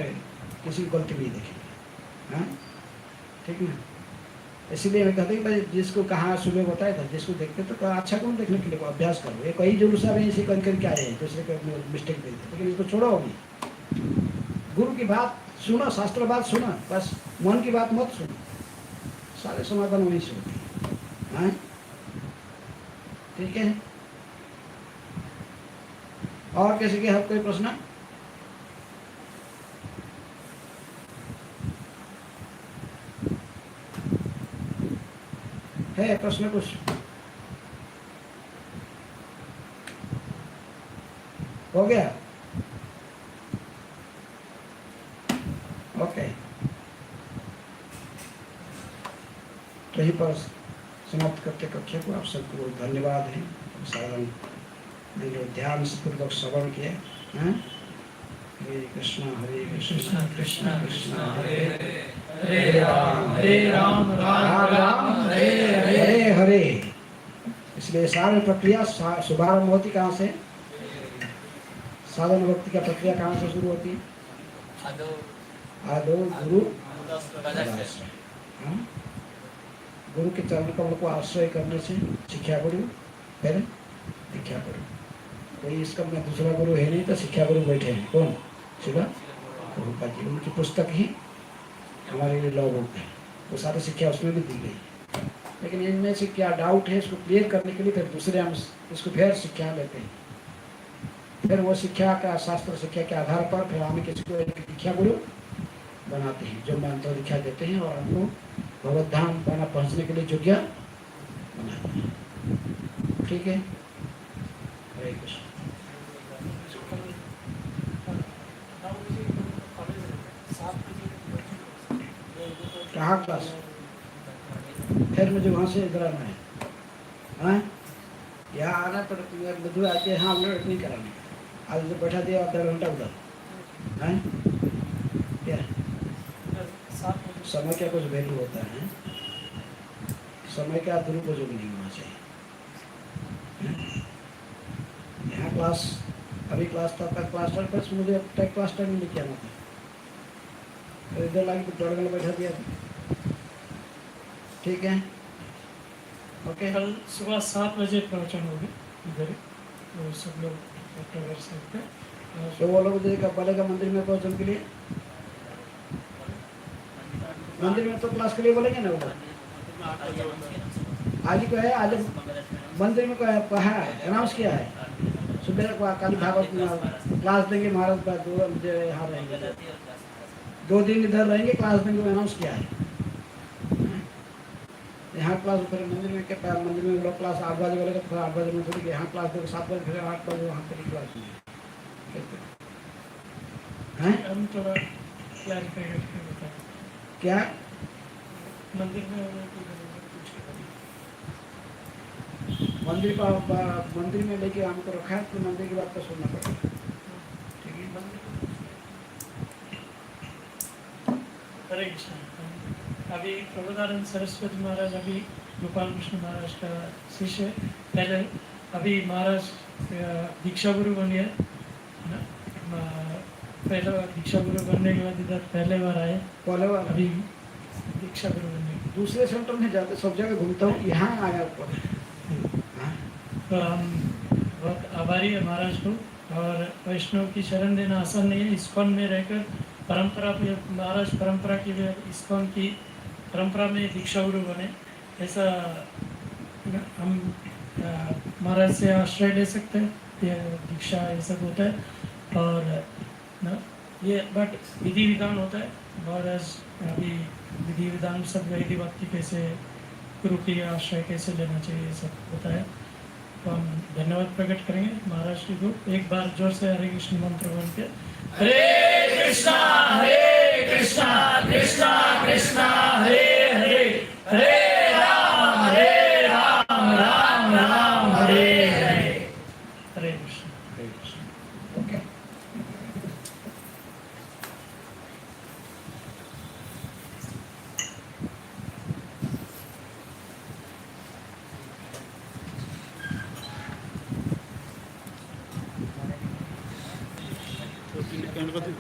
किसी की गलती नहीं देखेंगे। ठीक ना? इसीलिए मैं कहते कि भाई जिसको कहाँ सुबह बताया था, जिसको देखते तो कहा अच्छा कौन देखने के लिए को अभ्यास करो। ये कई जुलूस साहब इसे कर करके आए हैं, दूसरे को मिस्टेक देते, लेकिन इसको छोड़ो अभी। गुरु की बात सुनो, शास्त्र बात सुनो, बस मन की बात मत सुनो। सारे समाधान वहीं से होते हैं। ठीक है? और किसी के हाथ कोई प्रश्न? है प्रश्न कुछ? हो गया? ओके, यहीं पर समाप्त करते कक्षा को। आप सबको धन्यवाद है। साधारण ध्यान से पूर्वक श्रवण किया। हरे कृष्णा कृष्णा कृष्णा कृष्णा हरे हरे राम राम राम हरे हरे। हरे हरे। इसलिए सारी प्रक्रिया शुभारंभ होती कहाँ से? साधन भक्ति का प्रक्रिया कहाँ से शुरू होती है? आदो गुरु पदाश्रय। गुरु के चरण कमल को आश्रय करने से शिक्षा गुरु, फिर दीक्षा गुरु। कोई इसका में दूसरा गुरु है नहीं, तो शिक्षा गुरु बैठे हैं। कौन? शिवा प्रभुपाद जी। उनकी पुस्तक ही हमारे लिए लॉ बुक है। वो सारी शिक्षा उसमें भी दी गई। लेकिन इनमें से क्या डाउट है, इसको क्लियर करने के लिए फिर दूसरे हम इसको फिर शिक्षा लेते हैं। फिर वो शिक्षा का, शास्त्र शिक्षा के आधार पर फिर हमें किसी को एक दीक्षा गुरु बनाते हैं, जो मंत्र दीक्षा देते हैं और हमको भगवत धाम बना पहुँचने के लिए योग्य बनाते हैं। ठीक है? हरे कृष्ण। कहाँ क्लास? फिर मुझे वहाँ से इधर आना है। हाँ, यहाँ आना पर मधु आके हाँ वेट नहीं कराने। आज तो बैठा दिया आधा घंटा उधर। हाँ, क्या समय का कुछ वैल्यू होता है? समय का दुरुपयोग नहीं होना चाहिए। यहाँ क्लास, अभी क्लास था, क्लास टाइम पर मुझे क्लास टाइम में लेके आना था, तो इधर लाके तो 1.5 घंटा बैठा दिया। ठीक है? ओके। कल सुबह 7 बजे प्रवचन होगी इधर, तो सब लोग कर सकते हैं। तो वो लोग देखा बोलेगा मंदिर में प्रवचन के लिए, मंदिर में तो क्लास के लिए बोलेंगे ना। वो आज ही को है, आज मंदिर में को है अनाउंस किया है। सुबह को काली भागवत में क्लास देंगे महाराज, यहाँ रहेंगे 2 दिन इधर रहेंगे, क्लास देंगे, अनाउंस किया है। यहाँ क्लास फिर मंदिर में क्या, मंदिर में लोग क्लास 8 बजे बोलेगा, फिर 8 बजे में थोड़ी यहाँ क्लास देंगे, 7 बजे फिर 8 बजे वहाँ पर क्लास हैं। हम थोड़ा क्लैरिफाई करके बताएं क्या मंदिर में मंदिर में लेके हमको रखा है, तो मंदिर की बात तो सुनना पड़ेगा। ठीक है? हरे कृष्ण। अभी प्रबोधानंद सरस्वती महाराज अभी गोपाल कृष्ण महाराज का शिष्य पहले, अभी महाराज दीक्षा गुरु बन गया ना। पहले दीक्षा गुरु बनने के बाद इधर पहले बार आए, पहले बार अभी दीक्षा गुरु बनने। दूसरे सेंटर में जाते, सब जगह घूमता हूँ, यहाँ आया ऊपर। तो हम बहुत आभारी है महाराज को, और वैष्णव की शरण देना आसान नहीं है। इस्कॉन में रहकर परंपरा पे, महाराज परंपरा की, इस्कॉन की परंपरा में दीक्षा गुरु बने, ऐसा हम महाराज से आश्रय ले सकते हैं। ये दीक्षा ये सब होता है, और ना ये बट विधि विधान होता है। महाराज अभी विधि विधान सब विधि भक्ति कैसे, गुरु की आश्रय कैसे लेना चाहिए, ये सब होता है। तो हम धन्यवाद प्रकट करेंगे महाराज जी को। एक बार जोर से हरे कृष्ण मंत्र बोल के, हरे कृष्णा कृष्णा कृष्णा हरे हरे, हरे राम राम राम हरे हरे। हरे कृष्ण। हरे कृष्ण। ओके। तो एंड कर दी।